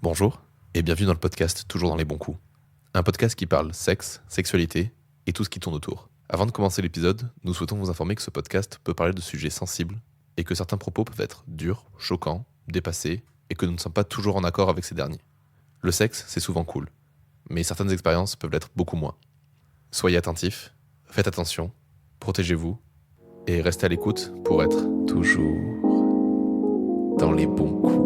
Bonjour et bienvenue dans le podcast Toujours dans les bons coups. Un podcast qui parle sexe, sexualité et tout ce qui tourne autour. Avant de commencer l'épisode, nous souhaitons vous informer que ce podcast peut parler de sujets sensibles et que certains propos peuvent être durs, choquants, dépassés et que nous ne sommes pas toujours en accord avec ces derniers. Le sexe, c'est souvent cool, mais certaines expériences peuvent l'être beaucoup moins. Soyez attentifs, faites attention, protégez-vous et restez à l'écoute pour être toujours dans les bons coups.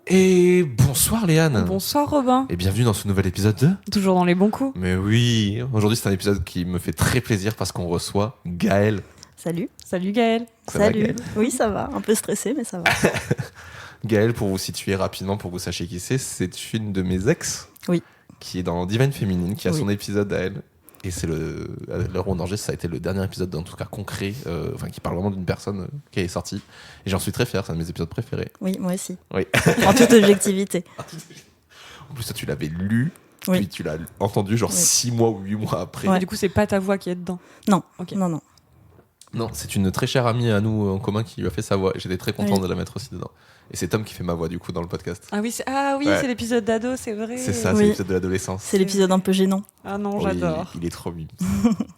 Et bonsoir Léane. Bonsoir Robin. Et bienvenue dans ce nouvel épisode de... Toujours dans les bons coups. Mais oui, aujourd'hui c'est un épisode qui me fait très plaisir parce qu'on reçoit Gaëlle. Salut. Salut Gaëlle. Ça va, Gaëlle ? Oui, ça va. Un peu stressée, mais ça va. Gaëlle, pour vous situer rapidement, pour que vous sachiez qui c'est une de mes ex. Oui. Qui est dans Divine Féminine, qui a Oui. son épisode à elle. Et c'est à l'heure où on enregistre, ça a été le dernier épisode, en tout cas concret, qui parle vraiment d'une personne qui est sortie. Et j'en suis très fier, c'est un de mes épisodes préférés. Oui, moi aussi. Oui. En toute objectivité. En plus, toi, tu l'avais lu, Oui. puis tu l'as entendu genre Oui. 6 mois ou 8 mois après. Ouais. Du coup, c'est pas ta voix qui est dedans. Non, Ok. non. Non, c'est une très chère amie à nous en commun qui lui a fait sa voix. Et j'étais très content Oui. de la mettre aussi dedans. Et c'est Tom qui fait ma voix du coup dans le podcast. Ah oui, Ouais. c'est l'épisode d'ado, c'est vrai. C'est ça, Oui. c'est l'épisode de l'adolescence. C'est l'épisode un peu gênant. Ah non, Oui, j'adore. il est trop mignon.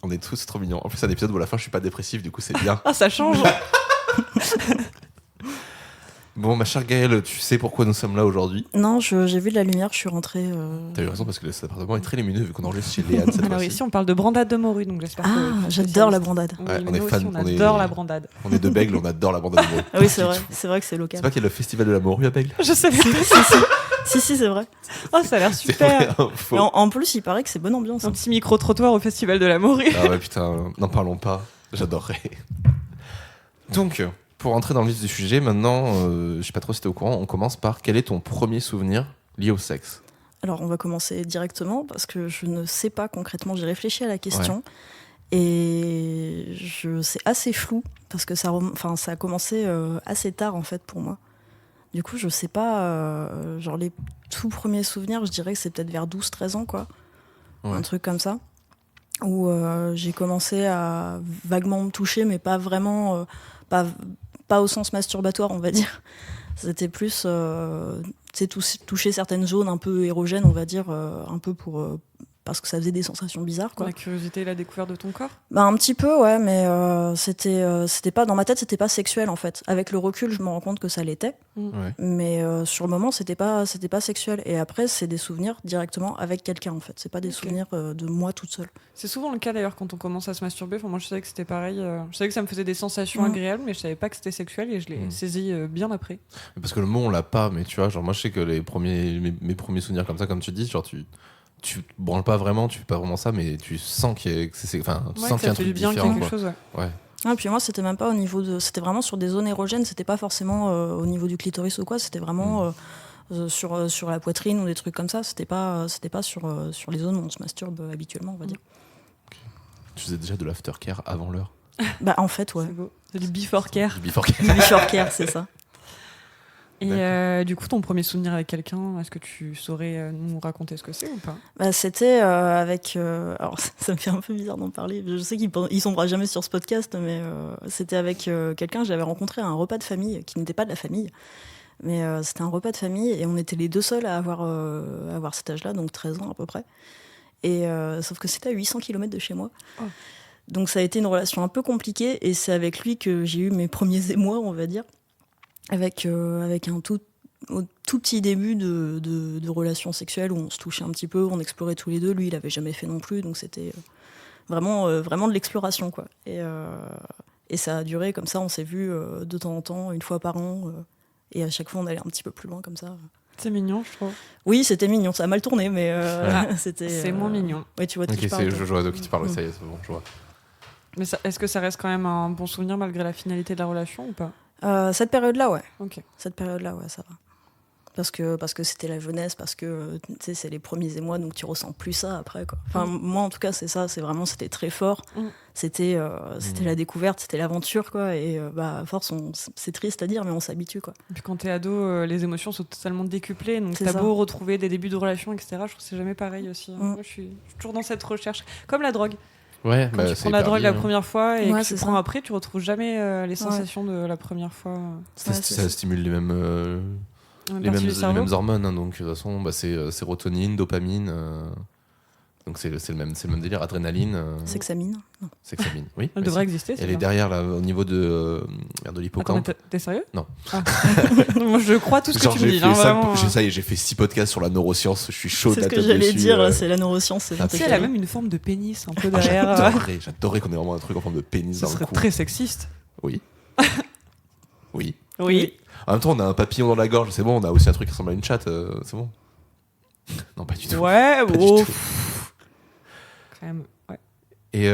On est tous trop mignons. En plus, c'est un épisode où à la fin je suis pas dépressif, du coup c'est bien. Ah, ça change. Bon, ma chère Gaëlle, tu sais pourquoi nous sommes là aujourd'hui. Non, j'ai vu de la lumière, je suis rentrée. T'as eu raison parce que cet appartement est très lumineux vu qu'on enregistre chez Léane cette Alors fois-ci. ici, on parle de brandade de morue, donc j'espère Ah, que... j'adore la brandade. Oui, Ouais, mais on est nous fan, aussi, on on est- adore la brandade. On est de Bègle, on adore la bande de mots. Ah oui, c'est vrai. C'est vrai que c'est C'est local. pas qu'il y a le festival de la morue à Bègle. Je sais pas. Si, c'est vrai. Oh, ça a l'air C'est vrai, super. info. Et en plus, il paraît que c'est bonne ambiance. Un petit micro-trottoir au festival de la morue. Ah ouais, putain, n'en parlons pas. J'adorerais. Donc, pour entrer dans le vif du sujet, maintenant, je sais pas trop si t'es au courant, on commence par quel est ton premier souvenir lié au sexe ? Alors, on va commencer directement parce que je ne sais pas concrètement. J'ai réfléchi à la question et c'est assez flou parce que ça a commencé assez tard en fait pour moi. Du coup, je sais pas. Genre, les tout premiers souvenirs, je dirais que c'est peut-être vers 12-13 ans, quoi. Ouais. Un truc comme ça. Où j'ai commencé à vaguement me toucher, mais pas vraiment. Pas au sens masturbatoire, on va dire. C'était plus. Tu sais, toucher certaines zones un peu érogènes, on va dire. Un peu pour. Parce que ça faisait des sensations bizarres, quoi. La curiosité et la découverte de ton corps. Bah, un petit peu, ouais, mais c'était pas. Dans ma tête, c'était pas sexuel, en fait. Avec le recul, je me rends compte que ça l'était. Ouais. Mais sur le moment, c'était pas sexuel. Et après, c'est des souvenirs directement avec quelqu'un, en fait. C'est pas des Ok. souvenirs de moi toute seule. C'est souvent le cas d'ailleurs quand on commence à se masturber. Enfin, moi, je savais que c'était pareil. Je savais que ça me faisait des sensations Mm. agréables, mais je savais pas que c'était sexuel et je l'ai saisi bien après. Parce que le mot, on l'a pas, mais tu vois, genre moi, je sais que mes premiers souvenirs comme ça, comme tu dis, genre tu te branles pas vraiment, tu fais pas vraiment ça, mais tu sens qu'il y a, tu Ouais, sens que qu'il y a ça un fait du truc bien différent, quelque quoi. chose, ouais. Ouais. Ah, puis moi, c'était même pas au niveau de. C'était vraiment sur des zones érogènes, c'était pas forcément au niveau du clitoris ou quoi, c'était vraiment sur la poitrine ou des trucs comme ça. C'était pas sur les zones où on se masturbe habituellement, on va dire. Tu faisais déjà de l'aftercare avant l'heure. Bah, en fait, ouais. C'est beau. C'est du before care. Du before care. Du before care, c'est ça. Et du coup, ton premier souvenir avec quelqu'un, est-ce que tu saurais nous raconter ce que c'est ou pas? Bah, c'était avec. Alors, ça me fait un peu bizarre d'en parler. Je sais qu'il tombera jamais sur ce podcast, mais c'était avec quelqu'un que j'avais rencontré à un repas de famille, qui n'était pas de la famille. Mais c'était un repas de famille et on était les deux seuls à avoir cet âge-là, donc 13 ans à peu près. Et sauf que c'était à 800 km de chez moi. Oh. Donc ça a été une relation un peu compliquée et c'est avec lui que j'ai eu mes premiers émois, on va dire. Avec un tout petit début de relation sexuelle où on se touchait un petit peu, on explorait tous les deux. Lui, il avait jamais fait non plus, donc c'était vraiment de l'exploration, quoi. Et ça a duré comme ça, on s'est vus de temps en temps, une fois par an, et à chaque fois on allait un petit peu plus loin comme ça. C'est mignon, je trouve. Oui, c'était mignon, ça a mal tourné, mais c'était. C'est moins mignon. Oui, tu vois de qui Ok, je parle. je vois de qui tu parles, ça y est, c'est bon, je vois. Mais est-ce que ça reste quand même un bon souvenir malgré la finalité de la relation ou pas? Cette période-là, ouais. Ok. Cette période-là, ouais, ça va. Parce que c'était la jeunesse, parce que tu sais, c'est les premiers émois, donc tu ressens plus ça après, quoi. Enfin, moi en tout cas, c'est ça, c'était très fort. C'était la découverte, c'était l'aventure, quoi. Et à force, c'est triste à dire, mais on s'habitue, quoi. Et puis quand t'es ado, les émotions sont totalement décuplées, donc C'est t'as ça. beau retrouver des débuts de relation, etc. Je trouve que c'est jamais pareil aussi. Moi, je suis toujours dans cette recherche. Comme la drogue. Ouais, Quand tu prends la drogue la première fois et que tu c'est prends ça. après, tu retrouves jamais les sensations de la première fois. Ça stimule les mêmes hormones, hein, donc de toute façon, c'est sérotonine, dopamine. Donc c'est le même délire, adrénaline. Sexamine. Non. Sexamine, oui. Elle devrait exister. Elle est derrière là, au niveau de l'hippocampe. Attends, t'es sérieux? Non. Ah. Moi, je crois tout ce que tu me dis. Vraiment. Ça y est, j'ai fait 6 podcasts sur la neuroscience. Je suis chaud. C'est ce que j'allais dire. C'est la neuroscience. C'est tu sais, elle a même une forme de pénis un peu derrière. J'adorais qu'on ait vraiment un truc en forme de pénis Ça dans le cou. serait très sexiste. Oui. Oui. Oui. En même temps, on a un papillon dans la gorge. C'est bon. On a aussi un truc qui ressemble à une chatte. C'est bon. Non, pas du tout. Ouais. Pas du tout. Quand même. Ouais. Et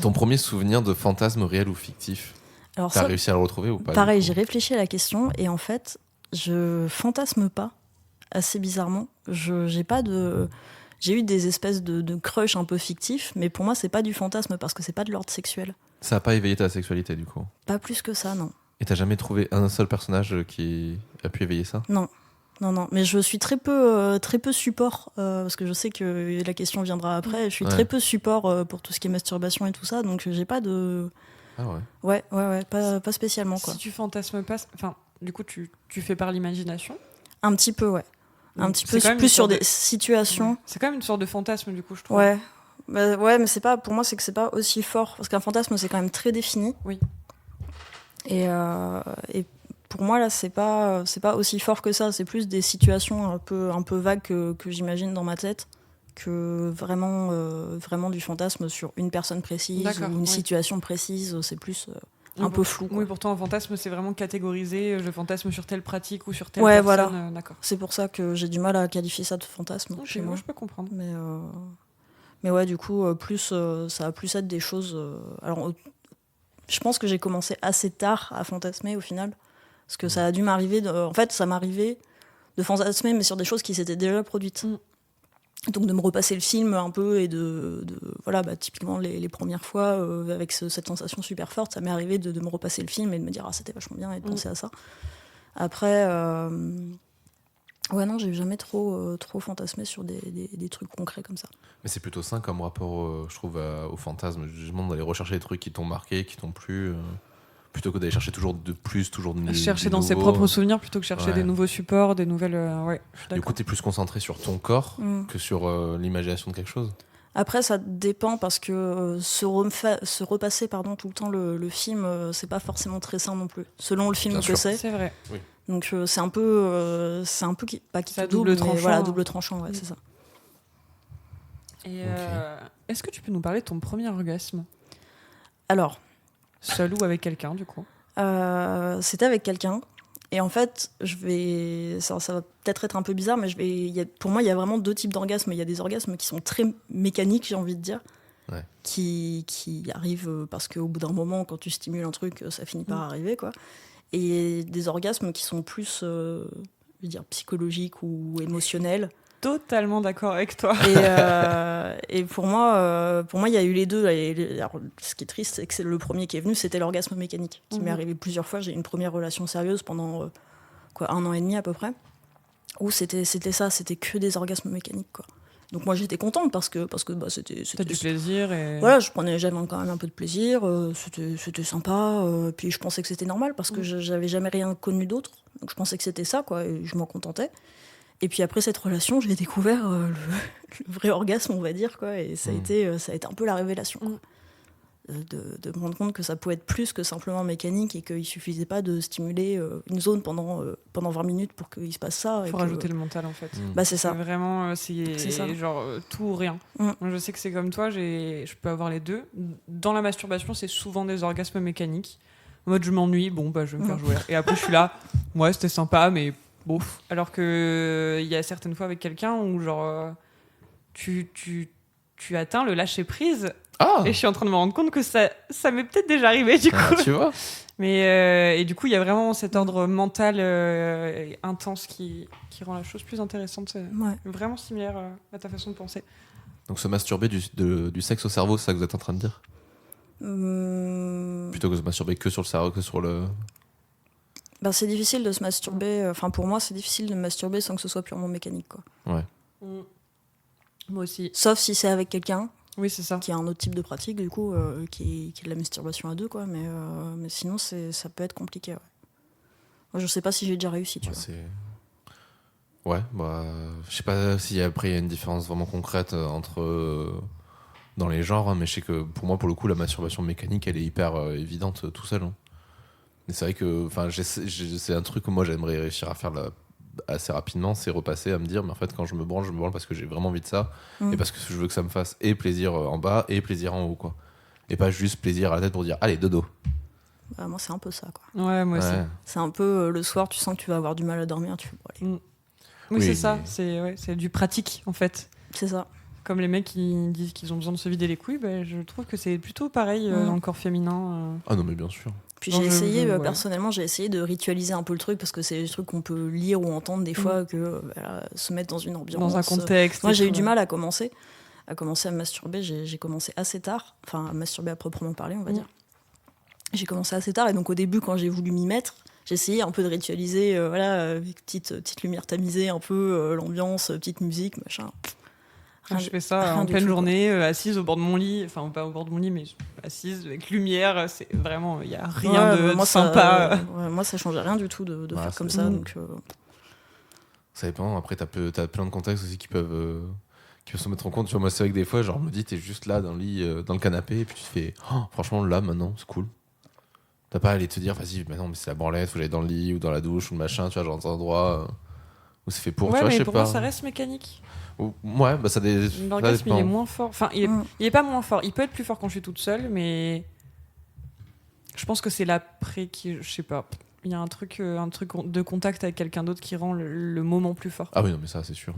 ton premier souvenir de fantasme réel ou fictif, Alors t'as réussi à le retrouver ou pas? Pareil, j'ai réfléchi à la question et en fait, je fantasme pas, assez bizarrement. J'ai eu des espèces de crush un peu fictifs, mais pour moi, c'est pas du fantasme parce que c'est pas de l'ordre sexuel. Ça a pas éveillé ta sexualité du coup? Pas plus que ça, non. Et t'as jamais trouvé un seul personnage qui a pu éveiller ça? Non. Mais je suis très peu support, parce que je sais que la question viendra après. Je suis très peu support pour tout ce qui est masturbation et tout ça, donc j'ai pas de... Ah ouais? Ouais, pas spécialement, quoi. Si tu fantasmes pas... Enfin, du coup, tu fais par l'imagination? Un petit peu, ouais. Un petit peu plus plus sur des situations. Ouais. C'est quand même une sorte de fantasme, du coup, je trouve. Ouais. Ouais, mais c'est pas, pour moi, c'est que c'est pas aussi fort. Parce qu'un fantasme, c'est quand même très défini. Oui. Et pour moi, là, c'est pas aussi fort que ça. C'est plus des situations un peu vagues que j'imagine dans ma tête que vraiment du fantasme sur une personne précise ou une situation précise. C'est plus un peu flou, quoi. Oui, pourtant, un fantasme, c'est vraiment catégorisé. Je fantasme sur telle pratique ou sur telle personne. Voilà. D'accord. C'est pour ça que j'ai du mal à qualifier ça de fantasme. Okay, moi, je peux comprendre. Mais ouais, du coup, ça va plus être des choses... alors, je pense que j'ai commencé assez tard à fantasmer, au final. Parce que ça a dû m'arriver... En fait, ça m'arrivait de fantasmer, mais sur des choses qui s'étaient déjà produites. Donc, de me repasser le film un peu et voilà, typiquement, les premières fois, avec cette sensation super forte, ça m'est arrivé de me repasser le film et de me dire « Ah, c'était vachement bien » et de penser à ça. Après... Ouais, non, j'ai jamais trop fantasmé sur des trucs concrets comme ça. Mais c'est plutôt sain comme rapport, je trouve, au fantasme. Justement, d'aller rechercher des trucs qui t'ont marqué, qui t'ont plu, plutôt que d'aller chercher toujours de plus, toujours de chercher dans ses propres souvenirs plutôt que chercher des nouveaux supports, des nouvelles... ouais, je suis d'accord. Du coup, t'es plus concentré sur ton corps que sur l'imagination de quelque chose. Après, ça dépend parce que se repasser tout le temps le film, c'est pas forcément très sain non plus. Selon le film Bien que sûr. c'est. C'est vrai. Oui. Donc c'est un peu pas qui c'est double tranchant. Voilà, double tranchant, ouais, c'est ça. Et est-ce que tu peux nous parler de ton premier orgasme? Alors, seul ou avec quelqu'un, du coup? C'était avec quelqu'un. Et en fait, ça va peut-être être un peu bizarre, mais pour moi, il y a vraiment 2 types d'orgasmes. Il y a des orgasmes qui sont très mécaniques, j'ai envie de dire, qui arrivent parce qu'au bout d'un moment, quand tu stimules un truc, ça finit par arriver, quoi. Et des orgasmes qui sont plus, je veux dire, psychologiques ou émotionnels. Totalement d'accord avec toi. Et pour moi, il y a eu les deux. Alors, ce qui est triste, c'est que le premier qui est venu, c'était l'orgasme mécanique, qui m'est arrivé plusieurs fois. J'ai eu une première relation sérieuse pendant 1 an et demi à peu près, où c'était ça, c'était que des orgasmes mécaniques, quoi. Donc moi j'étais contente parce que c'était t'as du plaisir et... Voilà, j'avais quand même un peu de plaisir, c'était sympa, puis je pensais que c'était normal parce que j'avais jamais rien connu d'autre, donc je pensais que c'était ça, quoi, et je m'en contentais. Et puis après cette relation, j'ai découvert le vrai orgasme, on va dire, quoi, et ça a été un peu la révélation, quoi. De me rendre compte que ça pouvait être plus que simplement mécanique et qu'il suffisait pas de stimuler une zone pendant 20 minutes pour qu'il se passe ça. Il faut rajouter le mental, en fait. C'est ça. Vraiment, c'est ça. Genre tout ou rien. Moi, je sais que c'est comme toi, je peux avoir les deux. Dans la masturbation, c'est souvent des orgasmes mécaniques. En mode, je m'ennuie, bon, je vais me faire jouer. Et après, je suis là, ouais, c'était sympa, mais bof. Alors qu'il y a certaines fois avec quelqu'un où, genre, tu atteins le lâcher-prise Ah. Et je suis en train de me rendre compte que ça m'est peut-être déjà arrivé du coup. Tu vois. Mais et du coup, il y a vraiment cet ordre mental intense qui rend la chose plus intéressante. C'est vraiment similaire à ta façon de penser. Donc se masturber du sexe au cerveau, c'est ça que vous êtes en train de dire Plutôt que de se masturber que sur le cerveau, que sur le... Ben, c'est difficile de se masturber. Enfin, pour moi, c'est difficile de me masturber sans que ce soit purement mécanique, quoi. Ouais. Moi aussi. Sauf si c'est avec quelqu'un. Oui, c'est ça. Qui a un autre type de pratique, du coup, qui est de la masturbation à deux, quoi. Mais sinon, ça peut être compliqué, ouais. Moi, je sais pas si j'ai déjà réussi, tu vois. Ouais, bah, je sais pas si après il y a une différence vraiment concrète entre dans les genres, hein, mais je sais que pour moi, pour le coup, la masturbation mécanique, elle est hyper évidente tout seul. Hein. Mais c'est vrai que, enfin, c'est un truc que moi j'aimerais réussir à faire assez rapidement, c'est repasser à me dire, mais en fait, quand je me branle parce que j'ai vraiment envie de ça et parce que je veux que ça me fasse et plaisir en bas et plaisir en haut, quoi. Et pas juste plaisir à la tête pour dire, allez, dodo. Bah, moi, c'est un peu ça, quoi. Ouais, moi aussi. C'est un peu le soir, tu sens que tu vas avoir du mal à dormir, tu fais bon, allez. Oui, c'est ça, c'est du pratique en fait. C'est ça. Comme les mecs qui disent qu'ils ont besoin de se vider les couilles, bah, je trouve que c'est plutôt pareil dans le corps féminin. Ah non, mais bien sûr. Puis j'ai essayé, personnellement, j'ai essayé de ritualiser un peu le truc parce que c'est des trucs qu'on peut lire ou entendre des fois, que se mettre dans une ambiance. Dans un contexte. Moi, j'ai eu du mal à commencer à me masturber. J'ai commencé assez tard, enfin, à masturber à proprement parler, on va dire. J'ai commencé assez tard et donc au début, quand j'ai voulu m'y mettre, j'ai essayé un peu de ritualiser, avec petite lumière tamisée, un peu l'ambiance, petite musique, machin. Je fais ça en pleine journée, assise au bord de mon lit, enfin pas au bord de mon lit, mais assise avec lumière, c'est vraiment, il n'y a rien de sympa. Moi, ça changeait rien du tout de faire comme ça. Donc, ça dépend, après t'as plein de contextes aussi qui peuvent se mettre en compte. Tu vois, moi, c'est vrai que des fois, genre, je me dis, t'es juste là dans le lit, dans le canapé, et puis tu te fais, oh, franchement, là, maintenant, c'est cool. T'as pas à aller te dire, vas-y, mais non, mais c'est la branlette, faut que j'aille dans le lit ou dans la douche ou le machin, tu vois, genre dans un endroit où c'est fait pour. Ouais, tu vois, mais je sais pour pas. moi, ça reste mécanique. Ouais, bah ça dépend. L'orgasme, il est moins fort. Enfin, il est pas moins fort. Il peut être plus fort quand je suis toute seule, mais je pense que c'est l'après qui, je sais pas. Il y a un truc de contact avec quelqu'un d'autre qui rend le moment plus fort. Ah oui, non, mais ça, c'est sûr.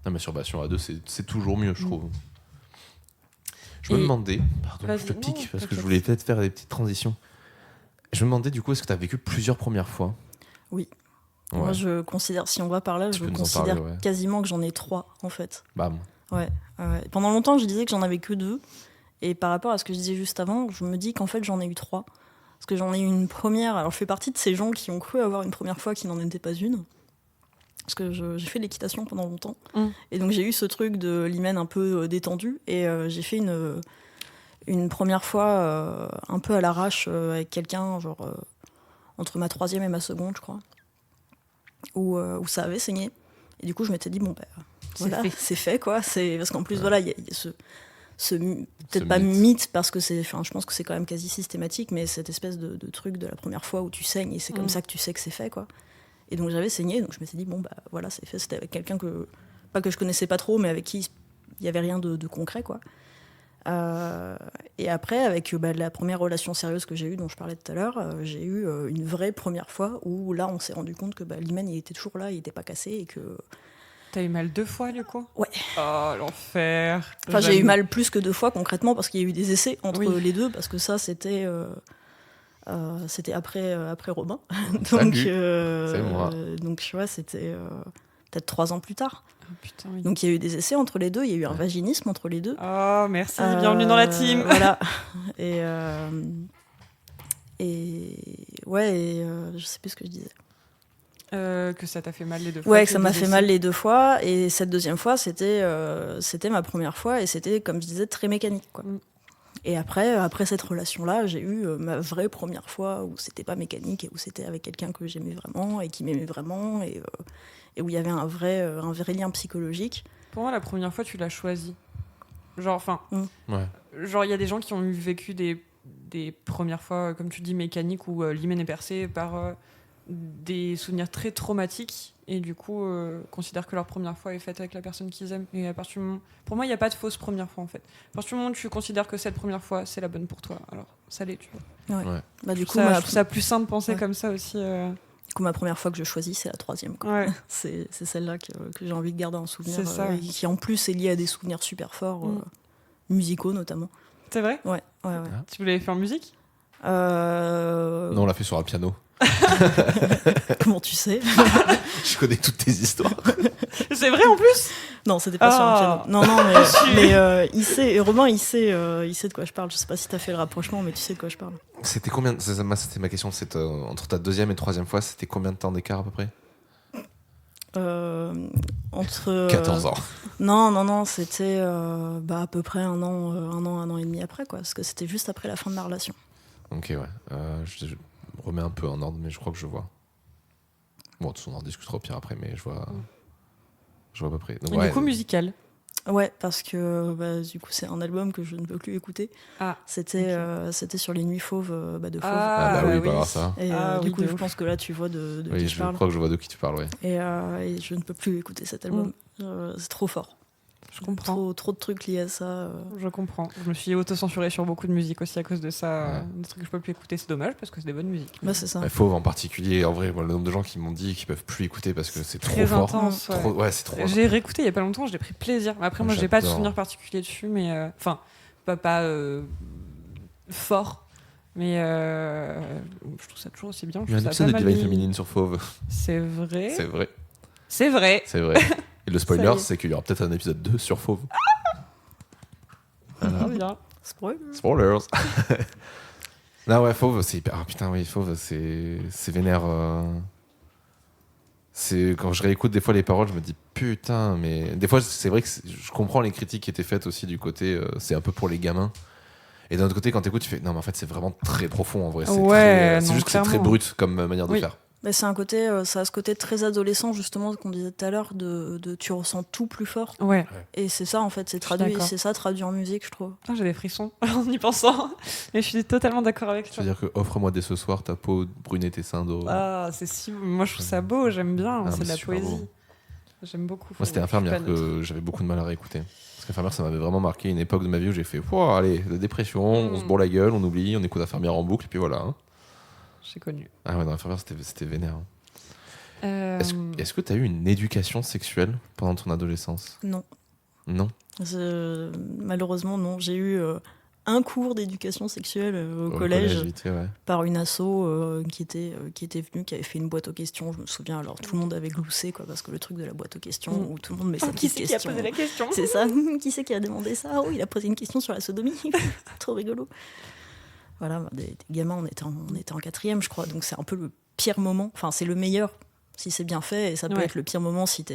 La masturbation à deux, c'est toujours mieux, je trouve. Je me demandais, pardon, je te pique parce que je voulais peut-être faire des petites transitions. Je me demandais du coup, est-ce que tu as vécu plusieurs premières fois ? Oui. Ouais. Moi, je considère, si on va par là, je considère quasiment que j'en ai 3 en fait. Bam. Ouais. Pendant longtemps, je disais que j'en avais que 2. Et par rapport à ce que je disais juste avant, je me dis qu'en fait, j'en ai eu 3. Parce que j'en ai eu une première. Alors, je fais partie de ces gens qui ont cru avoir une première fois qui n'en était pas une. Parce que j'ai fait de l'équitation pendant longtemps. Et donc, j'ai eu ce truc de l'hymen un peu détendu. Et j'ai fait une première fois un peu à l'arrache avec quelqu'un, genre entre ma 3e et ma 2e, je crois. Où ça avait saigné. Et du coup, je m'étais dit, bon, bah, voilà, c'est fait, quoi. Parce qu'en plus, voilà, il y a peut-être pas mythe, parce que je pense que c'est quand même quasi systématique, mais cette espèce de truc de la première fois où tu saignes, et c'est comme ça que tu sais que c'est fait, quoi. Et donc, j'avais saigné, donc je m'étais dit, bon, bah, voilà, c'est fait. C'était avec quelqu'un pas que je connaissais pas trop, mais avec qui il n'y avait rien de concret, quoi. Et après, avec la première relation sérieuse que j'ai eue, dont je parlais tout à l'heure, j'ai eu une vraie première fois où là, on s'est rendu compte que l'hymen, il était toujours là, il n'était pas cassé et que... T'as eu mal 2 fois, du coup ? Ouais. Oh, l'enfer. Enfin, j'ai eu mal plus que 2 fois, concrètement, parce qu'il y a eu des essais entre les deux, parce que ça, c'était après Robin. Donc, c'est moi. Donc, tu vois, c'était peut-être 3 ans plus tard. Oh, putain, oui. Donc il y a eu des essais entre les deux, il y a eu un vaginisme entre les deux. Oh, merci, bienvenue dans la team. Voilà. Et je sais plus ce que je disais. Que ça t'a fait mal les 2 fois. Ouais, que ça m'a fait mal les 2 fois. Et cette 2e fois, c'était ma première fois et c'était, comme je disais, très mécanique, quoi. Et après cette relation-là, j'ai eu ma vraie première fois où c'était pas mécanique et où c'était avec quelqu'un que j'aimais vraiment et qui m'aimait vraiment et où il y avait un vrai lien psychologique. Pour moi, la première fois, tu l'as choisi. Genre, enfin, genre, il y a des gens qui ont vécu des premières fois, comme tu dis, mécaniques, où l'hymen est percé par des souvenirs très traumatiques et du coup considèrent que leur première fois est faite avec la personne qu'ils aiment. Et à partir du moment... Pour moi, il n'y a pas de fausse première fois, en fait. À partir du moment où tu considères que cette première fois, c'est la bonne pour toi, alors ça l'est, tu vois. Ouais. Bah, du coup, je trouve ça plus simple de penser comme ça aussi. Du coup, ma première fois que je choisis, c'est la 3e, quoi. Ouais. C'est celle-là que j'ai envie de garder en souvenir. Et qui, en plus, est liée à des souvenirs super forts, musicaux notamment. C'est vrai ? Ouais. Tu l'avais fait en musique ? Non, on l'a fait sur un piano. Comment tu sais ? Je connais toutes tes histoires. C'est vrai en plus ? Non, c'était pas sur un piano. Non, mais il sait, et Romain, il sait de quoi je parle. Je sais pas si t'as fait le rapprochement, mais tu sais de quoi je parle. C'était combien c'était ma question. Entre ta deuxième et troisième fois, c'était combien de temps d'écart à peu près ? Entre 14 ans. Non, c'était à peu près un an et demi après, quoi, parce que c'était juste après la fin de ma relation. Ok, ouais. Je remets un peu en ordre, mais je crois que je vois. Bon, de toute façon, on en discutera au pire après, mais je vois à peu près. Donc, et du coup, musical. Ouais, parce que du coup, c'est un album que je ne peux plus écouter. C'était sur les Nuits Fauves de Fauve. Oui. Ça. Et du coup, je pense que là, tu vois de qui je parle. Je crois que je vois de qui tu parles, ouais. Et je ne peux plus écouter cet album. C'est trop fort. Je comprends. Trop de trucs liés à ça. Je comprends. Je me suis auto-censurée sur beaucoup de musique aussi à cause de ça. Des trucs que je peux plus écouter, c'est dommage parce que c'est des bonnes musiques. C'est ça. Fauve en particulier, en vrai, le nombre de gens qui m'ont dit qu'ils peuvent plus écouter parce que c'est très trop intense, fort. C'est trop. J'ai réécouté il y a pas longtemps, j'ai pris plaisir. Après, moi, j'ai pas de souvenir particulier dessus, mais pas fort. Mais je trouve ça toujours aussi bien. Il y a un épisode de Divine Féminine sur Fauve. C'est vrai. C'est vrai. Et le spoiler, c'est qu'il y aura peut-être un épisode 2 sur Fauve. Voilà. Spoilers. Non, ouais, Fauve, c'est hyper. Ah putain, oui, Fauve, c'est vénère. C'est quand je réécoute des fois les paroles, je me dis putain, mais des fois, c'est vrai que je comprends les critiques qui étaient faites aussi du côté, c'est un peu pour les gamins. Et d'un autre côté, quand t'écoutes, tu fais non, mais en fait, c'est vraiment très profond en vrai. C'est juste que c'est très brut comme manière de faire. Mais c'est ça a ce côté très adolescent, justement, qu'on disait tout à l'heure, de tu ressens tout plus fort. Ouais. Et c'est ça, en fait, c'est ça traduit en musique, je trouve. J'ai des frissons en y pensant. Mais je suis totalement d'accord avec toi. C'est-à-dire que offre-moi dès ce soir ta peau brunée, tes seins d'eau. C'est si. Moi, je trouve ça beau, j'aime bien. C'est de la poésie. Beau. J'aime beaucoup. Moi, c'était Infirmière que j'avais beaucoup de mal à réécouter. Parce qu'Infirmière, ça m'avait vraiment marqué une époque de ma vie où j'ai fait allez, la dépression, on se bourre la gueule, on oublie, on écoute Infirmière en boucle, et puis voilà. J'ai connu. Ah ouais, dans Infirmière, c'était vénère. Est-ce que tu as eu une éducation sexuelle pendant ton adolescence ? Non. Malheureusement, non. J'ai eu un cours d'éducation sexuelle au collège par une asso qui était venue, qui avait fait une boîte aux questions. Je me souviens, alors tout le monde avait gloussé, quoi, parce que le truc de la boîte aux questions où tout le monde met sa petite question. Qui a posé la question ? C'est ça. Qui c'est qui a demandé ça ? Il a posé une question sur la sodomie. Trop rigolo. Voilà, des gamins, on était en 4e, je crois, donc c'est un peu le pire moment. Enfin, c'est le meilleur si c'est bien fait, et ça peut être le pire moment si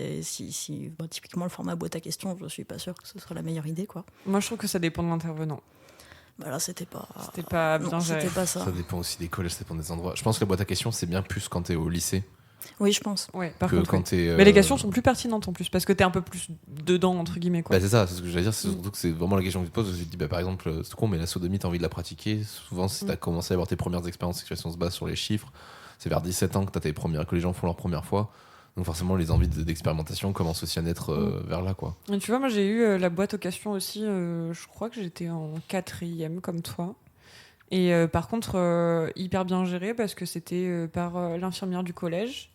typiquement le format boîte à questions, je suis pas sûre que ce soit la meilleure idée, quoi. Moi, je trouve que ça dépend de l'intervenant. Là, c'était pas bien géré. C'était pas ça. Ça dépend aussi des collèges, ça dépend des endroits. Je pense que la boîte à questions, c'est bien plus quand t'es au lycée. Oui, je pense. Ouais, par contre, quand mais les questions sont plus pertinentes en plus, parce que t'es un peu plus dedans, entre guillemets, quoi. C'est ça, c'est ce que j'allais dire, c'est surtout que c'est vraiment la question que tu te poses. Je te dis, par exemple, c'est con, mais la sodomie, t'as envie de la pratiquer. Souvent, si t'as commencé à avoir tes premières expériences sexuelles, si on se base sur les chiffres, c'est vers 17 ans que que les gens font leur première fois. Donc forcément, les envies d'expérimentation commencent aussi à naître vers là, quoi. Et tu vois, moi, j'ai eu la boîte aux questions aussi, je crois que j'étais en 4e, comme toi. Et par contre, hyper bien géré, parce que c'était par l'infirmière du collège,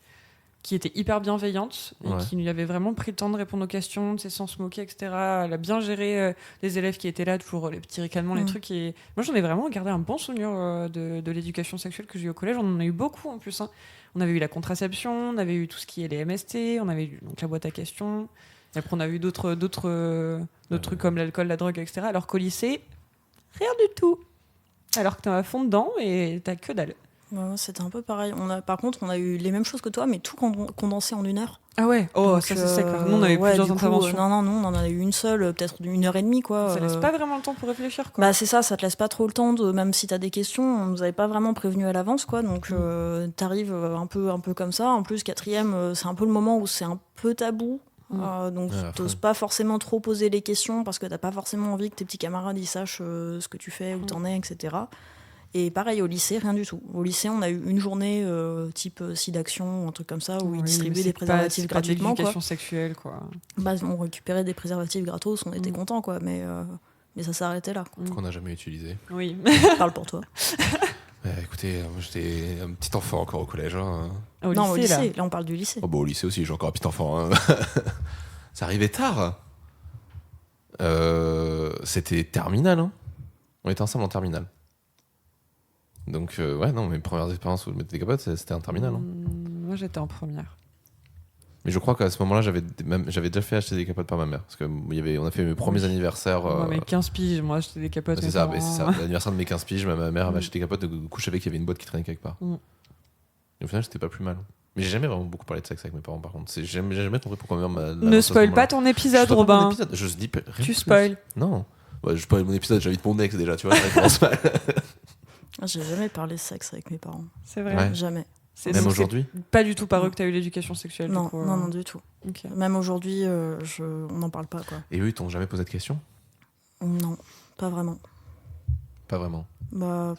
qui était hyper bienveillante et qui lui avait vraiment pris le temps de répondre aux questions, sans se moquer, etc. Elle a bien géré les élèves qui étaient là, toujours les petits ricanements, les trucs. Et moi, j'en ai vraiment gardé un bon souvenir de l'éducation sexuelle que j'ai eu au collège. On en a eu beaucoup en plus. On avait eu la contraception, on avait eu tout ce qui est les MST, on avait eu donc, la boîte à questions. Et après, on a eu d'autres trucs comme l'alcool, la drogue, etc. Alors qu'au lycée, rien du tout. Alors que t'es à fond dedans et t'as que dalle. Ouais, c'était un peu pareil. Par contre, on a eu les mêmes choses que toi, mais tout condensé en 1 heure. Ah ouais. Donc, ça c'est sec. Nous, on avait plusieurs interventions. Non, nous, on en a eu une seule, peut-être d'1h30, quoi. Ça laisse pas vraiment le temps pour réfléchir, quoi. C'est ça te laisse pas trop le temps, même si t'as des questions, on nous avait pas vraiment prévenu à l'avance, quoi. Donc, t'arrives un peu comme ça. En plus, 4e, c'est un peu le moment où c'est un peu tabou. Donc t'oses pas forcément trop poser les questions parce que t'as pas forcément envie que tes petits camarades ils sachent ce que tu fais, où t'en es, etc. Et pareil, au lycée, rien du tout. Au lycée, on a eu une journée type SIDAction ou un truc comme ça, où ils distribuaient des préservatifs gratuitement. C'est pas d'éducation sexuelle, quoi. On récupérait des préservatifs gratos, on était contents, quoi. Mais ça s'arrêtait là. Qu'on n'a jamais utilisé. Oui. Parle pour toi. Écoutez, moi, j'étais un petit enfant encore au collège. Au lycée, là on parle du lycée. Au lycée aussi, j'ai encore un petit enfant. Ça arrivait tard. C'était terminal. On était ensemble en terminale. Donc, ouais, non, mes premières expériences où je mettais des capotes, c'était en terminale. Hein. Moi, j'étais en première. Mais je crois qu'à ce moment-là, j'avais déjà fait acheter des capotes par ma mère. Parce qu'on a fait mes premiers anniversaires. Moi, mes 15 piges, moi, j'achetais des capotes. C'est ça. L'anniversaire de mes 15 piges, ma mère avait acheté des capotes. Du coup, je savais qu'il y avait une boîte qui traînait quelque part. Et au final, c'était pas plus mal. Mais j'ai jamais vraiment beaucoup parlé de sexe avec mes parents, par contre. J'ai jamais compris pourquoi ma mère Ne spoil pas ton épisode, Robin. Je dis rien. Tu spoil. Non. Ouais, je spoil mon épisode, j'invite mon ex déjà, tu vois, ça commence mal. J'ai jamais parlé de sexe avec mes parents. C'est vrai. Ouais. Jamais. Même aujourd'hui. Pas du tout par eux que t'as eu l'éducation sexuelle. Non, du coup, non, du tout. Okay. Même aujourd'hui, on n'en parle pas, quoi. Et eux, ils t'ont jamais posé de questions ? Non, pas vraiment. Pas vraiment. Bah,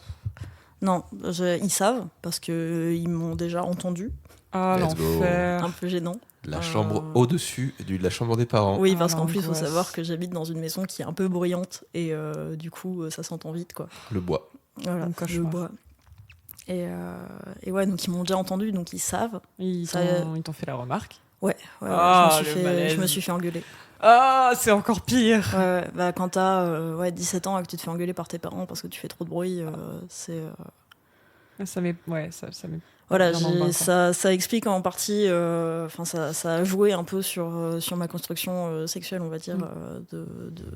non, ils savent parce que ils m'ont déjà entendu. Ah, l'enfer. Un peu gênant. La chambre au-dessus de la chambre des parents. Oui, parce qu'en plus, il faut savoir que j'habite dans une maison qui est un peu bruyante et du coup, ça s'entend vite, quoi. Le bois. Voilà, le bois. Et ouais, donc ils m'ont déjà entendu, donc ils savent. Ils t'ont fait la remarque. Ouais, je me suis fait engueuler. Ah, c'est encore pire. Ouais, bah, quand t'as 17 ans et que tu te fais engueuler par tes parents parce que tu fais trop de bruit, c'est... Ça m'est... Voilà, ça explique en partie, ça a joué un peu sur ma construction sexuelle, on va dire,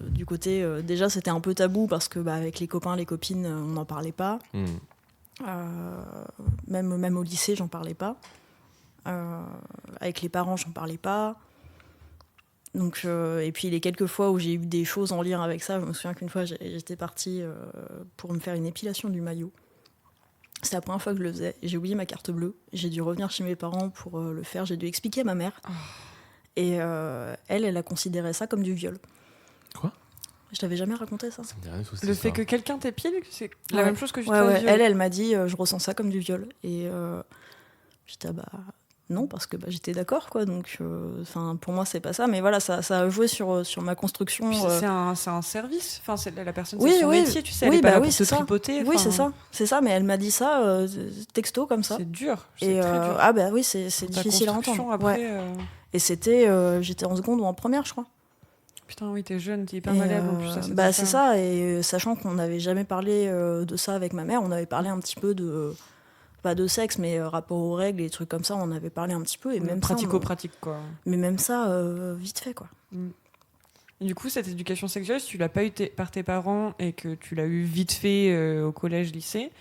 du côté... déjà, c'était un peu tabou parce que avec les copains, les copines, on n'en parlait pas. Même au lycée, j'en parlais pas. Avec les parents, j'en parlais pas. Donc, et puis les quelques fois où j'ai eu des choses en lien avec ça, je me souviens qu'une fois, j'étais partie pour me faire une épilation du maillot. C'était la première fois que je le faisais. J'ai oublié ma carte bleue. J'ai dû revenir chez mes parents pour le faire. J'ai dû expliquer à ma mère. Oh. Et elle a considéré ça comme du viol. Quoi ? Je t'avais jamais raconté ça. Ça me dit rien, le fait que quelqu'un t'épile, c'est la même chose que tu te fasses viol. Elle m'a dit, je ressens ça comme du viol. Et j'étais, non, parce que j'étais d'accord, quoi. Donc, pour moi, c'est pas ça. Mais voilà, ça a joué sur ma construction. C'est un service. Enfin, c'est la personne, c'est son métier, tu sais. Elle est pas là pour te tripoter. Oui, c'est ça. Mais elle m'a dit ça texto comme ça. C'est dur. C'est très dur. Ah oui, c'est difficile à entendre. Après, Et c'était, j'étais en seconde ou en première, je crois. Putain, oui, t'es jeune, t'es hyper malade en plus. C'est ça. Et sachant qu'on n'avait jamais parlé de ça avec ma mère, on avait parlé un petit peu de... Pas de sexe, mais rapport aux règles et des trucs comme ça, on en avait parlé un petit peu. Et même pratico-pratique, quoi. Mais même ça, vite fait, quoi. Et du coup, cette éducation sexuelle, si tu l'as pas eu par tes parents et que tu l'as eu vite fait au collège, lycée,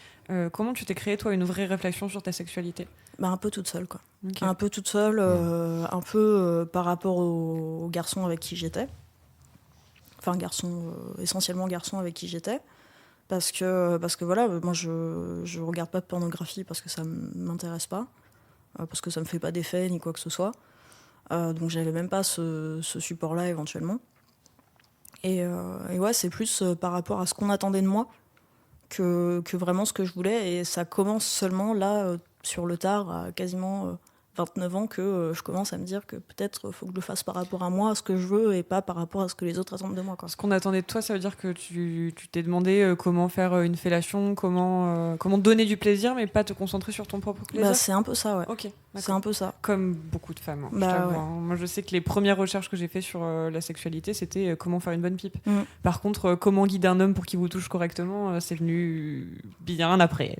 comment tu t'es créé, toi, une vraie réflexion sur ta sexualité ? Un peu toute seule, quoi. Okay. Un peu toute seule, un peu par rapport aux garçons avec qui j'étais. Enfin, essentiellement garçons avec qui j'étais. Parce que voilà, moi je regarde pas de pornographie parce que ça m'intéresse pas, parce que ça me fait pas d'effet ni quoi que ce soit. Donc j'avais même pas ce support-là éventuellement. Et ouais, c'est plus par rapport à ce qu'on attendait de moi que vraiment ce que je voulais. Et ça commence seulement là, sur le tard, à quasiment 29 ans, que je commence à me dire que peut-être faut que je le fasse par rapport à moi, à ce que je veux, et pas par rapport à ce que les autres attendent de moi, quoi. Ce qu'on attendait de toi, ça veut dire que tu t'es demandé comment faire une fellation, comment donner du plaisir, mais pas te concentrer sur ton propre plaisir. C'est un peu ça, ouais. Ok, c'est un peu ça. Comme beaucoup de femmes, je t'avoue. Moi, je sais que les premières recherches que j'ai fait sur la sexualité, c'était comment faire une bonne pipe. Par contre, comment guider un homme pour qu'il vous touche correctement, c'est venu bien après.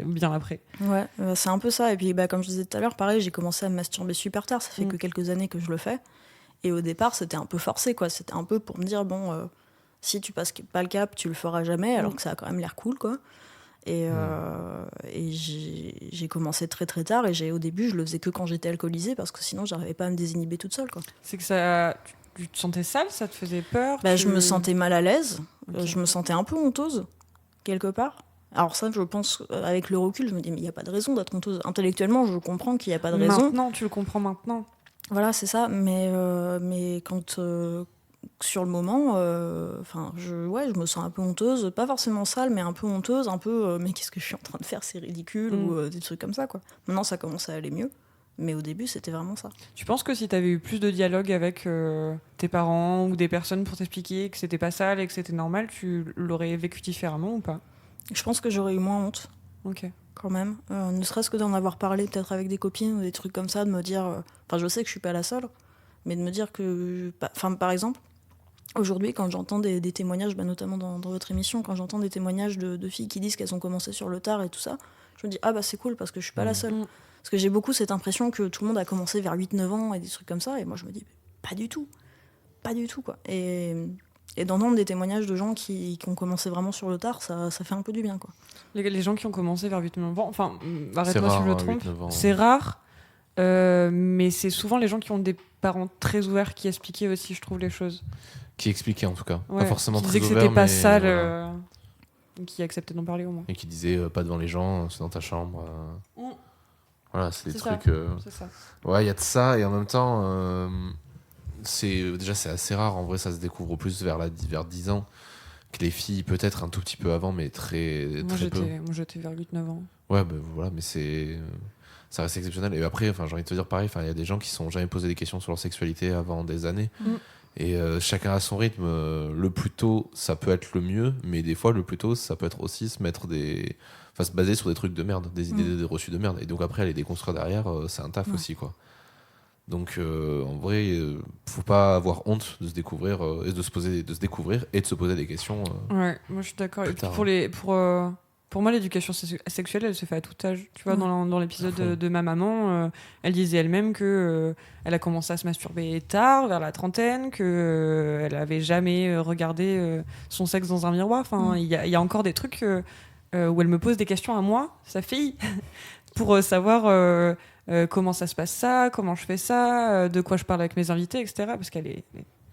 Ouais, c'est un peu ça. Et puis, comme je disais tout à l'heure, pareil, j'ai commencé à me masturber super tard. Ça fait que quelques années que je le fais. Et au départ, c'était un peu forcé, quoi. C'était un peu pour me dire, si tu passes pas le cap, tu le feras jamais, alors que ça a quand même l'air cool, quoi. Et j'ai commencé très très tard, et au début, je le faisais que quand j'étais alcoolisée, parce que sinon, j'arrivais pas à me désinhiber toute seule, quoi. C'est que ça... Tu te sentais sale, ça te faisait peur Je me sentais mal à l'aise, je me sentais un peu honteuse, quelque part. Alors ça, je pense, avec le recul, je me dis, mais il n'y a pas de raison d'être honteuse. Intellectuellement, je comprends qu'il n'y a pas de raison. Maintenant, tu le comprends maintenant. Voilà, c'est ça. Mais quand, sur le moment, je me sens un peu honteuse. Pas forcément sale, mais un peu honteuse. Un peu, mais qu'est-ce que je suis en train de faire ? C'est ridicule, ou des trucs comme ça, quoi. Maintenant, ça commence à aller mieux. Mais au début, c'était vraiment ça. Tu penses que si tu avais eu plus de dialogue avec tes parents ou des personnes pour t'expliquer que c'était pas sale et que c'était normal, tu l'aurais vécu différemment ou pas ? Je pense que j'aurais eu moins honte. Ok. Quand même. Ne serait-ce que d'en avoir parlé peut-être avec des copines ou des trucs comme ça, de me dire... je sais que je suis pas la seule, mais de me dire que... par exemple, Aujourd'hui, quand j'entends des témoignages, notamment dans votre émission, quand j'entends des témoignages de filles qui disent qu'elles ont commencé sur le tard et tout ça, je me dis c'est cool parce que je suis pas la seule. Parce que j'ai beaucoup cette impression que tout le monde a commencé vers 8-9 ans et des trucs comme ça, et moi je me dis pas du tout quoi. Et d'entendre des témoignages de gens qui ont commencé vraiment sur le tard, ça fait un peu du bien quoi. Les gens qui ont commencé vers 8-9 ans, enfin arrête-moi rare, si je me trompe, 8-9 ans. C'est rare, mais c'est souvent les gens qui ont des parents très ouverts qui expliquaient aussi, je trouve, les choses. Qui expliquait en tout cas, pas forcément qui très disaient que ouvert, c'était pas mais sale, voilà. Qui acceptaient d'en parler au moins. Et qui disait pas devant les gens, c'est dans ta chambre. Voilà, c'est des trucs. C'est ça. Ouais, il y a de ça, et en même temps, c'est assez rare. En vrai, ça se découvre plus vers 10 ans que les filles, peut-être un tout petit peu avant, mais très peu. Moi, j'étais vers 8-9 ans. Ouais, voilà, mais ça reste exceptionnel. Et après, j'ai envie de te dire pareil, il y a des gens qui ne se sont jamais posé des questions sur leur sexualité avant des années. Et chacun a son rythme. Le plus tôt, ça peut être le mieux, mais des fois, le plus tôt, ça peut être aussi se baser sur des trucs de merde, des idées reçues de merde. Et donc après, les déconstruire derrière, c'est un taf aussi, quoi. Donc en vrai, faut pas avoir honte de se découvrir et de se découvrir et de se poser des questions. Ouais, moi je suis d'accord. Et pour moi, l'éducation sexuelle, elle se fait à tout âge. Tu vois, dans l'épisode de ma maman, elle disait elle-même que elle a commencé à se masturber tard, vers la trentaine, que elle avait jamais regardé son sexe dans un miroir. Enfin, il y a encore des trucs où elle me pose des questions à moi, sa fille, pour savoir comment ça se passe ça, comment je fais ça, de quoi je parle avec mes invités, etc. Parce qu'elle est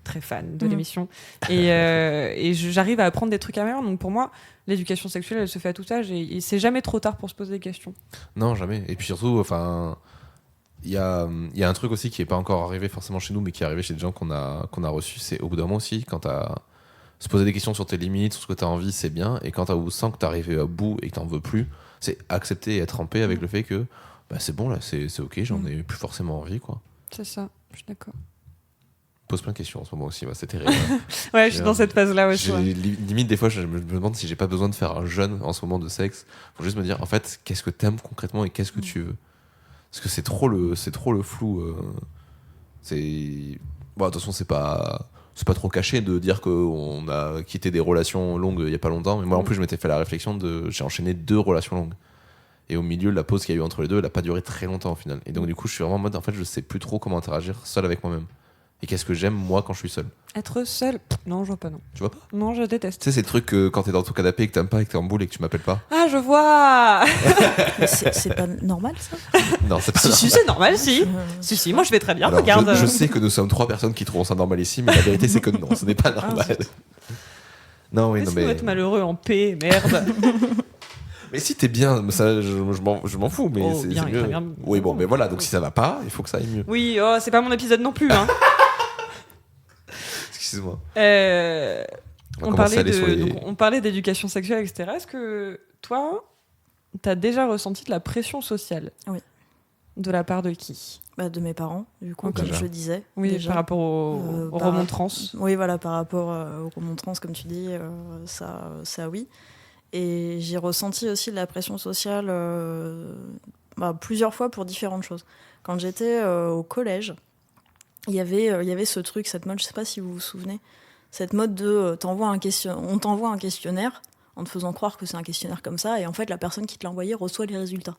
très fan de l'émission. Et j'arrive à apprendre des trucs à ma mère. Donc pour moi, l'éducation sexuelle, elle se fait à tout âge et c'est jamais trop tard pour se poser des questions. Non, jamais. Et puis surtout, il y a un truc aussi qui n'est pas encore arrivé forcément chez nous, mais qui est arrivé chez des gens qu'on a reçus. C'est au bout d'un moment aussi, quand tu as se poser des questions sur tes limites, sur ce que tu as envie, c'est bien. Et quand tu sens que tu es arrivé à bout et que tu n'en veux plus, c'est accepter et être en paix avec le fait que c'est bon, là, c'est ok, j'en ai plus forcément envie, quoi. C'est ça, je suis d'accord. Pose plein de questions en ce moment aussi, c'est terrible. Ouais, je suis dans cette phase-là aussi. Limite, des fois, je me demande si j'ai pas besoin de faire un jeûne en ce moment de sexe. Faut juste me dire, en fait, qu'est-ce que t'aimes concrètement et qu'est-ce que tu veux. Parce que c'est trop le flou. Bon, de toute façon, c'est pas trop caché de dire qu'on a quitté des relations longues il y a pas longtemps. Mais moi, en plus, je m'étais fait la réflexion j'ai enchaîné 2 relations longues. Et au milieu, la pause qu'il y a eu entre les deux, elle a pas duré très longtemps au final. Et donc, du coup, je suis vraiment en mode, en fait, je sais plus trop comment interagir seul avec moi-même. Et qu'est-ce que j'aime, moi, quand je suis seul. Être seul ? Non, je vois pas, non. Tu vois pas ? Non, je déteste. Tu sais, c'est le truc que quand t'es dans ton canapé et que t'aimes pas et que t'es en boule et que tu m'appelles pas. Ah, je vois. C'est pas normal, ça ? Non, c'est pas normal. Si, c'est normal, si. Si, moi je vais très bien, alors, regarde. Je sais que nous sommes 3 personnes qui trouvent ça normal ici, mais la vérité, c'est que non, ce n'est pas normal. Non, oui, non, mais... être malheureux en paix, merde. Mais si t'es bien, ça, je m'en fous, mais c'est mieux. Bien. Oui, bon, mais voilà, donc si ça va pas, il faut que ça aille mieux. Oui, c'est pas mon épisode non plus, hein. Excuse-moi. On parlait d'éducation sexuelle, etc. Est-ce que toi, t'as déjà ressenti de la pression sociale ? Oui. De la part de qui ? De mes parents, du coup, comme je le disais. Oui, déjà. par rapport aux remontrances. Oui, voilà, par rapport aux remontrances, comme tu dis, ça oui. Et j'ai ressenti aussi de la pression sociale plusieurs fois pour différentes choses. Quand j'étais au collège, il y avait ce truc, cette mode, je sais pas si vous vous souvenez, cette mode de on t'envoie un questionnaire en te faisant croire que c'est un questionnaire comme ça, et en fait la personne qui te l'a envoyé reçoit les résultats.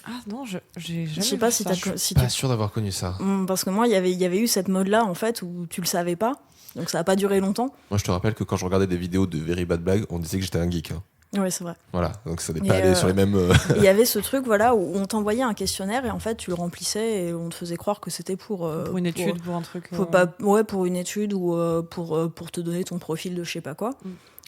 Ah non, j'ai jamais je sais pas vu si ça. t'as. Je suis pas sûr d'avoir connu ça. Parce que moi, il y avait eu cette mode-là en fait où tu le savais pas, donc ça a pas duré longtemps. Moi, je te rappelle que quand je regardais des vidéos de Very Bad Blague, on disait que j'étais un geek. Hein. Oui, c'est vrai. Voilà, donc ça n'est pas allé sur les mêmes. Il y avait ce truc, voilà, où on t'envoyait un questionnaire et en fait tu le remplissais et on te faisait croire que c'était pour une étude, pour un truc. Pour une étude ou pour te donner ton profil de je sais pas quoi.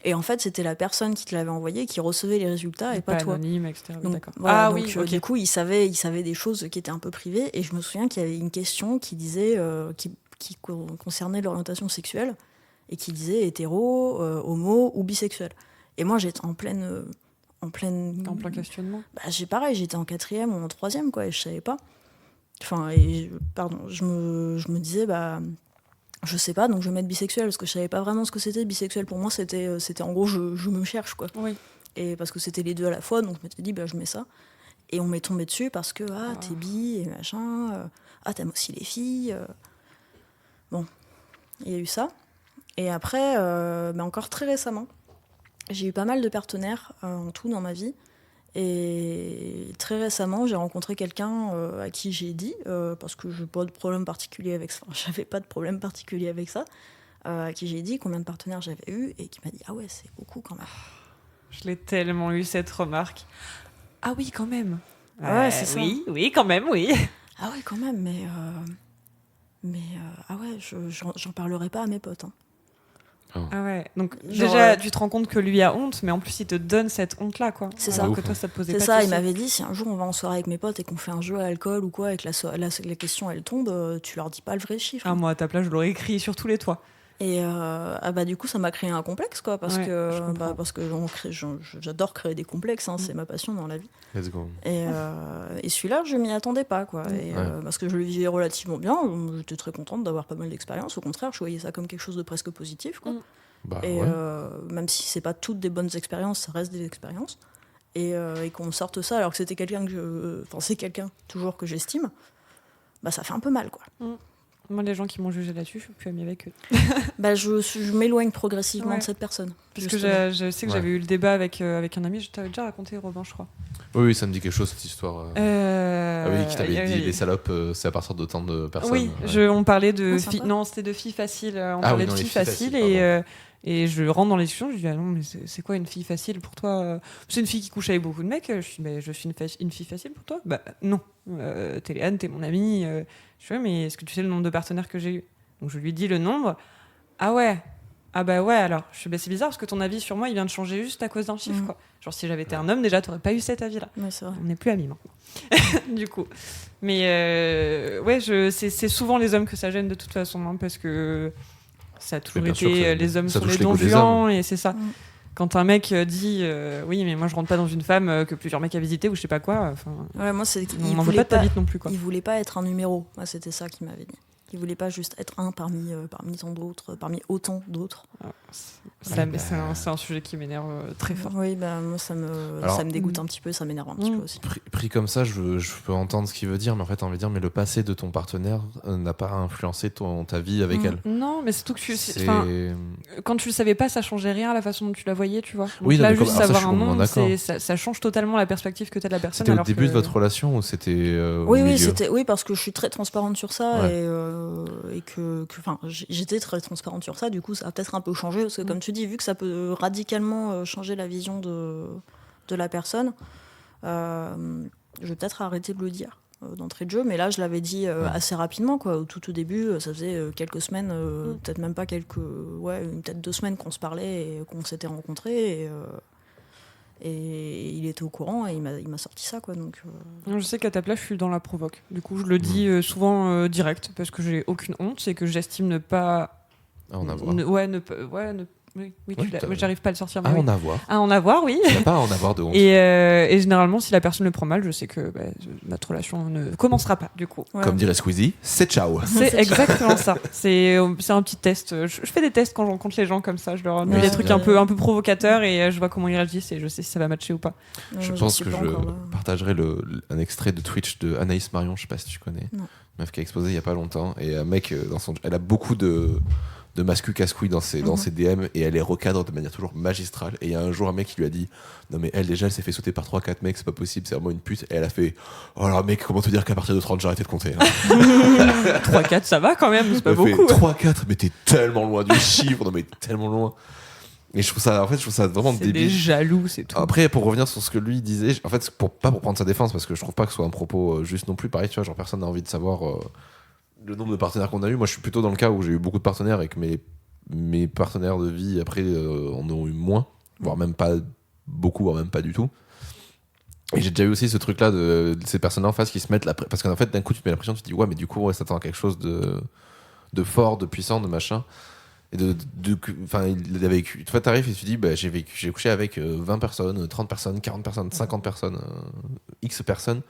Et en fait, c'était la personne qui te l'avait envoyé qui recevait les résultats et pas toi. Anonyme, etc. Donc, d'accord. Voilà, oui, ok. Du coup, il savait des choses qui étaient un peu privées. Et je me souviens qu'il y avait une question qui disait, qui concernait l'orientation sexuelle et qui disait hétéro, homo ou bisexuel. Et moi, j'étais en plein questionnement. J'étais en 4e ou en 3e, quoi, et je savais pas. Je me disais, je sais pas, donc je vais mettre bisexuel, parce que je savais pas vraiment ce que c'était. Bisexuel, pour moi, c'était en gros, je me cherche, quoi. Oui. Et parce que c'était les deux à la fois, donc je m'étais dit, je mets ça. Et on m'est tombé dessus parce que, t'es bi, et machin, t'aimes aussi les filles. Bon, il y a eu ça. Et après, encore très récemment, j'ai eu pas mal de partenaires en tout dans ma vie. Et très récemment, j'ai rencontré quelqu'un à qui j'ai dit, parce que j'avais pas de problème particulier avec ça, à qui j'ai dit combien de partenaires j'avais eu et qui m'a dit ah ouais, c'est beaucoup quand même. Je l'ai tellement eu cette remarque. Ah oui, quand même. Ouais, c'est ça. Oui, quand même, oui. Ah ouais, quand même, mais ah ouais, j'en parlerai pas à mes potes. Hein. Oh. Ah ouais, donc déjà tu te rends compte que lui a honte, mais en plus il te donne cette honte-là, quoi. C'est ça. Que toi ça te posait pas. C'est ça, il m'avait dit si un jour on va en soirée avec mes potes et qu'on fait un jeu à l'alcool ou quoi, et que la question elle tombe, tu leur dis pas le vrai chiffre. Ah, moi à ta place je l'aurais écrit sur tous les toits. Et du coup ça m'a créé un complexe, quoi, parce que j'adore créer des complexes, hein, c'est ma passion dans la vie. Let's go. Et celui-là je m'y attendais pas, quoi. Et, parce que je le vivais relativement bien, j'étais très contente d'avoir pas mal d'expérience, au contraire je voyais ça comme quelque chose de presque positif, quoi. Même si c'est pas toutes des bonnes expériences, ça reste des expériences, et qu'on sorte ça alors que c'était quelqu'un c'est quelqu'un toujours que j'estime, ça fait un peu mal, quoi. Moi, les gens qui m'ont jugé là-dessus, je suis plus amie avec eux. Je m'éloigne progressivement de cette personne. Parce que je sais que j'avais eu le débat avec un ami, je t'avais déjà raconté, Robin, je crois. Oui, ça me dit quelque chose, cette histoire. Ah oui, qui t'avait dit les salopes, c'est à partir d'autant de personnes. Oui, on parlait de filles. Non, c'était de filles faciles. On parlait de filles faciles et je rentre dans les discussions, je dis ah non, mais c'est quoi une fille facile pour toi? C'est une fille qui couche avec beaucoup de mecs. Je dis mais je suis une fille facile pour toi? Bah non. T'es Léane, t'es mon amie. Je fais mais est-ce que tu sais le nombre de partenaires que j'ai eu? Donc je lui dis le nombre. Ah ouais. Ah bah ouais, alors je suis c'est bizarre parce que ton avis sur moi il vient de changer juste à cause d'un chiffre, quoi. Genre si j'avais été un homme déjà t'aurais pas eu cet avis là. C'est vrai. On n'est plus amis maintenant. Du coup. Mais c'est souvent les hommes que ça gêne de toute façon, hein, parce que ça a toujours été les hommes sont les dons juants, et c'est ça. Quand un mec dit oui mais moi je rentre pas dans une femme que plusieurs mecs a visité ou je sais pas quoi, moi c'est on n'en veut pas de ta bite non plus, quoi. Il voulait pas être un numéro, moi c'était ça qu'il m'avait dit. Il voulait pas juste être un parmi tant d'autres, parmi autant d'autres. C'est un sujet qui m'énerve très fort. Oui, moi ça me dégoûte un petit peu, ça m'énerve un petit peu aussi. Pris comme ça, je peux entendre ce qu'il veut dire, mais en fait, on veut dire, mais le passé de ton partenaire n'a pas influencé ta vie avec elle. Non, mais c'est tout que quand tu le savais pas, ça changeait rien à la façon dont tu la voyais, tu vois. Donc oui, là, juste savoir un nom, ça change totalement la perspective que tu as de la personne. C'était au début de votre relation ou c'était oui, parce que je suis très transparente sur ça et que j'étais très transparente sur ça, du coup ça a peut-être un peu changé parce que comme tu dis, vu que ça peut radicalement changer la vision de la personne, je vais peut-être arrêter de le dire d'entrée de jeu, mais là je l'avais dit assez rapidement, quoi. Tout au début, ça faisait quelques semaines, peut-être même pas peut-être 2 semaines qu'on se parlait et qu'on s'était rencontrés, et il était au courant et il m'a sorti ça, quoi. Donc je sais qu'à ta place je suis dans la provoque, du coup je le dis souvent direct parce que j'ai aucune honte, c'est que j'estime ne pas en avoir. Oui, j'arrive pas à le sortir. En avoir. À en avoir, oui. Il n'y a pas à en avoir de honte. Et généralement, si la personne le prend mal, je sais que notre relation ne commencera pas, du coup. Comme dirait Squeezie, c'est ciao. C'est exactement ça. C'est un petit test. Je fais des tests quand je rencontre les gens comme ça. Je leur dis des trucs un peu provocateurs et je vois comment ils réagissent et je sais si ça va matcher ou pas. Je pense que je partagerai un extrait de Twitch de Anaïs Marion, je sais pas si tu connais. Non. Meuf qui a exposé il y a pas longtemps. Et un mec, elle a beaucoup de mascu casse-couilles dans ses DM et elle les recadre de manière toujours magistrale. Et il y a un jour un mec qui lui a dit non mais elle déjà elle s'est fait sauter par 3-4 mecs, c'est pas possible, c'est vraiment une pute. Et elle a fait oh là mec, comment te dire qu'à partir de 30 j'ai arrêté de compter, hein. 3-4 ça va quand même, c'est pas beaucoup. 3-4 mais t'es tellement loin du chiffre, non mais t'es tellement loin. Et je trouve ça vraiment débile. C'est des jaloux, c'est tout. Après, pour revenir sur ce que lui disait, en fait, pas pour prendre sa défense, parce que je trouve pas que ce soit un propos juste non plus. Pareil, tu vois, genre personne n'a envie de savoir le nombre de partenaires qu'on a eu. Moi, je suis plutôt dans le cas où j'ai eu beaucoup de partenaires et que mes partenaires de vie, après, en ont eu moins, voire même pas beaucoup, voire même pas du tout. Et j'ai déjà eu aussi ce truc-là de ces personnes en face qui se mettent la parce qu'en fait, d'un coup, tu te mets la pression, tu te dis, ouais, mais du coup, ouais, ça t'attend à quelque chose de fort, de puissant, de machin. Et il a vécu. Toi, t'arrives et tu dis, j'ai couché avec 20 personnes, 30 personnes, 40 personnes, 50 personnes. X personnes.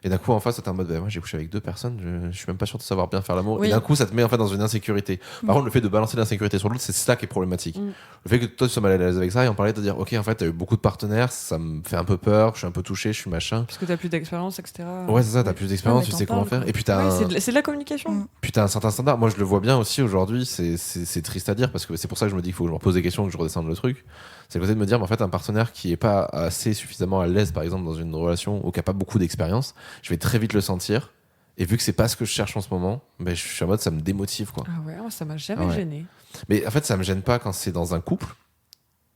Et d'un coup, en face, t'es en mode, moi j'ai couché avec 2 personnes, je suis même pas sûr de savoir bien faire l'amour. Oui. Et d'un coup, ça te met en fait dans une insécurité. Par contre, le fait de balancer l'insécurité sur l'autre, c'est ça qui est problématique. Le fait que toi tu sois mal à l'aise avec ça et en parler, te dire, ok, en fait, t'as eu beaucoup de partenaires, ça me fait un peu peur, je suis un peu touché, je suis machin. Parce que t'as plus d'expérience, etc. Ouais, c'est ça, t'as plus d'expérience, tu sais comment faire. Et puis c'est de la communication. Puis t'as un certain standard. Moi, je le vois bien aussi aujourd'hui, c'est triste à dire parce que c'est pour ça que je me dis qu'il faut que je me repose des questions, que je redescende le truc. C'est le côté de me dire, mais en fait, un partenaire qui est pas assez suffisamment à l'aise, par exemple, dans une relation ou qui a pas beaucoup d'expérience, je vais très vite le sentir. Et vu que c'est pas ce que je cherche en ce moment, ben, je suis en mode, ça me démotive, quoi. Ah ouais, ça m'a jamais gêné. Mais en fait, ça me gêne pas quand c'est dans un couple.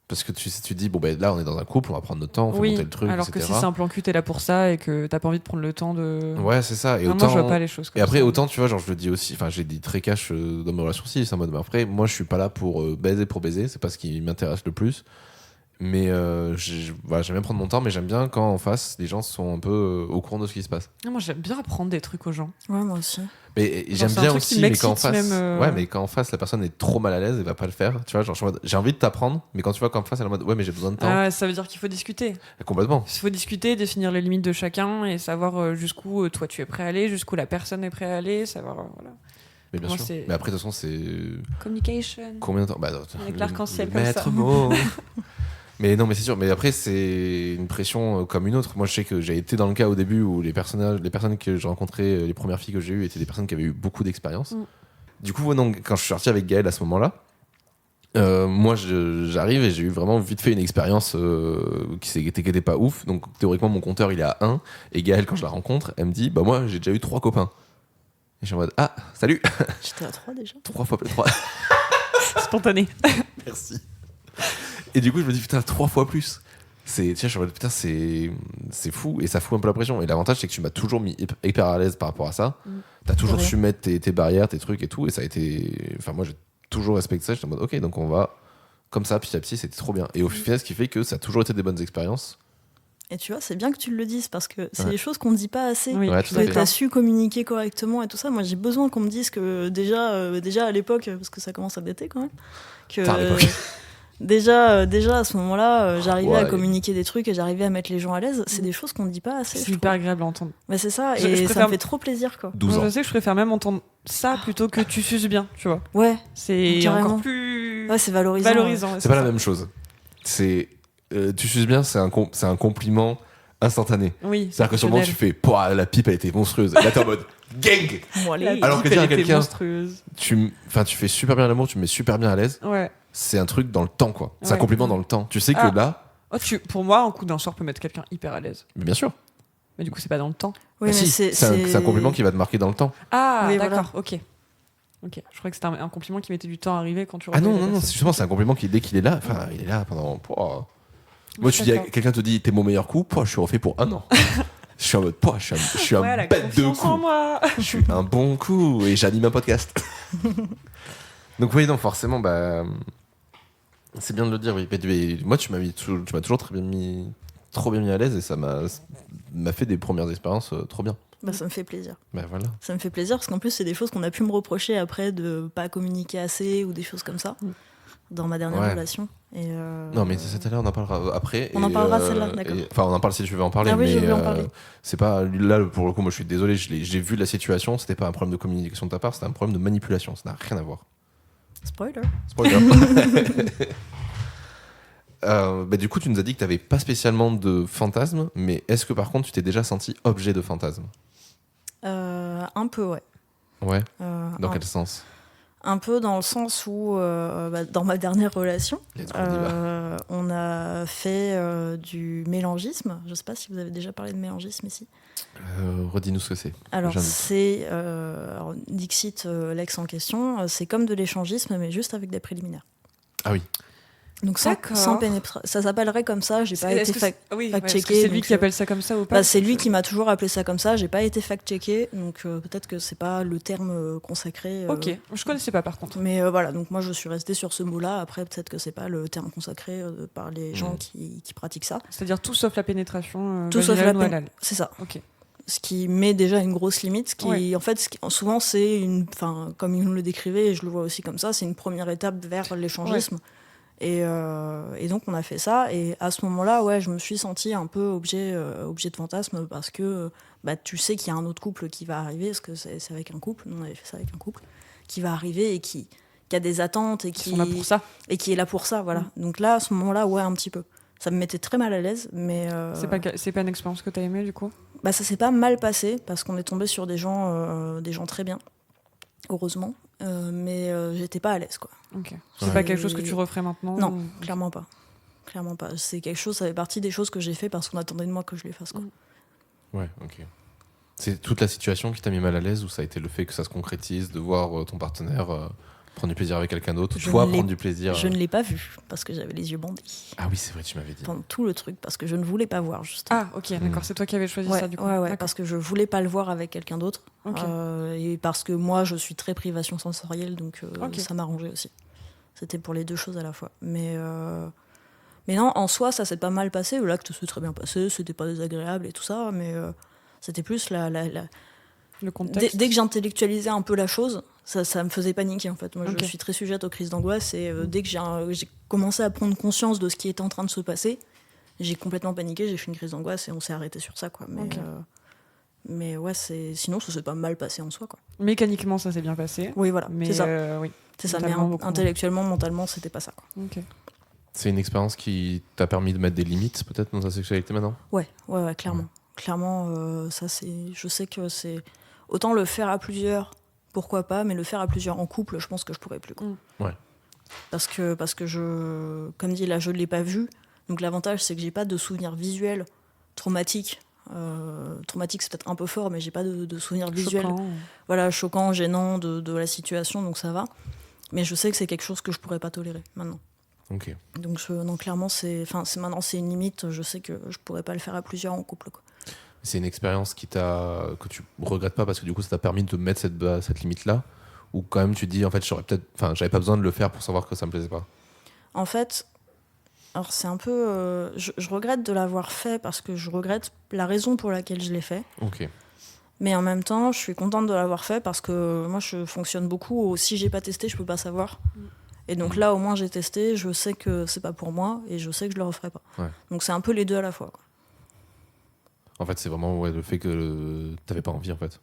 Parce que tu te dis, bon, ben là, on est dans un couple, on va prendre notre temps, on fait monter le truc, alors etc. que si c'est un plan cul, t'es là pour ça et que t'as pas envie de prendre le temps de. Ouais, c'est ça. Et non, autant... moi, je vois pas les choses comme et après, ça. autant, tu vois, genre, je le dis aussi, enfin, j'ai dit très cash dans mes relations aussi, c'est en mode, ben, après, moi, je suis pas là pour baiser, c'est pas ce qui m'intéresse le plus. Mais voilà, j'aime bien prendre mon temps, mais j'aime bien quand en face, les gens sont un peu au courant de ce qui se passe. Non, moi, j'aime bien apprendre des trucs aux gens. Ouais, moi aussi. Mais genre, j'aime bien aussi, mais quand en face, même, ouais, mais quand en face la personne est trop mal à l'aise, elle va pas le faire. Tu vois, genre, j'ai envie de t'apprendre, mais quand tu vois qu'en face elle est en mode, ouais, mais j'ai besoin de temps. Ah, ça veut dire qu'il faut discuter. Complètement. Il faut discuter, définir les limites de chacun et savoir jusqu'où toi tu es prêt à aller, jusqu'où la personne est prête à aller, savoir voilà. Mais bien sûr. Mais après de toute façon c'est communication. Combien de temps avec l'arc-en-ciel comme ça. Mot. Mais non, mais c'est sûr. Mais après, c'est une pression comme une autre. Moi, je sais que j'ai été dans le cas au début où les personnes que j'ai rencontrées, les premières filles que j'ai eues, étaient des personnes qui avaient eu beaucoup d'expérience. Du coup, donc, quand je suis sorti avec Gaël à ce moment-là, moi, j'arrive et j'ai eu vraiment vite fait une expérience qui n'était pas ouf. Donc, théoriquement, mon compteur, il est à 1. Et Gaël, quand je la rencontre, elle me dit, bah moi, j'ai déjà eu 3 copains. Et je suis en mode, ah, salut. J'étais à 3 déjà. 3 fois plus 3. Spontané. Merci. Et du coup, je me dis, putain, 3 fois plus. Tiens, je suis en mode, putain, c'est fou. Et ça fout un peu la pression. Et l'avantage, c'est que tu m'as toujours mis hyper à l'aise par rapport à ça. T'as toujours su mettre tes barrières, tes trucs et tout. Et ça a été. Enfin, moi, j'ai toujours respecté ça. J'étais en mode, ok, donc on va comme ça, petit à petit, c'était trop bien. Et au final, ce qui fait que ça a toujours été des bonnes expériences. Et tu vois, c'est bien que tu le dises parce que c'est des choses qu'on ne dit pas assez. Oui, tu as su communiquer correctement et tout ça. Moi, j'ai besoin qu'on me dise que déjà à l'époque, parce que ça commence à dater quand même, que déjà à ce moment-là, j'arrivais à communiquer des trucs et j'arrivais à mettre les gens à l'aise. C'est des choses qu'on ne dit pas assez. C'est hyper agréable à entendre. Mais c'est ça, et ça me fait trop plaisir, quoi. 12 ans. Je sais que je préfère même entendre ça plutôt que tu suces bien, tu vois. Ouais. C'est carrément. Encore plus. Ouais, c'est valorisant. C'est pas la même chose. C'est tu suces bien, c'est un compliment instantané. Oui. C'est-à-dire que sur le moment tu fais, la pipe a été monstrueuse. Là t'es en mode gang. Alors que dire à quelqu'un, tu fais super bien l'amour, tu me mets super bien à l'aise. Ouais. C'est un truc dans le temps, quoi. C'est un compliment dans le temps. Tu sais que là. Pour moi, un coup d'un soir peut mettre quelqu'un hyper à l'aise. Mais bien sûr. Mais du coup, c'est pas dans le temps. Oui, mais c'est un compliment qui va te marquer dans le temps. Ah, oui, d'accord, voilà. Ok, je croyais que c'était un compliment qui mettait du temps à arriver quand tu non, justement, c'est un compliment qui, dès qu'il est là, il est là pendant. Moi, tu dis, quelqu'un te dit, t'es mon meilleur coup, je suis refait pour 1 an. Je suis en mode, je suis un bête de coup. Je suis un bon coup et j'anime un podcast. Donc, oui, non, forcément, c'est bien de le dire, oui. Mais moi, tu m'as toujours trop bien mis à l'aise et ça m'a fait des premières expériences trop bien. Ça me fait plaisir. Voilà. Ça me fait plaisir parce qu'en plus, c'est des choses qu'on a pu me reprocher après de pas communiquer assez ou des choses comme ça dans ma dernière relation. Et non, mais celle-là, on en parlera après. On en parlera celle-là, d'accord. Enfin, on en parle si tu veux en parler. Ah oui, mais je veux en parler. C'est pas là pour le coup. Moi, je suis désolé. J'ai vu la situation. C'était pas un problème de communication de ta part. C'était un problème de manipulation. Ça n'a rien à voir. Spoiler. Du coup, tu nous as dit que tu n'avais pas spécialement de fantasme, mais est-ce que par contre, tu t'es déjà senti objet de fantasme ? Un peu, ouais. Ouais. Dans quel sens ? Un peu dans le sens où, dans ma dernière relation, on a fait du mélangisme. Je ne sais pas si vous avez déjà parlé de mélangisme ici. Redis-nous ce que c'est. Alors, c'est Dixit, l'ex en question, c'est comme de l'échangisme, mais juste avec des préliminaires. Ah oui. Donc sans pénétration, ça s'appellerait comme ça. J'ai pas été fact-checké. C'est lui qui appelle ça comme ça ou pas ? C'est lui qui m'a toujours appelé ça comme ça. J'ai pas été fact-checké, donc peut-être que c'est pas le terme consacré. Ok, je connaissais pas par contre. Mais voilà, donc moi je suis restée sur ce mot-là. Après peut-être que c'est pas le terme consacré par les gens qui pratiquent ça. C'est-à-dire tout sauf la pénétration. Tout sauf la pénétration. C'est ça. Ok. Ce qui met déjà une grosse limite, en fait, souvent c'est comme il nous le décrivait, et je le vois aussi comme ça, c'est une première étape vers l'échangisme. Et donc on a fait ça, et à ce moment-là, ouais, je me suis sentie un peu objet de fantasme, parce que tu sais qu'il y a un autre couple qui va arriver, parce que c'est avec un couple, nous on avait fait ça avec un couple, qui va arriver et qui a des attentes et qui sont là pour ça. Et qui est là pour ça, voilà. Donc là, à ce moment-là, ouais, un petit peu. Ça me mettait très mal à l'aise, mais... C'est pas une expérience que t'as aimée, du coup ? Ça s'est pas mal passé, parce qu'on est tombé sur des gens très bien, heureusement. Mais j'étais pas à l'aise, quoi. Ok. C'est pas quelque chose que tu referais maintenant ? Non, clairement pas. Clairement pas. C'est quelque chose, ça fait partie des choses que j'ai fait parce qu'on attendait de moi que je les fasse, quoi. Ouais, ok. C'est toute la situation qui t'a mis mal à l'aise, ou ça a été le fait que ça se concrétise, de voir ton partenaire prendre du plaisir avec quelqu'un d'autre, toi prendre du plaisir Je ne l'ai pas vu parce que j'avais les yeux bandés. Ah oui, c'est vrai, tu m'avais dit. Pendant tout le truc, parce que je ne voulais pas voir, justement. Ah, ok, d'accord. C'est toi qui avais choisi ça, du coup. Ouais, parce que je voulais pas le voir avec quelqu'un d'autre. Okay. Et parce que moi, je suis très privation sensorielle, donc ça m'arrangeait aussi. C'était pour les deux choses à la fois. Mais non, en soi, ça s'est pas mal passé. L'acte s'est très bien passé, c'était pas désagréable et tout ça, mais c'était plus le contexte. Dès que j'intellectualisais un peu la chose, ça me faisait paniquer, en fait. Moi, je suis très sujette aux crises d'angoisse, et dès que j'ai commencé à prendre conscience de ce qui était en train de se passer, j'ai complètement paniqué, j'ai fait une crise d'angoisse et on s'est arrêté sur ça, quoi. Mais ouais, sinon ça s'est pas mal passé en soi, quoi. Mécaniquement, ça s'est bien passé. Oui, voilà, c'est ça. Oui. C'est ça, mais intellectuellement, mentalement, c'était pas ça, quoi. Okay. C'est une expérience qui t'a permis de mettre des limites, peut-être, dans ta sexualité maintenant ? Ouais, clairement. Ouais. Clairement, ça, je sais que c'est... Autant le faire à plusieurs, pourquoi pas, mais le faire à plusieurs en couple, je pense que je pourrais plus, quoi. Ouais. Parce que comme dit, là, je ne l'ai pas vu. Donc l'avantage, c'est que j'ai pas de souvenirs visuels traumatiques. Traumatique, c'est peut-être un peu fort, mais j'ai pas de souvenirs visuels. Choquant. Voilà, choquant, gênant de la situation, donc ça va. Mais je sais que c'est quelque chose que je pourrais pas tolérer maintenant. Ok. Donc non, clairement, maintenant c'est une limite. Je sais que je pourrais pas le faire à plusieurs en couple, quoi. C'est une expérience que tu regrettes pas parce que du coup ça t'a permis de mettre cette limite-là, ou quand même tu te dis en fait j'avais pas besoin de le faire pour savoir que ça me plaisait pas ? En fait, alors c'est un peu... je regrette de l'avoir fait parce que je regrette la raison pour laquelle je l'ai fait. Ok. Mais en même temps, je suis contente de l'avoir fait parce que moi je fonctionne beaucoup si j'ai pas testé, je peux pas savoir. Et donc là, au moins j'ai testé, je sais que c'est pas pour moi et je sais que je le referai pas. Ouais. Donc c'est un peu les deux à la fois, quoi. En fait, c'est vraiment le fait que t'avais pas envie, en fait.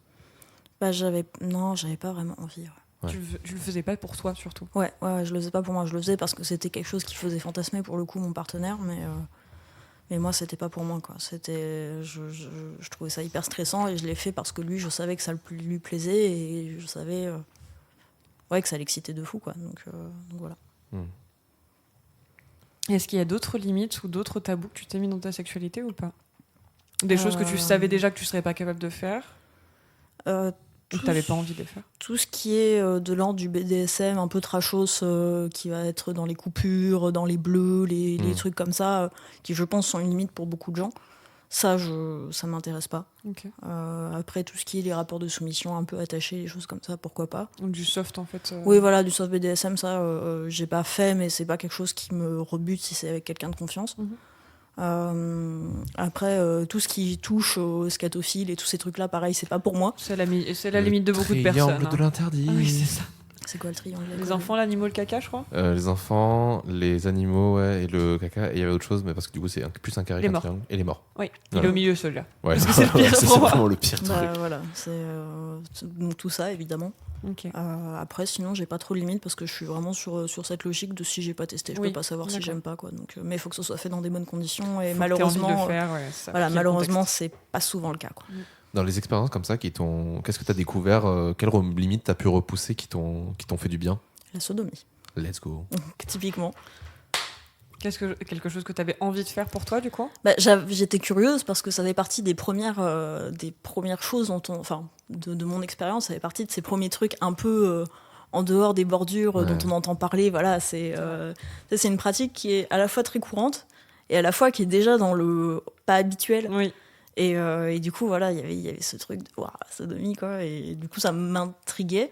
J'avais pas vraiment envie. Ouais. Tu le faisais pas pour toi, surtout. Ouais, je le faisais pas pour moi, je le faisais parce que c'était quelque chose qui faisait fantasmer pour le coup mon partenaire, mais moi c'était pas pour moi, quoi. Je trouvais ça hyper stressant et je l'ai fait parce que lui, je savais que ça lui plaisait et je savais que ça l'excitait de fou, quoi. Donc voilà. Est-ce qu'il y a d'autres limites ou d'autres tabous que tu t'es mis dans ta sexualité ou pas ? Des choses que tu savais déjà que tu serais pas capable de faire, que tu n'avais pas envie de faire. Tout ce qui est de l'ordre du BDSM, un peu trashos, qui va être dans les coupures, dans les bleus, les trucs comme ça, qui je pense sont une limite pour beaucoup de gens. Ça m'intéresse pas. Okay. Après, tout ce qui est les rapports de soumission un peu attachés, les choses comme ça, pourquoi pas. Donc du soft, en fait. Oui, voilà, du soft BDSM, ça, j'ai pas fait, mais c'est pas quelque chose qui me rebute si c'est avec quelqu'un de confiance. Après, tout ce qui touche aux scatophiles et tous ces trucs-là, pareil, c'est pas pour moi. C'est la limite de beaucoup de personnes. Le triangle de l'interdit. Ah oui, c'est ça. C'est quoi le triangle ? Les enfants, l'animal, le caca, je crois. Les enfants, les animaux, ouais, et le caca. Et il y avait autre chose, mais parce que du coup, c'est plus un carré qu'un triangle. Et les morts. Oui, voilà. Il est au milieu, celui-là. Ouais, c'est le pire. C'est vraiment le pire truc. Voilà, donc tout ça, évidemment. Okay. Après, sinon, j'ai pas trop de limites parce que je suis vraiment sur cette logique de si j'ai pas testé, je peux pas savoir si j'aime pas, quoi. Donc, mais il faut que ce soit fait dans des bonnes conditions et malheureusement, malheureusement, c'est pas souvent le cas, quoi. Dans les expériences comme ça, qu'est-ce que tu as découvert, quelles limites tu as pu repousser qui t'ont fait du bien ? La sodomie. Let's go. Typiquement. Quelque chose que tu avais envie de faire pour toi, du coup ? J'étais curieuse parce que ça fait partie des premières choses de mon expérience, ça fait partie de ces premiers trucs un peu en dehors des bordures dont on entend parler. Voilà, c'est une pratique qui est à la fois très courante et à la fois qui est déjà dans le pas habituel. Oui. Et du coup, voilà, il y avait ce truc de sodomie, quoi. Et du coup, ça m'intriguait.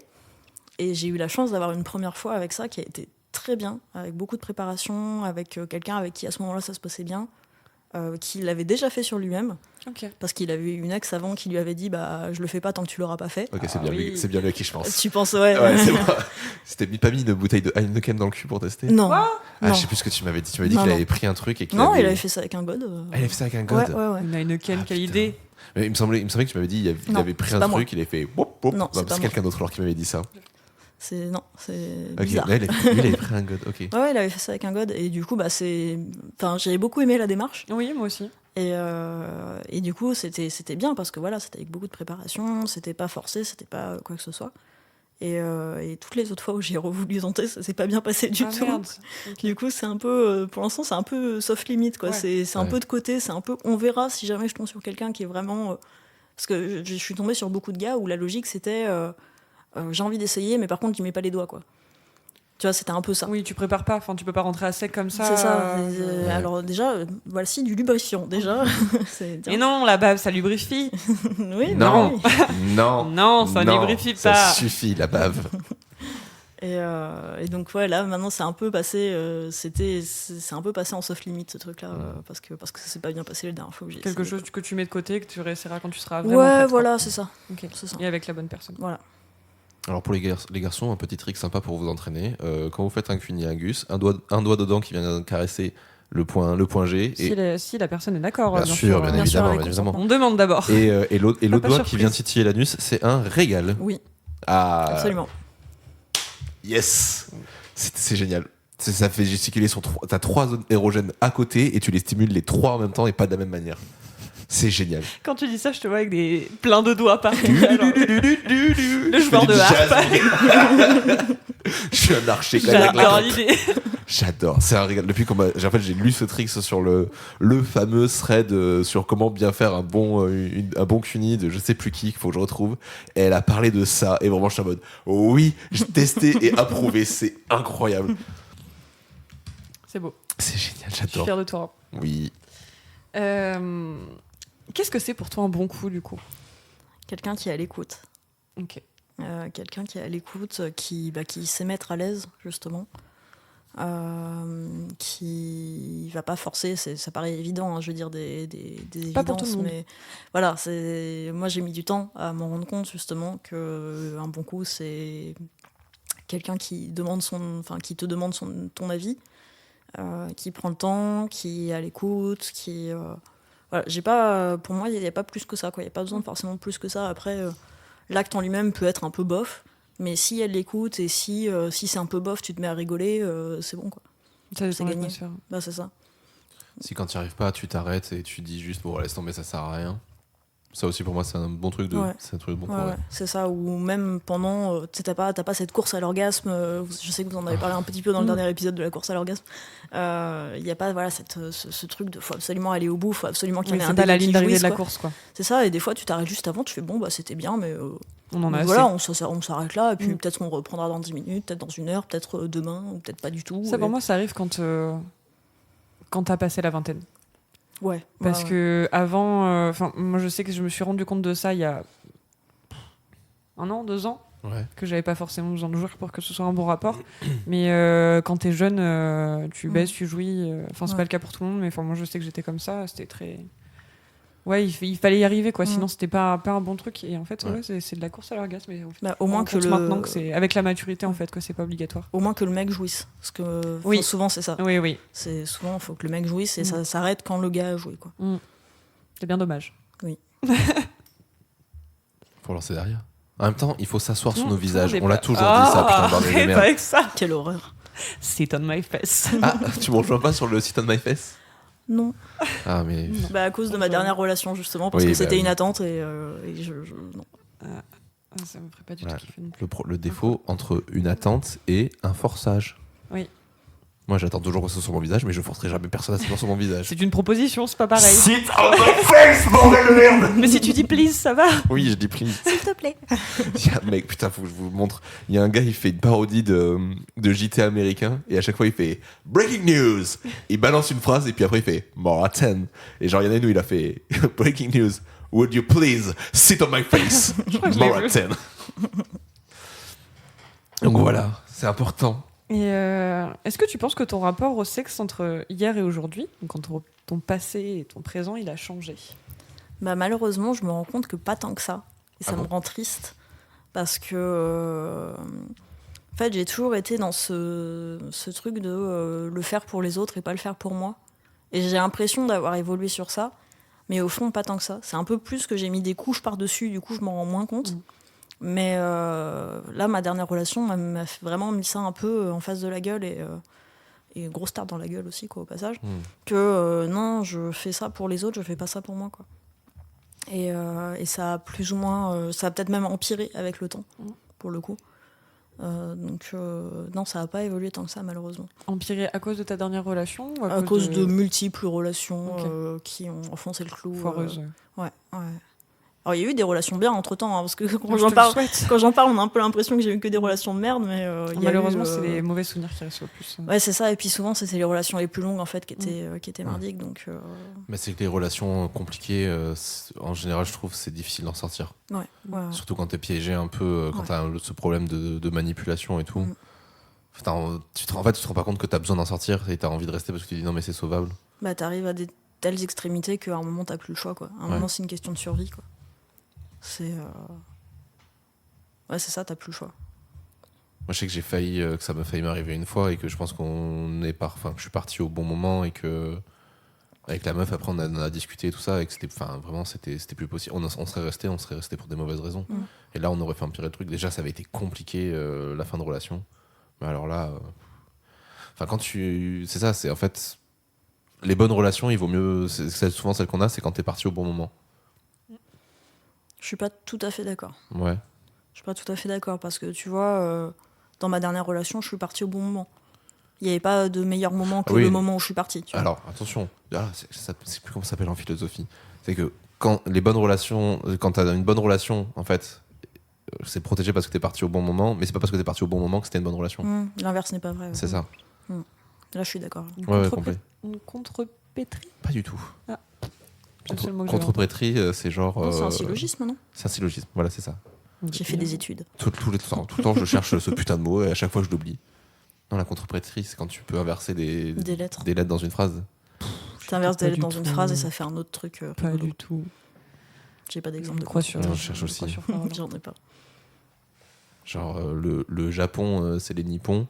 Et j'ai eu la chance d'avoir une première fois avec ça qui a été très bien, avec beaucoup de préparation, avec quelqu'un avec qui à ce moment-là ça se passait bien. qu'il avait déjà fait sur lui-même. Okay. Parce qu'il avait eu une ex avant qui lui avait dit je le fais pas tant que tu l'auras pas fait. Ok, c'est bien lui à qui je pense. Tu penses, ouais. C'est moi. C'était pas mis une bouteille de Heineken dans le cul pour tester? Non. Je sais plus ce que tu m'avais dit. Tu m'avais dit qu'il avait pris un truc et qu'il Non, il avait fait ça avec un god. Ah, il avait fait ça avec un god. Ouais. Une Heineken, quelle idée. Mais il me semblait que tu m'avais dit il avait pris un truc, il avait fait non, c'est quelqu'un d'autre alors qui m'avait dit ça. C'est okay. bizarre. Là, il avait pris un god. Ok. Ouais, il avait fait ça avec un god et du coup j'avais beaucoup aimé la démarche. Oui, moi aussi. Et du coup c'était bien parce que voilà, c'était avec beaucoup de préparation, c'était pas forcé, c'était pas quoi que ce soit. Et toutes les autres fois où j'ai voulu tenter, ça s'est pas bien passé du tout. Merde. Okay. Du coup, c'est un peu, pour l'instant, c'est un peu soft limit, quoi. Ouais. C'est un peu de côté, c'est un peu, on verra si jamais je tombe sur quelqu'un qui est vraiment, parce que je suis tombée sur beaucoup de gars où la logique c'était, j'ai envie d'essayer, mais par contre, j'y mets pas les doigts, quoi. Tu vois, c'était un peu ça. Oui, tu prépares pas, enfin, tu peux pas rentrer à sec comme ça. C'est ça. Alors déjà, voici du lubrifiant, déjà. Et non, la bave, ça lubrifie. Oui, non. Oui. Non, ça lubrifie pas. Ça suffit, la bave. Et donc là maintenant c'est un peu passé, c'est un peu passé en soft limit ce truc-là, parce que ça s'est pas bien passé la dernière fois que j'ai quelque essayé. chose que tu mets de côté, que tu réessayeras quand tu seras vraiment prête, prête, voilà, c'est ça. Okay. C'est ça. Et avec la bonne personne. Voilà. Alors pour les garçons, un petit trick sympa pour vous entraîner. Quand vous faites un cunilingus, un doigt dedans qui vient caresser le point G. Si la personne est d'accord. Bien sûr, bien évidemment. On demande d'abord. Et l'autre doigt qui vient titiller l'anus, c'est un régal. Oui. Absolument. Yes. C'est génial. Ça fait gesticuler t'as 3 zones érogènes à côté et tu les stimules les 3 en même temps et pas de la même manière. C'est génial. Quand tu dis ça, je te vois avec plein de doigts partout. Le joueur de harpe. Je suis un archer. J'adore l'idée. J'adore. C'est un régal. Depuis j'ai lu ce trick sur le fameux thread sur comment bien faire un bon cuni de je sais plus qui, qu'il faut que je retrouve. Et elle a parlé de ça. Et vraiment, je suis en mode oui, j'ai testé et approuvé. C'est incroyable. C'est beau. C'est génial, j'adore. Je suis fière de toi. Oui. Qu'est-ce que c'est pour toi un bon coup, du coup? Quelqu'un qui est à l'écoute. Ok. Quelqu'un qui est à l'écoute, qui sait mettre à l'aise, justement. Qui va pas forcer, ça paraît évident, hein, je veux dire des pas pour tout évidences, le monde. mais voilà, moi j'ai mis du temps à m'en rendre compte justement que un bon coup c'est quelqu'un qui te demande ton avis, qui prend le temps, qui est à l'écoute, voilà, pour moi il n'y a pas plus que ça, quoi. Il n'y a pas besoin de forcément plus que ça. Après l'acte en lui-même peut être un peu bof. Mais si elle l'écoute et si c'est un peu bof, tu te mets à rigoler, c'est bon, quoi. C'est gagné. C'est ça. Si quand tu n'y arrives pas, tu t'arrêtes et tu dis juste bon, laisse tomber, ça sert à rien. Ça aussi pour moi c'est un bon truc c'est un truc bon. Ouais. C'est ça. Ou même pendant, tu sais, t'as pas cette course à l'orgasme. Je sais que vous en avez parlé un petit peu dans le dernier épisode de la course à l'orgasme. Il y a pas ce truc de faut absolument aller au bout, faut absolument qu'il y en ait un. C'est pas la ligne d'arrivée de la quoi. course, quoi. C'est ça. Et des fois tu t'arrêtes juste avant, tu fais bon c'était bien, mais on en a voilà, assez. on s'arrête là, et puis peut-être qu'on reprendra dans 10 minutes, peut-être dans 1 heure, peut-être demain, ou peut-être pas du tout. Ça, pour moi, ça arrive quand t'as passé la vingtaine. Ouais. Parce que avant, moi, je sais que je me suis rendu compte de ça il y a 1 an, 2 ans, que j'avais pas forcément besoin de jouir pour que ce soit un bon rapport. Mais quand t'es jeune, tu baisses, tu jouis. C'est pas le cas pour tout le monde, mais moi, je sais que j'étais comme ça. C'était très... Ouais, il fallait y arriver, quoi. Sinon, c'était pas un bon truc. Et en fait, c'est de la course à l'orgasme. Mais en fait, au moins que maintenant que c'est avec la maturité, en fait, que c'est pas obligatoire. Au moins que le mec jouisse, parce que souvent c'est ça. Oui. C'est souvent faut que le mec jouisse et ça s'arrête quand le gars a joué, quoi. C'est bien dommage. Oui. Faut lancer derrière. En même temps, il faut s'asseoir sur nos visages. On l'a toujours dit ça, putain, bordel de merde. Avec ça. Quelle horreur. Sit on my face. Ah, tu me rejoins pas sur le sit on my face? Non. Ah, mais... à cause de ma dernière relation, justement, parce que c'était une attente et non. Ça me ferait pas du tout kiffer non plus. Le défaut entre une attente et un forçage. Oui. Moi, j'attends toujours que ce soit sur mon visage, mais je forcerai jamais personne à s'asseoir sur mon visage. C'est une proposition, c'est pas pareil. Sit on my face, bordel de merde. Mais si tu dis please, ça va. Oui, je dis please. S'il te plaît. Mec, putain, faut que je vous montre. Il y a un gars, il fait une parodie de JT américain, et à chaque fois, il fait Breaking News. Il balance une phrase, et puis après, il fait More at 10. Et genre, il y en a une où il a fait Breaking News. Would you please sit on my face? More at 10. Donc voilà, c'est important. Et est-ce que tu penses que ton rapport au sexe entre hier et aujourd'hui, donc entre ton passé et ton présent, il a changé? Bah, malheureusement, je me rends compte que pas tant que ça. Et ça me rend triste. Parce que, en fait, j'ai toujours été dans ce truc de le faire pour les autres et pas le faire pour moi. Et j'ai l'impression d'avoir évolué sur ça. Mais au fond, pas tant que ça. C'est un peu plus que j'ai mis des couches par-dessus, du coup, je m'en rends moins compte. Mais là, ma dernière relation m'a vraiment mis ça un peu en face de la gueule et grosse tarte dans la gueule aussi, quoi, au passage. Que non, je fais ça pour les autres, je fais pas ça pour moi, quoi. Et ça a plus ou moins... ça a peut-être même empiré avec le temps, pour le coup. Donc non, ça n'a pas évolué tant que ça, malheureusement. Empiré à cause de ta dernière relation ou à cause de multiples relations qui ont enfoncé le clou. Foireuse. Ouais. Alors, il y a eu des relations bien entre-temps, parce que quand j'en parle, on a un peu l'impression que j'ai eu que des relations de merde, mais malheureusement, c'est les mauvais souvenirs qui restent le plus. Ouais, c'est ça, et puis souvent, c'était les relations les plus longues, en fait, qui étaient merdiques, donc... Mais c'est que les relations compliquées, en général, je trouve, c'est difficile d'en sortir. Ouais. Surtout quand t'es piégé un peu, quand t'as ce problème de manipulation et tout. Tu te rends pas compte que t'as besoin d'en sortir et t'as envie de rester parce que tu dis non mais c'est sauvable. Bah t'arrives à des telles extrémités qu'à un moment t'as plus le choix, quoi. À un moment c'est une question de survie, quoi. C'est c'est ça, t'as plus le choix. Moi je sais que ça m'a failli m'arriver une fois et que je pense que je suis parti au bon moment et que avec la meuf après on a discuté et tout ça et que c'était plus possible. On serait resté pour des mauvaises raisons. Et là on aurait fait empirer le truc. Déjà ça avait été compliqué la fin de relation. Mais alors là, c'est ça, c'est en fait les bonnes relations, il vaut mieux, c'est souvent celle qu'on a, c'est quand t'es parti au bon moment. Je suis pas tout à fait d'accord. Ouais. Je suis pas tout à fait d'accord parce que tu vois, dans ma dernière relation, je suis partie au bon moment. Il n'y avait pas de meilleur moment que le moment où je suis partie. Tu vois. Alors attention, c'est plus comment ça s'appelle en philosophie. C'est que quand t'as une bonne relation, en fait, c'est protégé parce que t'es parti au bon moment, mais c'est pas parce que t'es parti au bon moment que c'était une bonne relation. L'inverse n'est pas vrai. C'est ça. Là, je suis d'accord. Une contrepétrie? Pas du tout. Ah. Contrepétrie, c'est genre. Non, c'est un syllogisme, non? C'est un syllogisme, voilà, c'est ça. J'ai fait des études. Tout le temps, je cherche ce putain de mot et à chaque fois, je l'oublie. Non, la contrepétrie, c'est quand tu peux inverser des lettres dans une phrase. Tu inverses des lettres dans une phrase et ça fait un autre truc. Pas du tout. J'ai pas d'exemple de quoi. Je cherche aussi. J'en ai pas. Genre, le Japon, c'est les Nippons.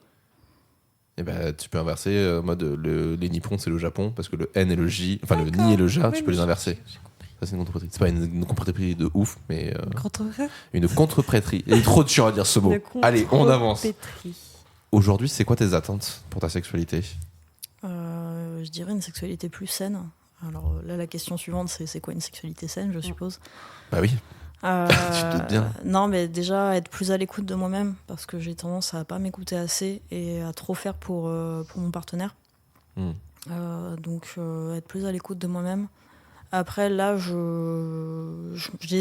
Et ben, tu peux inverser en mode les Nippons, c'est le Japon, parce que le N et le J, enfin le Ni et le Ja, tu peux les inverser. Ça, c'est une contrepétrie. C'est pas une contrepétrie de ouf, mais. Une contrepétrie. Il est trop dur à dire ce mot. Allez, on avance. Aujourd'hui, c'est quoi tes attentes pour ta sexualité? Je dirais une sexualité plus saine. Alors là, la question suivante, c'est quoi une sexualité saine, je suppose? Bah oui. Tu te doutes bien. Non, mais déjà être plus à l'écoute de moi-même, parce que j'ai tendance à pas m'écouter assez et à trop faire pour mon partenaire. Donc être plus à l'écoute de moi-même. Après, là, je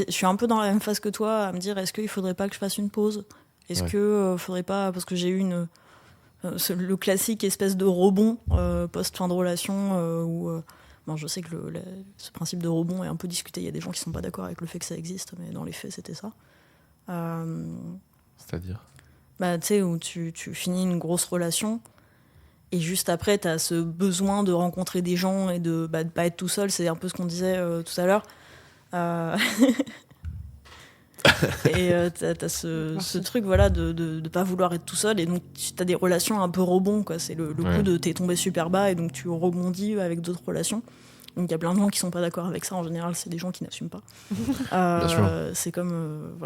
suis un peu dans la même phase que toi, à me dire, est-ce qu'il faudrait pas que je fasse une pause? Est-ce que faudrait pas, parce que j'ai eu le classique espèce de rebond post-fin de relation où je sais que ce principe de rebond est un peu discuté. Il y a des gens qui sont pas d'accord avec le fait que ça existe, mais dans les faits, c'était ça. C'est-à-dire tu sais, où tu finis une grosse relation et juste après, tu as ce besoin de rencontrer des gens et de pas être tout seul. C'est un peu ce qu'on disait tout à l'heure. Et t'as ce truc de pas vouloir être tout seul, et donc t'as des relations un peu rebond, quoi. C'est le coup de t'es tombé super bas et donc tu rebondis avec d'autres relations. Donc il y a plein de gens qui sont pas d'accord avec ça. En général, c'est des gens qui n'assument pas. C'est comme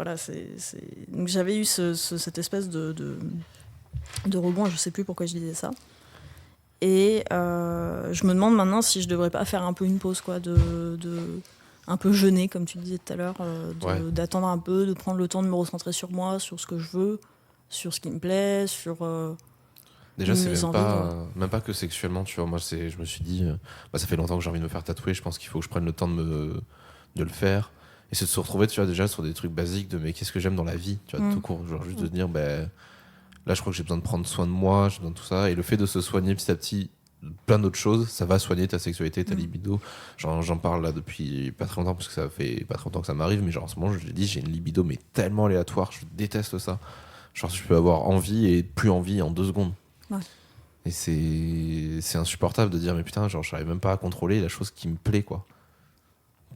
donc j'avais eu cette espèce de rebond, je sais plus pourquoi je disais ça. Et je me demande maintenant si je devrais pas faire un peu une pause, quoi, un peu jeûner, comme tu disais tout à l'heure, d'attendre un peu, de prendre le temps de me recentrer sur moi, sur ce que je veux, sur ce qui me plaît, sur déjà c'est même pas que sexuellement, tu vois. Moi je me suis dit ça fait longtemps que j'ai envie de me faire tatouer, je pense qu'il faut que je prenne le temps de le faire, et c'est de se retrouver, tu vois, déjà sur des trucs basiques de mais qu'est-ce que j'aime dans la vie, tu vois, tout court, genre juste de dire là je crois que j'ai besoin de prendre soin de moi, j'ai besoin de tout ça, et le fait de se soigner petit à petit plein d'autres choses, ça va soigner ta sexualité, ta libido. J'en parle là depuis pas très longtemps parce que ça fait pas très longtemps que ça m'arrive, mais genre en ce moment je l'ai dit, j'ai une libido mais tellement aléatoire, je déteste ça. Genre je peux avoir envie et plus envie en 2 secondes. Et c'est insupportable de dire mais putain, genre j'arrive même pas à contrôler la chose qui me plaît, quoi.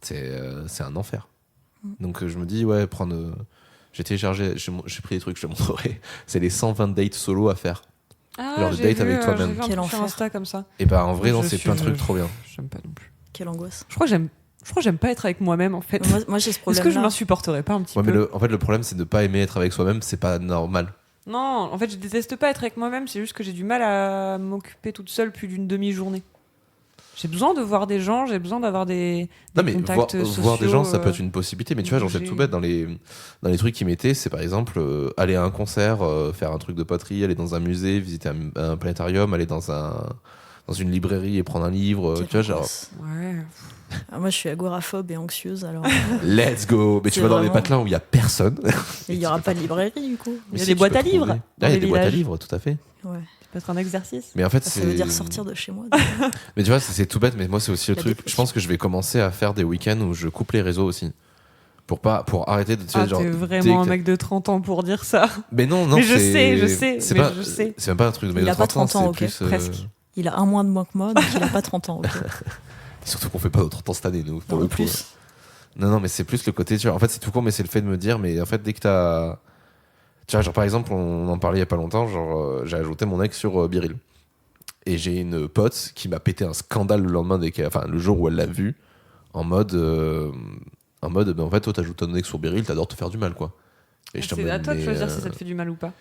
C'est un enfer. Donc je me dis ouais, j'ai téléchargé, j'ai pris des trucs, je te montrerai. C'est les 120 dates solo à faire. Genre de date avec toi-même. J'ai vu un truc sur Insta comme ça. Et bah en vrai non, c'est plein de trucs trop bien. J'aime pas non plus. Quelle angoisse. Je crois que j'aime pas être avec moi-même en fait. Moi j'ai ce problème. Est-ce que je m'insupporterais pas un petit peu? Mais en fait le problème c'est de pas aimer être avec soi-même, c'est pas normal. Non, en fait je déteste pas être avec moi-même, c'est juste que j'ai du mal à m'occuper toute seule plus d'une demi-journée. J'ai besoin de voir des gens, j'ai besoin d'avoir des contacts sociaux. Voir des gens, ça peut être une possibilité, mais tu vois, genre c'est tout bête dans les trucs qu'ils mettaient, c'est par exemple aller à un concert, faire un truc de poterie, aller dans un musée, visiter un planétarium, aller dans une librairie et prendre un livre, tu vois, genre. Ouais. Moi je suis agoraphobe et anxieuse, alors. Let's go. Mais tu vas dans les patelins où il y a personne. Il y aura pas de librairie du coup. Il y a des boîtes à livres. Il y a des boîtes à livres, tout à fait. Ouais. Ça peut être un exercice. Mais en fait, ça veut dire sortir de chez moi. Mais tu vois, c'est tout bête, mais moi c'est aussi le truc. Je pense que je vais commencer à faire des week-ends où je coupe les réseaux aussi. Pour arrêter de genre. T'es vraiment un mec de 30 ans pour dire ça. Mais non, mais je sais. C'est même pas un truc de mec de 30 ans, c'est plus. Presque. Il a un mois de moins que moi, donc il a pas 30 ans. Okay. Surtout qu'on fait pas nos 30 ans cette année, nous, pour non, le coup. Plus. Non, mais c'est plus le côté. Tu vois, en fait, c'est tout court, mais c'est le fait de me dire, mais en fait, dès que t'as. Tu vois, genre par exemple, on en parlait il y a pas longtemps, genre j'ai ajouté mon ex sur Biril. Et j'ai une pote qui m'a pété un scandale le lendemain, le jour où elle l'a vu, en mode en fait, toi t'ajoutes ton ex sur Biril, t'adores te faire du mal, quoi. Et c'est à toi de choisir si ça te fait du mal ou pas.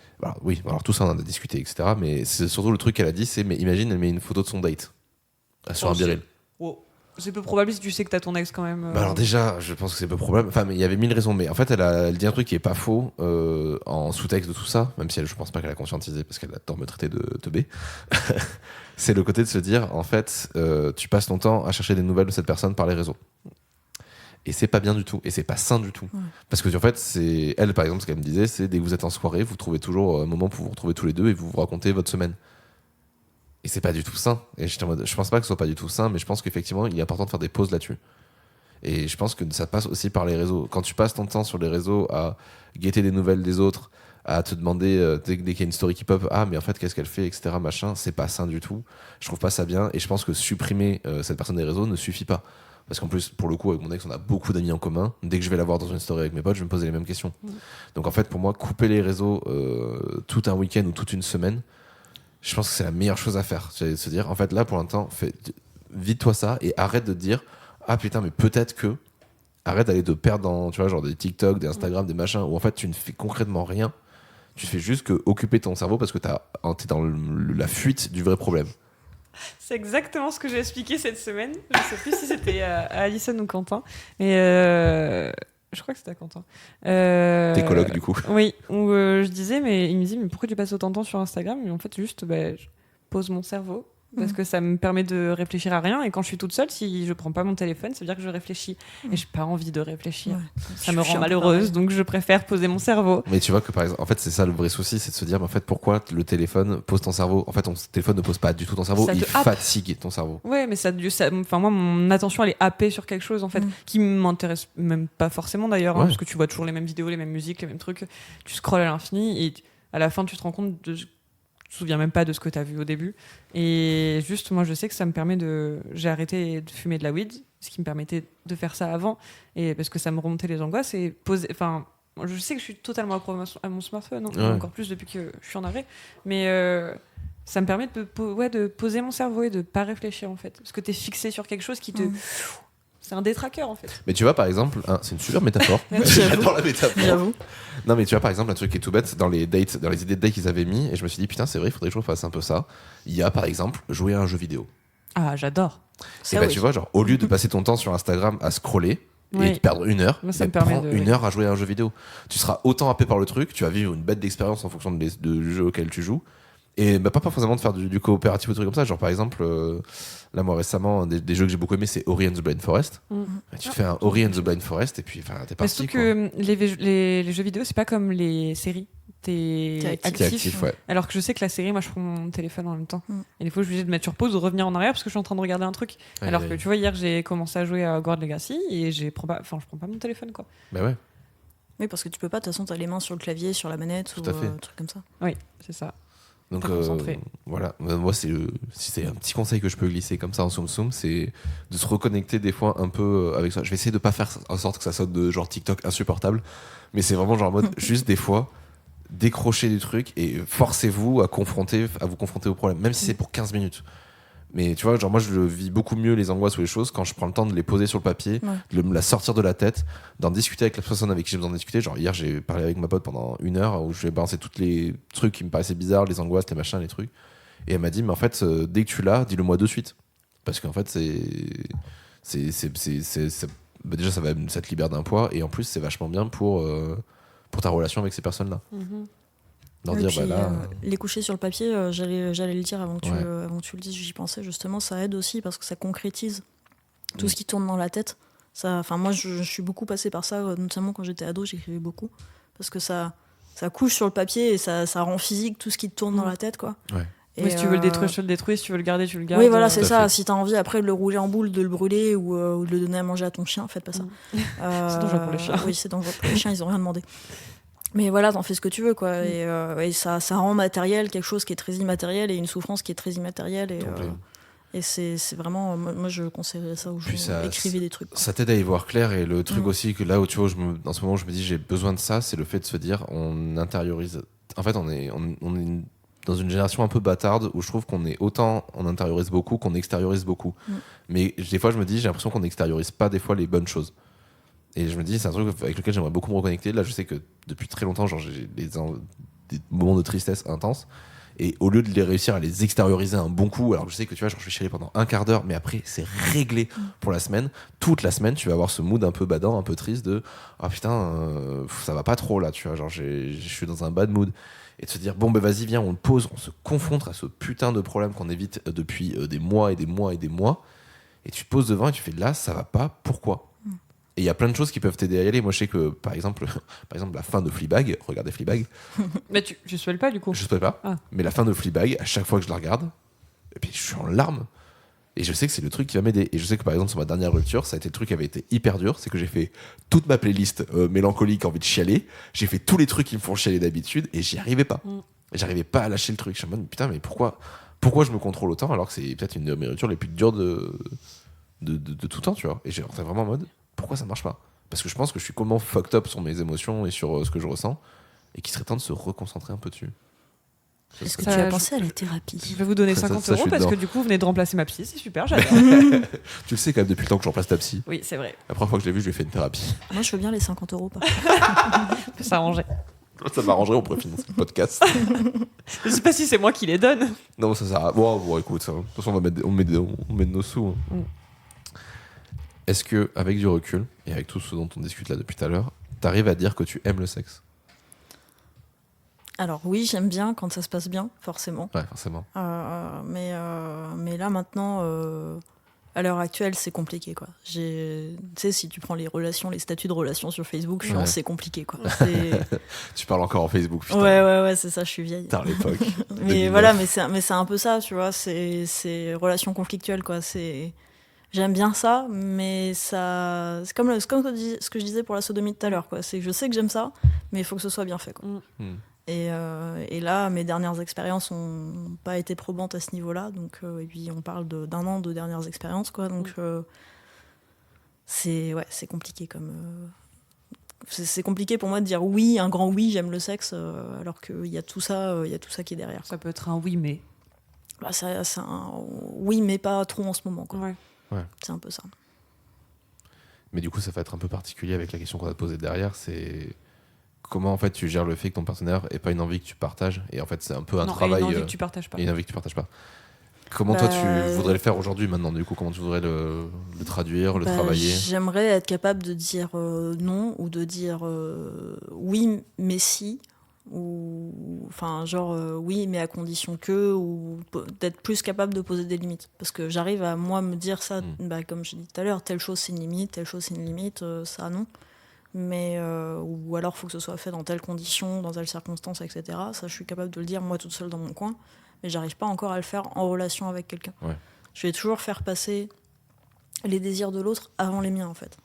Oui, alors tout ça on en a discuté, etc. Mais c'est surtout le truc qu'elle a dit, c'est mais imagine, elle met une photo de son date sur un Biril. C'est peu probable si tu sais que t'as ton ex quand même. Alors déjà, je pense que c'est peu probable. Enfin, mais il y avait 1000 raisons. Mais en fait, elle dit un truc qui est pas faux en sous-texte de tout ça, même si je pense pas qu'elle a conscientisé parce qu'elle adore me traiter de teubé. C'est le côté de se dire, en fait, tu passes ton temps à chercher des nouvelles de cette personne par les réseaux. Et c'est pas bien du tout. Et c'est pas sain du tout. Ouais. Parce que en fait, c'est elle, par exemple, ce qu'elle me disait, c'est dès que vous êtes en soirée, vous trouvez toujours un moment pour vous retrouver tous les deux et vous racontez votre semaine. Et c'est pas du tout sain. Et je pense pas que ce soit pas du tout sain, mais je pense qu'effectivement, il est important de faire des pauses là-dessus. Et je pense que ça passe aussi par les réseaux. Quand tu passes ton temps sur les réseaux à guetter des nouvelles des autres, à te demander dès qu'il y a une story qui pop, mais en fait, qu'est-ce qu'elle fait, etc., machin, c'est pas sain du tout. Je trouve pas ça bien. Et je pense que supprimer cette personne des réseaux ne suffit pas. Parce qu'en plus, pour le coup, avec mon ex, on a beaucoup d'amis en commun. Dès que je vais la voir dans une story avec mes potes, je vais me poser les mêmes questions. Donc en fait, pour moi, couper les réseaux tout un week-end ou toute une semaine, je pense que c'est la meilleure chose à faire. C'est de se dire, en fait, là, pour l'instant, vide-toi ça et arrête de te dire, putain, mais peut-être que. Arrête d'aller te perdre dans, tu vois, genre des TikTok, des Instagram, des machins, où en fait, tu ne fais concrètement rien. Tu fais juste que occuper ton cerveau parce que t'es dans la fuite du vrai problème. C'est exactement ce que j'ai expliqué cette semaine. Je sais plus si c'était à Alison ou Quentin, mais je crois que c'était à Quentin. Tes colocs, du coup. Oui, où je disais, mais il me dit, mais pourquoi tu passes autant de temps sur Instagram? Et en fait, juste, je pose mon cerveau. Parce que ça me permet de réfléchir à rien. Et quand je suis toute seule, si je prends pas mon téléphone, ça veut dire que je réfléchis. Et j'ai pas envie de réfléchir. Ouais. Ça me rend malheureuse, donc je préfère poser mon cerveau. Mais tu vois que par exemple, en fait, c'est ça le vrai souci, c'est de se dire, mais en fait, pourquoi le téléphone pose ton cerveau? En fait, ton téléphone ne pose pas du tout ton cerveau, il fatigue ton cerveau. Ouais, mais enfin, moi, mon attention, elle est happée sur quelque chose, en fait, qui m'intéresse même pas forcément d'ailleurs, parce que tu vois toujours les mêmes vidéos, les mêmes musiques, les mêmes trucs. Tu scrolles à l'infini et à la fin, tu te rends compte de. Je me souviens même pas de ce que tu as vu au début. Et juste, moi, je sais que ça me permet de. J'ai arrêté de fumer de la weed, ce qui me permettait de faire ça avant, et parce que ça me remontait les angoisses et poser. Enfin, je sais que je suis totalement accro à mon smartphone, encore plus depuis que je suis en arrêt, mais ça me permet de poser mon cerveau et de pas réfléchir en fait, parce que tu es fixé sur quelque chose qui te. C'est un détraqueur en fait. Mais tu vois par exemple, c'est une super métaphore. J'adore la métaphore. J'avoue. Non mais tu vois par exemple un truc qui est tout bête dans les idées de date qu'ils avaient mis, et je me suis dit putain c'est vrai, il faudrait que je fasse un peu ça. Il y a par exemple jouer à un jeu vidéo. Ah j'adore. Et tu vois genre au lieu de passer ton temps sur Instagram à scroller et de perdre 1 heure, prends 1 heure à jouer à un jeu vidéo. Tu seras autant happé par le truc, tu vas vivre une bête d'expérience en fonction de jeu auquel tu joues. Et pas forcément de faire du coopératif ou des trucs comme ça. Genre par exemple, là moi récemment, des jeux que j'ai beaucoup aimé, c'est Ori and the Blind Forest. Tu te fais un Ori and the Blind Forest et puis t'es parti. Surtout que les jeux vidéo, c'est pas comme les séries. T'es actif. Ouais. Alors que je sais que la série, moi je prends mon téléphone en même temps. Et des fois je suis obligée de mettre sur pause ou revenir en arrière parce que je suis en train de regarder un truc. Alors que tu vois, hier j'ai commencé à jouer à Hogwarts Legacy et je prends pas mon téléphone quoi. Bah ouais. Oui, parce que tu peux pas, de toute façon t'as les mains sur le clavier, sur la manette ou un truc comme ça. Oui, c'est ça. Donc voilà, moi si c'est un petit conseil que je peux glisser comme ça en soum, c'est de se reconnecter des fois un peu avec ça. Je vais essayer de pas faire en sorte que ça sonne de genre TikTok insupportable, mais c'est vraiment genre en mode juste des fois décrocher du truc et forcez-vous à vous confronter au problème, même si c'est pour 15 minutes. Mais tu vois, genre moi je vis beaucoup mieux les angoisses ou les choses quand je prends le temps de les poser sur le papier, de me la sortir de la tête, d'en discuter avec la personne avec qui j'ai besoin de discuter. Genre hier j'ai parlé avec ma pote pendant 1 heure où je lui ai balancé tous les trucs qui me paraissaient bizarres, les angoisses, les machins, les trucs. Et elle m'a dit mais en fait dès que tu l'as, dis-le moi de suite. Parce qu'en fait déjà ça te libère d'un poids et en plus c'est vachement bien pour ta relation avec ces personnes-là. Dire, puis, les coucher sur le papier, j'allais le dire avant que tu le dises, j'y pensais justement, ça aide aussi parce que ça concrétise tout ce qui tourne dans la tête. Moi, je suis beaucoup passée par ça, notamment quand j'étais ado, j'écrivais beaucoup parce que ça couche sur le papier et ça rend physique tout ce qui te tourne dans la tête, quoi. Et si tu veux le détruire, tu le détruis. Si tu veux le garder, tu le gardes. Oui, voilà, c'est ça. Si t'as envie après de le rouler en boule, de le brûler ou de le donner à manger à ton chien, faites pas ça. C'est dangereux pour les chiens. Oui, c'est dangereux pour les chiens, ils ont rien demandé. Mais voilà, t'en fais ce que tu veux, quoi. Et ça rend matériel quelque chose qui est très immatériel et une souffrance qui est très immatérielle. Et c'est vraiment... Moi, je conseillerais ça aux gens. Écrivez des trucs. Ça t'aide à y voir clair. Et le truc aussi, que là où tu vois, en ce moment, je me dis j'ai besoin de ça, c'est le fait de se dire on intériorise. En fait, on est dans une génération un peu bâtarde où je trouve qu'on intériorise beaucoup, qu'on extériorise beaucoup. Mais des fois, je me dis j'ai l'impression qu'on n'extériorise pas des fois les bonnes choses. Et je me dis, c'est un truc avec lequel j'aimerais beaucoup me reconnecter. Là, je sais que depuis très longtemps, genre, j'ai des moments de tristesse intenses. Et au lieu de les réussir à les extérioriser un bon coup, alors que je sais que tu vois, genre, je vais chialer pendant un quart d'heure, mais après, c'est réglé pour la semaine. Toute la semaine, tu vas avoir ce mood un peu badant, un peu triste de ah putain, ça va pas trop là, tu vois. Genre, je suis dans un bad mood. Et de se dire, bon, ben vas-y, viens, on le pose, on se confronte à ce putain de problème qu'on évite depuis des mois et des mois et des mois. Et tu te poses devant et tu fais là, ça va pas, pourquoi ? Et il y a plein de choses qui peuvent t'aider à y aller. Moi, je sais que, par exemple la fin de Fleabag, regardez Fleabag. Mais tu spoil pas, du coup. Je spoil pas. Mais la fin de Fleabag, à chaque fois que je la regarde, et puis je suis en larmes. Et je sais que c'est le truc qui va m'aider. Et je sais que, par exemple, sur ma dernière rupture, ça a été le truc qui avait été hyper dur. C'est que j'ai fait toute ma playlist mélancolique, envie de chialer. J'ai fait tous les trucs qui me font chialer d'habitude et j'y arrivais pas. J'arrivais pas à lâcher le truc. Je suis en mode, putain, mais pourquoi je me contrôle autant alors que c'est peut-être une de mes ruptures les plus dures de tout temps, tu vois. Et j'étais vraiment en mode, pourquoi ça marche pas ? Parce que je pense que je suis complètement fucked up sur mes émotions et sur ce que je ressens et qu'il serait temps de se reconcentrer un peu dessus. Est-ce que tu as pensé à la thérapie ? Je vais vous donner 50 € parce que du coup vous venez de remplacer ma psy, c'est super, j'adore. Tu le sais quand même depuis le temps que je remplace ta psy. Oui, c'est vrai. La première fois que je l'ai vu, je lui ai fait une thérapie. Moi je veux bien les 50 €. Ça s'arrangerait. Ça m'arrangerait, on pourrait financer le podcast. Je sais pas si c'est moi qui les donne. Non, ça sert à... Bon, écoute, ça, de toute façon, on met de nos sous. Hein. Est-ce que, avec du recul, et avec tout ce dont on discute là depuis tout à l'heure, t'arrives à dire que tu aimes le sexe ? Alors oui, j'aime bien quand ça se passe bien, forcément. Ouais, forcément. Mais là, maintenant, à l'heure actuelle, c'est compliqué, quoi. Tu sais, si tu prends les statuts de relations sur Facebook, c'est compliqué, quoi. Tu parles encore en Facebook, putain. Ouais, c'est ça, je suis vieille. T'as l'époque. Mais voilà, mais c'est un peu ça, tu vois. C'est relations conflictuelles, quoi. J'aime bien ça, mais ça... c'est comme ce que je disais pour la sodomie tout à l'heure, quoi. C'est que je sais que j'aime ça, mais il faut que ce soit bien fait, quoi. Et là, mes dernières expériences n'ont pas été probantes à ce niveau-là. Donc, et puis, on parle d'1 an de dernières expériences, quoi. Donc, c'est compliqué c'est compliqué pour moi de dire oui, un grand oui, j'aime le sexe, alors qu'il y a tout ça qui est derrière. Ça peut être un oui, mais... Bah, c'est un oui, mais pas trop en ce moment, quoi. Ouais. C'est un peu ça. Mais du coup, ça va être un peu particulier avec la question qu'on a posée derrière, c'est comment en fait tu gères le fait que ton partenaire ait pas une envie que tu partages, et en fait c'est un peu un travail. Une envie que tu partages pas. Une envie que tu partages pas. Comment toi tu voudrais le faire aujourd'hui maintenant, du coup, comment tu voudrais le traduire, le travailler ? J'aimerais être capable de dire non, ou de dire oui mais si, ou enfin genre oui mais à condition que, ou d'être plus capable de poser des limites, parce que j'arrive à moi me dire ça, comme je dis tout à l'heure, telle chose c'est une limite, telle chose c'est une limite, ça non, mais ou alors faut que ce soit fait dans telles conditions, dans telles circonstances, etc. Ça je suis capable de le dire moi toute seule dans mon coin, mais j'arrive pas encore à le faire en relation avec quelqu'un. Je vais toujours faire passer les désirs de l'autre avant les miens, en fait.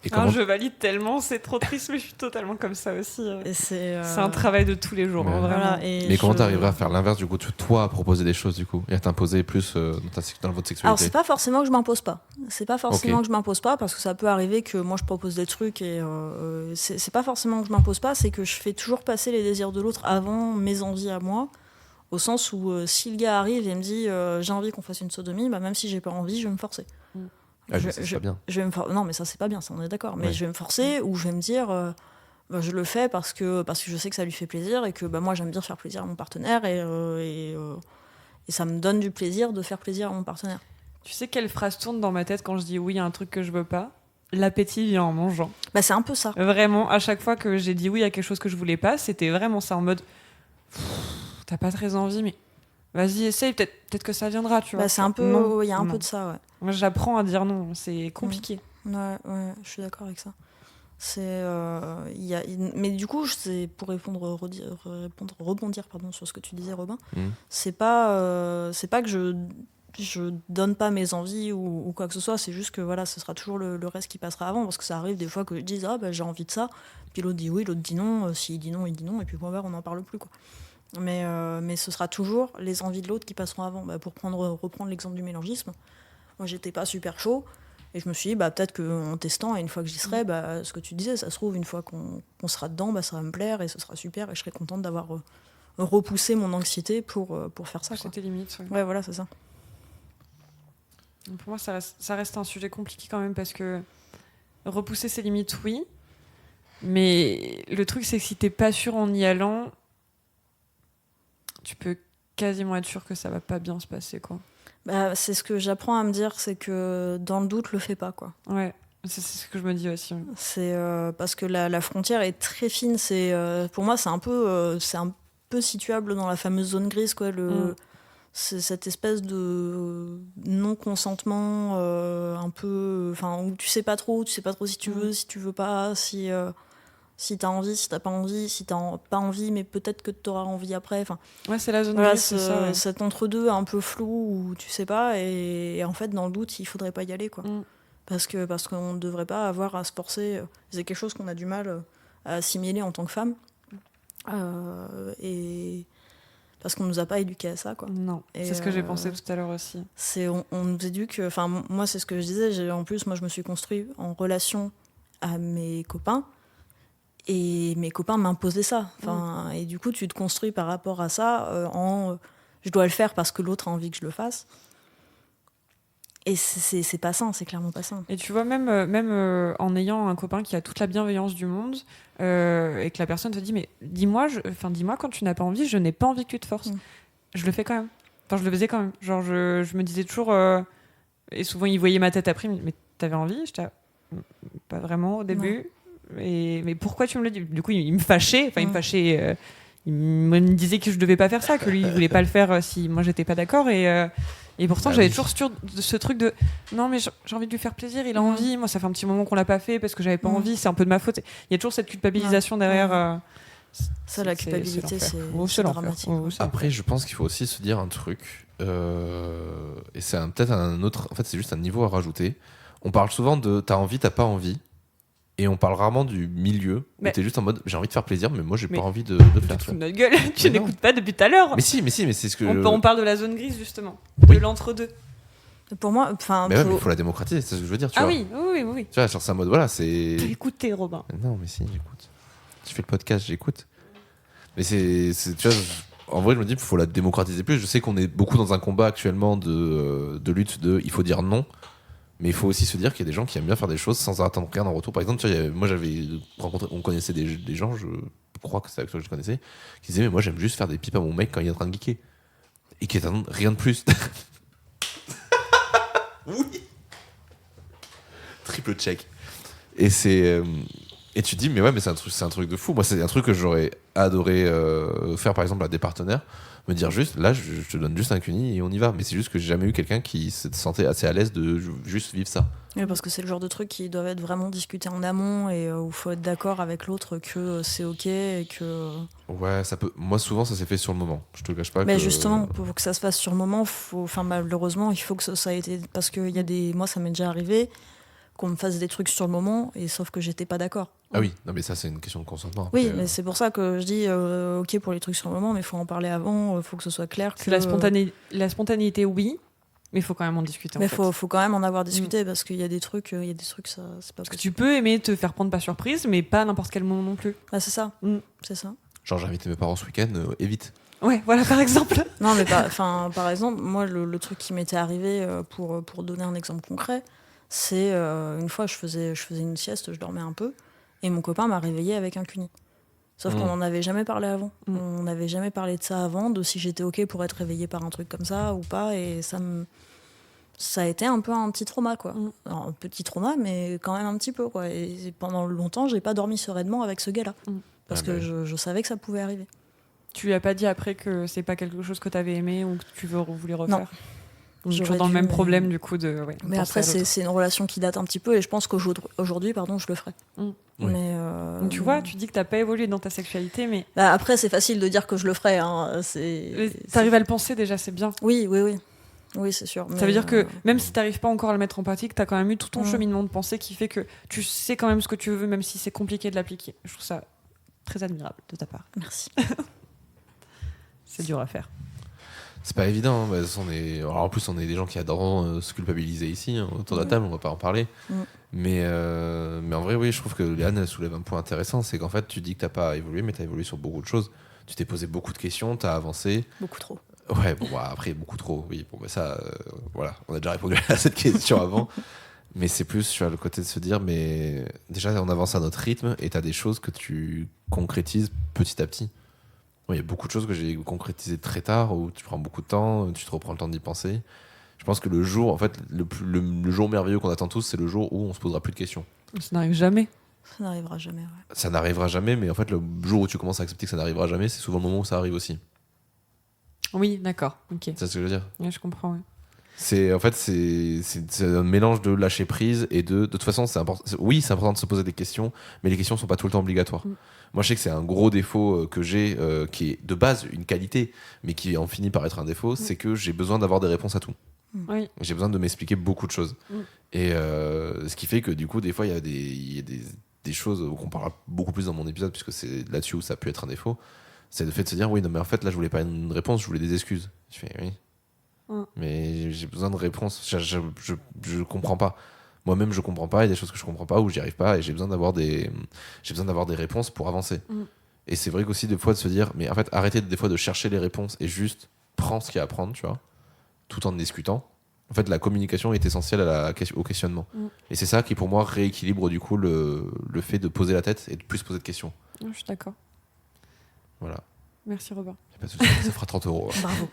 Et comment... je valide tellement, c'est trop triste, mais je suis totalement comme ça aussi. Et c'est un travail de tous les jours, vraiment. Voilà, mais comment t'arriverais à faire l'inverse, du coup, toi, à proposer des choses, du coup, et à t'imposer plus dans votre sexualité? Alors, c'est pas forcément que je m'impose pas. C'est pas forcément que je m'impose pas, parce que ça peut arriver que moi, je propose des trucs, et c'est pas forcément que je m'impose pas, c'est que je fais toujours passer les désirs de l'autre avant mes envies à moi, au sens où si le gars arrive et me dit j'ai envie qu'on fasse une sodomie, bah, même si j'ai pas envie, je vais me forcer. C'est pas bien. Non, mais ça, c'est pas bien, ça, on est d'accord. Mais je vais me forcer, ou je vais me dire je le fais parce que je sais que ça lui fait plaisir, et que moi, j'aime bien faire plaisir à mon partenaire, et ça me donne du plaisir de faire plaisir à mon partenaire. Tu sais quelle phrase tourne dans ma tête quand je dis oui à un truc que je veux pas? L'appétit vient en mangeant. C'est un peu ça. Vraiment, à chaque fois que j'ai dit oui à quelque chose que je voulais pas, c'était vraiment ça, en mode t'as pas très envie, mais vas-y, essaye, peut-être que ça viendra, tu vois. C'est un peu, il y a un peu de ça, ouais. Moi, j'apprends à dire non, c'est compliqué. Ouais, je suis d'accord avec ça. Mais du coup, c'est pour rebondir sur ce que tu disais, Robin. C'est pas que je donne pas mes envies ou quoi que ce soit, c'est juste que voilà, ce sera toujours le reste qui passera avant, parce que ça arrive des fois que je dise j'ai envie de ça, puis l'autre dit oui, l'autre dit non, s'il dit non, il dit non, et puis on n'en parle plus, quoi. Mais ce sera toujours les envies de l'autre qui passeront avant. Pour reprendre l'exemple du mélangisme, moi j'étais pas super chaud, et je me suis dit peut-être qu'en testant, et une fois que j'y serai, ce que tu disais, ça se trouve, une fois qu'on sera dedans, ça va me plaire, et ce sera super, et je serai contente d'avoir repoussé mon anxiété pour faire ça. C'était limite. Ouais, voilà, c'est ça. Pour moi, ça reste un sujet compliqué quand même, parce que repousser ses limites, oui, mais le truc, c'est que si t'es pas sûr en y allant, tu peux quasiment être sûr que ça va pas bien se passer, quoi. C'est ce que j'apprends à me dire, c'est que dans le doute, le fais pas, quoi. Ouais, c'est ce que je me dis aussi. C'est parce que la frontière est très fine. Pour moi, c'est un peu situable dans la fameuse zone grise, quoi. C'est cette espèce de non-consentement un peu, où tu sais pas trop si tu veux, si tu veux pas, si t'as envie, si t'as pas envie, si t'as pas envie, mais peut-être que t'auras envie après. Ouais, c'est la zone grise, c'est ça. Ouais. Cet entre-deux un peu flou où tu sais pas, et en fait, dans le doute, il faudrait pas y aller, quoi. Parce qu'on ne devrait pas avoir à se forcer. C'est quelque chose qu'on a du mal à assimiler en tant que femme. Et parce qu'on nous a pas éduqués à ça, quoi. Non, c'est ce que j'ai pensé tout à l'heure aussi. On nous éduque, moi c'est ce que je disais, en plus moi je me suis construite en relation à mes copains, et mes copains m'imposaient ça. Et du coup tu te construis par rapport à ça, je dois le faire parce que l'autre a envie que je le fasse. Et c'est pas sain, c'est clairement pas sain. Et tu vois, même en ayant un copain qui a toute la bienveillance du monde, et que la personne te dit mais dis-moi quand tu n'as pas envie, je n'ai pas envie que tu te forces. Je le fais quand même. Enfin, je le faisais quand même. Genre, je me disais toujours... et souvent, il voyait ma tête après, mais t'avais envie? J'étais pas vraiment au début. Mais pourquoi tu me le dis? Du coup, il me fâchait. Enfin, il me fâchait... il me disait que je devais pas faire ça, que lui, il voulait pas le faire si moi, j'étais pas d'accord. Et pourtant, j'avais toujours ce truc de non, mais j'ai envie de lui faire plaisir, il a envie. Moi, ça fait un petit moment qu'on l'a pas fait parce que j'avais pas envie, c'est un peu de ma faute. Il y a toujours cette culpabilisation derrière. Ça, la culpabilité, c'est dramatique. Après, je pense qu'il faut aussi se dire un truc, et c'est peut-être un autre. En fait, c'est juste un niveau à rajouter. On parle souvent de t'as envie, t'as pas envie. Et on parle rarement du milieu où t'es juste en mode j'ai envie de faire plaisir, mais moi j'ai pas envie de le faire. Tu te fous de notre gueule, tu n'écoutes pas depuis tout à l'heure. Mais si, mais c'est ce que. On parle de la zone grise justement, de l'entre-deux. Pour moi, mais il faut la démocratiser, c'est ce que je veux dire. Tu vois. Oui. Tu vois, genre c'est un mode voilà, c'est. T'as écouté, Robin? Non, mais si, j'écoute. Je fais le podcast, j'écoute. Mais c'est tu vois, en vrai, je me dis qu'il faut la démocratiser plus. Je sais qu'on est beaucoup dans un combat actuellement de lutte il faut dire non. Mais il faut aussi se dire qu'il y a des gens qui aiment bien faire des choses sans attendre rien en retour. Par exemple, tu vois, moi j'avais rencontré, on connaissait des gens, je crois que c'est avec toi que je connaissais, qui disaient mais moi j'aime juste faire des pipes à mon mec quand il est en train de geeker. Et qui attendent rien de plus. Oui. Triple check. Et et tu te dis mais ouais, mais c'est un truc de fou. Moi c'est un truc que j'aurais adoré faire par exemple à des partenaires. Me dire juste, là, je te donne juste un cuni et on y va. Mais c'est juste que j'ai jamais eu quelqu'un qui se sentait assez à l'aise de juste vivre ça. Oui, parce que c'est le genre de trucs qui doivent être vraiment discutés en amont et où il faut être d'accord avec l'autre que c'est ok et que... Ouais, ça peut... Moi, souvent, ça s'est fait sur le moment. Je te cache pas. Mais justement, pour que ça se fasse sur le moment, malheureusement, il faut que ça ait été... Parce que moi, ça m'est déjà arrivé qu'on me fasse des trucs sur le moment, et sauf que j'étais pas d'accord. Ah oui, non mais ça c'est une question de consentement. Oui, mais c'est pour ça que je dis ok pour les trucs sur le moment, mais il faut en parler avant, il faut que ce soit clair. La spontanéité, oui, mais il faut quand même en discuter. Mais il faut quand même en avoir discuté, parce qu'il y a des trucs, ça, c'est pas parce que tu peux aimer te faire prendre par surprise, mais pas à n'importe quel moment non plus. Ah, c'est ça, c'est ça. Genre j'ai invité mes parents ce week-end, évite. Ouais, voilà, par exemple. Non, mais par exemple, moi, le truc qui m'était arrivé, pour donner un exemple concret, c'est une fois, je faisais une sieste, je dormais un peu, et mon copain m'a réveillée avec un cuni. Sauf qu'on n'en avait jamais parlé avant. On n'avait jamais parlé de ça avant, de si j'étais OK pour être réveillée par un truc comme ça ou pas, et ça a été un peu un petit trauma, quoi. Alors, un petit trauma, mais quand même un petit peu, quoi. Et pendant longtemps, j'ai pas dormi sereinement avec ce gars-là, parce que je savais que ça pouvait arriver. Tu lui as pas dit après que c'est pas quelque chose que tu avais aimé ou que tu voulais refaire? Non. Donc, toujours dans le même problème, du coup. Mais après, c'est une relation qui date un petit peu, et je pense qu'aujourd'hui, je le ferai. Mais donc, tu vois, tu dis que t'as pas évolué dans ta sexualité, mais... Bah, après, c'est facile de dire que je le ferai. Hein. T'arrives à le penser déjà, c'est bien. Oui, c'est sûr. Ça veut dire que même si t'arrives pas encore à le mettre en pratique, t'as quand même eu tout ton cheminement de pensée qui fait que tu sais quand même ce que tu veux, même si c'est compliqué de l'appliquer. Je trouve ça très admirable de ta part. Merci. C'est dur à faire. C'est pas évident. Hein. Alors, en plus, on est des gens qui adorent se culpabiliser ici. Hein. Autour de la table, on va pas en parler. Mais en vrai, oui, je trouve que Léane, elle soulève un point intéressant. C'est qu'en fait, tu dis que t'as pas évolué, mais t'as évolué sur beaucoup de choses. Tu t'es posé beaucoup de questions, t'as avancé. Beaucoup trop. Ouais, bon, après, beaucoup trop. Oui, bon, bah, ça, voilà. On a déjà répondu à cette question avant. Mais c'est plus sur le côté de se dire, mais déjà, on avance à notre rythme et t'as des choses que tu concrétises petit à petit. Il y a beaucoup de choses que j'ai concrétisées très tard, où tu prends beaucoup de temps, tu te reprends le temps d'y penser. Je pense que le jour, en fait, le jour merveilleux qu'on attend tous, c'est le jour où on se posera plus de questions. Ça n'arrive jamais. Ça n'arrivera jamais, ouais. Ça n'arrivera jamais, mais en fait, le jour où tu commences à accepter que ça n'arrivera jamais, c'est souvent le moment où ça arrive aussi. Oui, d'accord, ok. C'est ce que je veux dire. Oui, je comprends, ouais. C'est un mélange de lâcher prise et de toute façon, c'est important. Oui, c'est important de se poser des questions, mais les questions sont pas tout le temps obligatoires. Moi, je sais que c'est un gros défaut que j'ai, qui est de base une qualité, mais qui en finit par être un défaut, c'est que j'ai besoin d'avoir des réponses à tout. Oui. J'ai besoin de m'expliquer beaucoup de choses. Et ce qui fait que du coup, des fois, il y a des choses qu'on parlera beaucoup plus dans mon épisode, puisque c'est là-dessus où ça a pu être un défaut. C'est le fait de se dire, oui, non, mais en fait, là, je voulais pas une réponse, je voulais des excuses. Je fais, oui. Mais j'ai besoin de réponses. Je comprends pas. Moi-même, je comprends pas. Il y a des choses que je comprends pas ou j'y arrive pas. Et j'ai besoin d'avoir des réponses pour avancer. Et c'est vrai qu'aussi, des fois, de se dire, mais en fait, arrêtez des fois de chercher les réponses et juste prends ce qu'il y a à prendre, tu vois, tout en discutant. En fait, la communication est essentielle au questionnement. Et c'est ça qui, pour moi, rééquilibre du coup le fait de poser la tête et de plus poser de questions. Je suis d'accord. Voilà. Merci, Robin. Y a pas de souci, ça fera 30 €. Bravo.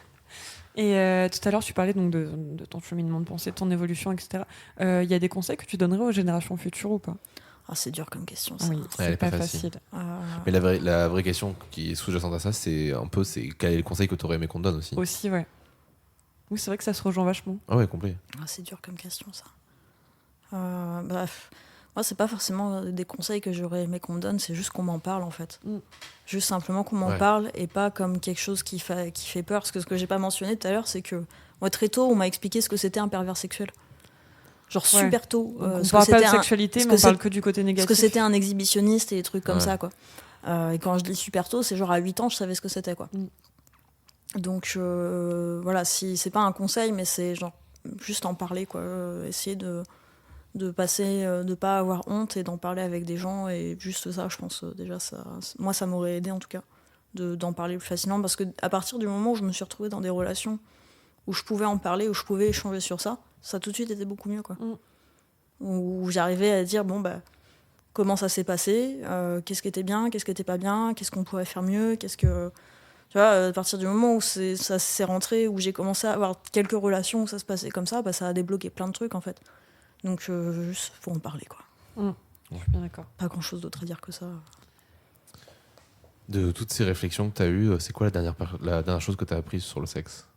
Et tout à l'heure, tu parlais donc de ton cheminement de pensée, de ton évolution, etc. Il y a des conseils que tu donnerais aux générations futures ou pas? C'est dur comme question, ça. Oui, c'est pas facile. Mais la vraie question qui est sous-jacente à ça, c'est quel est le conseil que tu aurais aimé qu'on te donne aussi. Aussi, ouais. Oui, c'est vrai que ça se rejoint vachement. Ah ouais, complet. C'est dur comme question, ça. Bref. Moi, c'est pas forcément des conseils que j'aurais aimé qu'on me donne, c'est juste qu'on m'en parle, en fait. Juste simplement qu'on m'en parle, et pas comme quelque chose qui fait peur. Parce que ce que j'ai pas mentionné tout à l'heure, c'est que moi, très tôt, on m'a expliqué ce que c'était un pervers sexuel. Genre super tôt. On parle pas de sexualité, mais on parle que du côté négatif. Parce que c'était un exhibitionniste et des trucs comme ça, quoi. Et quand je dis super tôt, c'est genre à 8 ans, je savais ce que c'était, quoi. Donc, voilà, si c'est pas un conseil, mais c'est genre juste en parler, quoi. Essayer de passer, de pas avoir honte et d'en parler avec des gens, et juste ça, je pense, déjà, moi, ça m'aurait aidé, en tout cas, d'en parler plus facilement, parce que à partir du moment où je me suis retrouvée dans des relations où je pouvais en parler, où je pouvais échanger sur ça tout de suite était beaucoup mieux, quoi. Où j'arrivais à dire, comment ça s'est passé, qu'est-ce qui était bien, qu'est-ce qui était pas bien, qu'est-ce qu'on pourrait faire mieux, tu vois, à partir du moment où ça s'est rentré, où j'ai commencé à avoir quelques relations où ça se passait comme ça, ça a débloqué plein de trucs, en fait. Donc, juste, faut en parler, quoi. Je suis bien d'accord. Pas grand-chose d'autre à dire que ça. De toutes ces réflexions que tu as eues, c'est quoi la dernière chose que tu as apprise sur le sexe?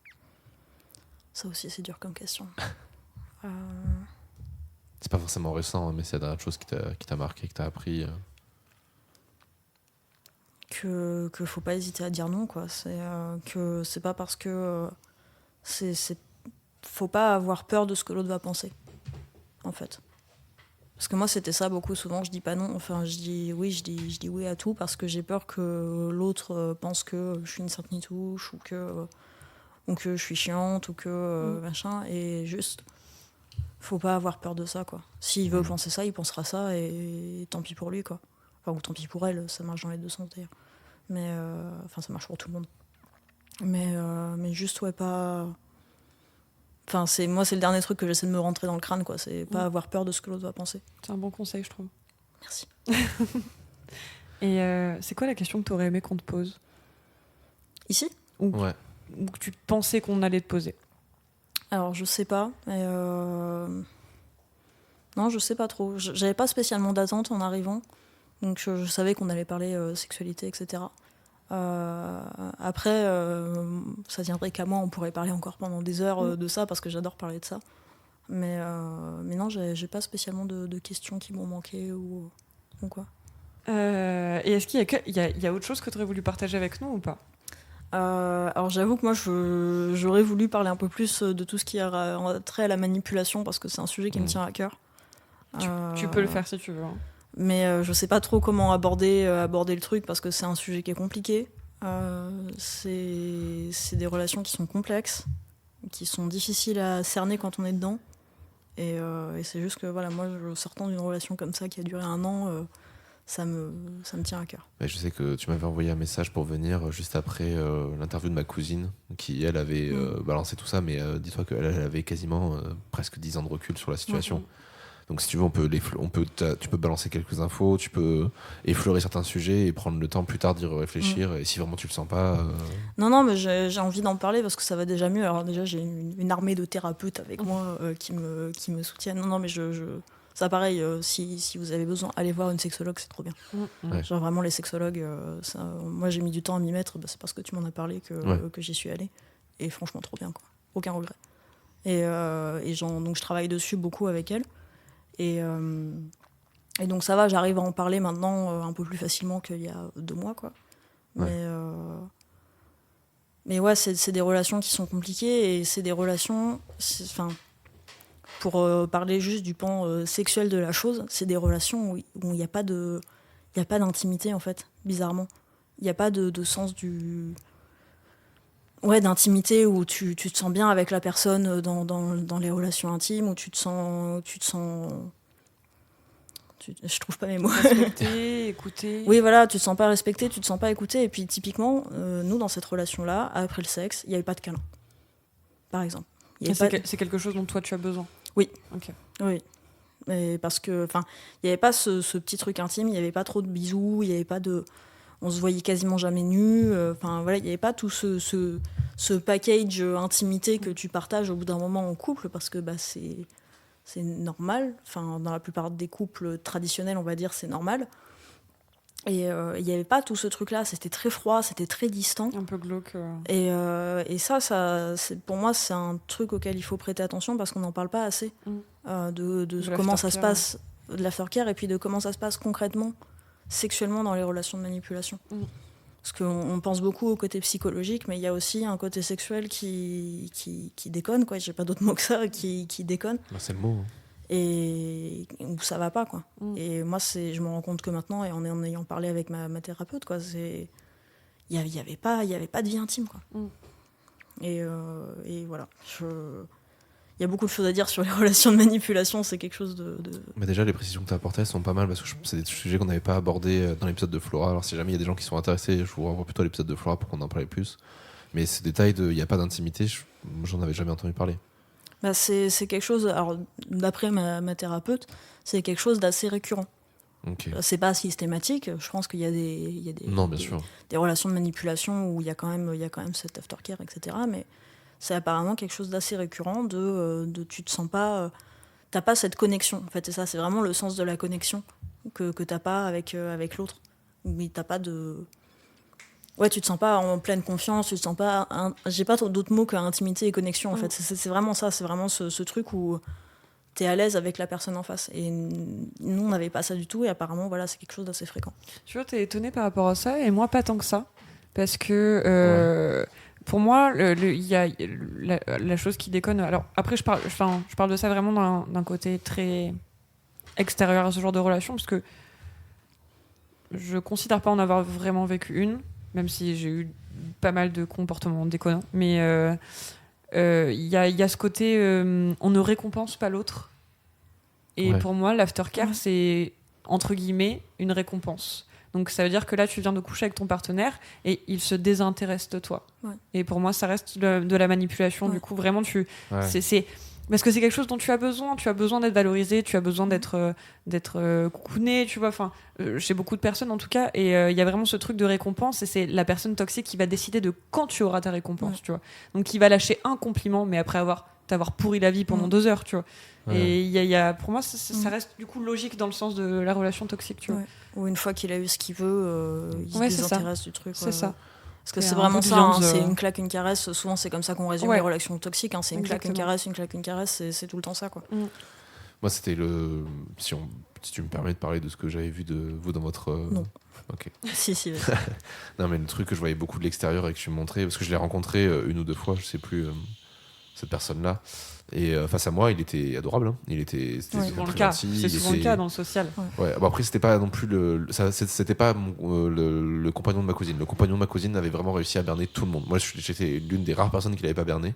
Ça aussi, c'est dur comme question. C'est pas forcément récent, mais c'est la dernière chose qui t'a marqué, que tu as appris. Que faut pas hésiter à dire non, quoi. Que c'est pas parce que... faut pas avoir peur de ce que l'autre va penser, en fait. Parce que moi, c'était ça beaucoup. Souvent, je dis pas non. Enfin, je dis oui à tout parce que j'ai peur que l'autre pense que je suis une sainte nitouche ou que je suis chiante ou que machin. Et juste, faut pas avoir peur de ça, quoi. S'il veut penser ça, il pensera ça et tant pis pour lui, quoi. Enfin, ou tant pis pour elle, ça marche dans les deux sens, d'ailleurs. Mais, ça marche pour tout le monde. Mais juste, ouais, pas... Enfin, c'est le dernier truc que j'essaie de me rentrer dans le crâne, quoi. C'est pas avoir peur de ce que l'autre va penser. C'est un bon conseil, je trouve. Merci. Et c'est quoi la question que tu aurais aimé qu'on te pose ? Ici ? Ou que tu pensais qu'on allait te poser ? Alors, je sais pas. Non, je sais pas trop. J'avais pas spécialement d'attente en arrivant. Donc, je savais qu'on allait parler sexualité, etc. Après, ça tiendrait qu'à moi, on pourrait parler encore pendant des heures de ça parce que j'adore parler de ça. Mais non, j'ai pas spécialement de questions qui m'ont manqué ou quoi. Et est-ce qu'il y a autre chose que tu aurais voulu partager avec nous ou pas ? Alors j'avoue que moi j'aurais voulu parler un peu plus de tout ce qui a trait à la manipulation parce que c'est un sujet qui me tient à cœur. Tu peux le faire si tu veux. Hein. Mais je sais pas trop comment aborder le truc parce que c'est un sujet qui est compliqué. C'est des relations qui sont complexes, qui sont difficiles à cerner quand on est dedans. Et c'est juste que voilà, moi sortant d'une relation comme ça qui a duré 1 an, ça me tient à cœur. Je sais que tu m'avais envoyé un message pour venir juste après l'interview de ma cousine qui elle avait balancé tout ça, mais dis-toi qu'elle avait quasiment presque 10 ans de recul sur la situation. Donc si tu veux, tu peux balancer quelques infos, tu peux effleurer certains sujets et prendre le temps plus tard d'y réfléchir. Et si vraiment tu le sens pas... Non, mais j'ai envie d'en parler parce que ça va déjà mieux. Alors déjà, j'ai une armée de thérapeutes avec moi qui me soutiennent. Non, mais ça pareil, si vous avez besoin, allez voir une sexologue, c'est trop bien. Genre vraiment les sexologues, moi j'ai mis du temps à m'y mettre, c'est parce que tu m'en as parlé que j'y suis allée. Et franchement, trop bien, quoi. Aucun regret. Donc je travaille dessus beaucoup avec elle. Et donc ça va, j'arrive à en parler maintenant un peu plus facilement qu'il y a 2 mois, quoi. Mais ouais, c'est des relations qui sont compliquées et c'est des relations... Pour parler juste du pan sexuel de la chose, c'est des relations où il n'y a pas d'intimité, en fait, bizarrement. Il n'y a pas de sens d'intimité où tu te sens bien avec la personne dans les relations intimes, où tu te sens... je trouve pas mes mots. Respecté, écouté. Oui, voilà, tu te sens pas respecté, tu te sens pas écouté. Et puis typiquement, nous, dans cette relation-là, après le sexe, il n'y avait pas de câlin, par exemple. C'est quelque chose dont toi tu as besoin. Oui. Ok. Oui. Mais parce que, il n'y avait pas ce petit truc intime, il n'y avait pas trop de bisous, il n'y avait pas de... On se voyait quasiment jamais nus. Voilà, il n'y avait pas tout ce package intimité que tu partages au bout d'un moment en couple, parce que c'est normal. Dans la plupart des couples traditionnels, on va dire, c'est normal. Et il n'y avait pas tout ce truc-là. C'était très froid, c'était très distant. Un peu glauque. Et ça pour moi, c'est un truc auquel il faut prêter attention parce qu'on n'en parle pas assez de comment ça se passe, de l'aftercare, et puis de comment ça se passe concrètement, sexuellement, dans les relations de manipulation. Parce qu'on pense beaucoup au côté psychologique, mais il y a aussi un côté sexuel qui déconne, quoi. J'ai pas d'autre mot que ça, qui déconne. C'est le mot. Et où ça va pas, quoi. Et moi, je me rends compte que maintenant, et en ayant parlé avec ma thérapeute, quoi, il y avait pas de vie intime, quoi. Et voilà. Il y a beaucoup de choses à dire sur les relations de manipulation, c'est quelque chose de... Mais déjà, les précisions que tu as apportées sont pas mal parce que c'est des sujets qu'on n'avait pas abordés dans l'épisode de Flora. Alors, si jamais il y a des gens qui sont intéressés, je vous renvoie plutôt à l'épisode de Flora pour qu'on en parle plus. Mais ces détails il n'y a pas d'intimité, j'en avais jamais entendu parler. C'est quelque chose, alors d'après ma thérapeute, c'est quelque chose d'assez récurrent. Okay. C'est pas systématique, je pense qu'il y a des relations de manipulation où il y a quand même cet aftercare, etc. Mais c'est apparemment quelque chose d'assez récurrent tu te sens pas... t'as pas cette connexion, en fait, c'est ça, c'est vraiment le sens de la connexion que t'as pas avec l'autre. Mais t'as pas de... Ouais, tu te sens pas en pleine confiance, tu te sens pas... J'ai pas d'autres mots que intimité et connexion, en fait. C'est vraiment ça, c'est vraiment ce truc où t'es à l'aise avec la personne en face. Et nous, on n'avait pas ça du tout, et apparemment, voilà, c'est quelque chose d'assez fréquent. Tu vois, t'es étonnée par rapport à ça, et moi, pas tant que ça. Parce que... Pour moi, il y a la chose qui déconne... Alors, après, je parle de ça vraiment d'un côté très extérieure à ce genre de relation, parce que je considère pas en avoir vraiment vécu une, même si j'ai eu pas mal de comportements déconnants. Mais il y a ce côté, on ne récompense pas l'autre. Et pour moi, l'aftercare, c'est, entre guillemets, une récompense. Donc ça veut dire que là, tu viens de coucher avec ton partenaire et il se désintéresse de toi. Et pour moi, ça reste de la manipulation. Du coup, vraiment, c'est parce que c'est quelque chose dont tu as besoin d'être valorisé, tu as besoin d'être coucouné, tu vois, enfin, chez beaucoup de personnes en tout cas, et il y a vraiment ce truc de récompense, et c'est la personne toxique qui va décider de quand tu auras ta récompense, tu vois. Donc il va lâcher un compliment, mais après t'avoir pourri la vie pendant 2 heures, tu vois. Et il y a, pour moi, ça reste du coup logique dans le sens de la relation toxique, tu vois. Ou une fois qu'il a eu ce qu'il veut, il se désintéresse du truc. C'est ça. Parce que c'est vraiment ça, c'est une claque, une caresse. Souvent, c'est comme ça qu'on résume les relations toxiques. C'est une claque, une caresse, c'est tout le temps ça, quoi. Moi, c'était si tu me permets de parler de ce que j'avais vu de vous dans votre... Non. Ok. si. Non, mais le truc que je voyais beaucoup de l'extérieur et que tu me montrais, parce que je l'ai rencontré 1 ou 2 fois, je sais plus, cette personne-là. Et face à moi, il était adorable. Hein. C'était souvent le cas. C'est souvent le cas dans le social. Bon, après, c'était pas non plus c'était pas le compagnon de ma cousine. Le compagnon de ma cousine avait vraiment réussi à berner tout le monde. Moi, j'étais l'une des rares personnes qui l'avait pas berné,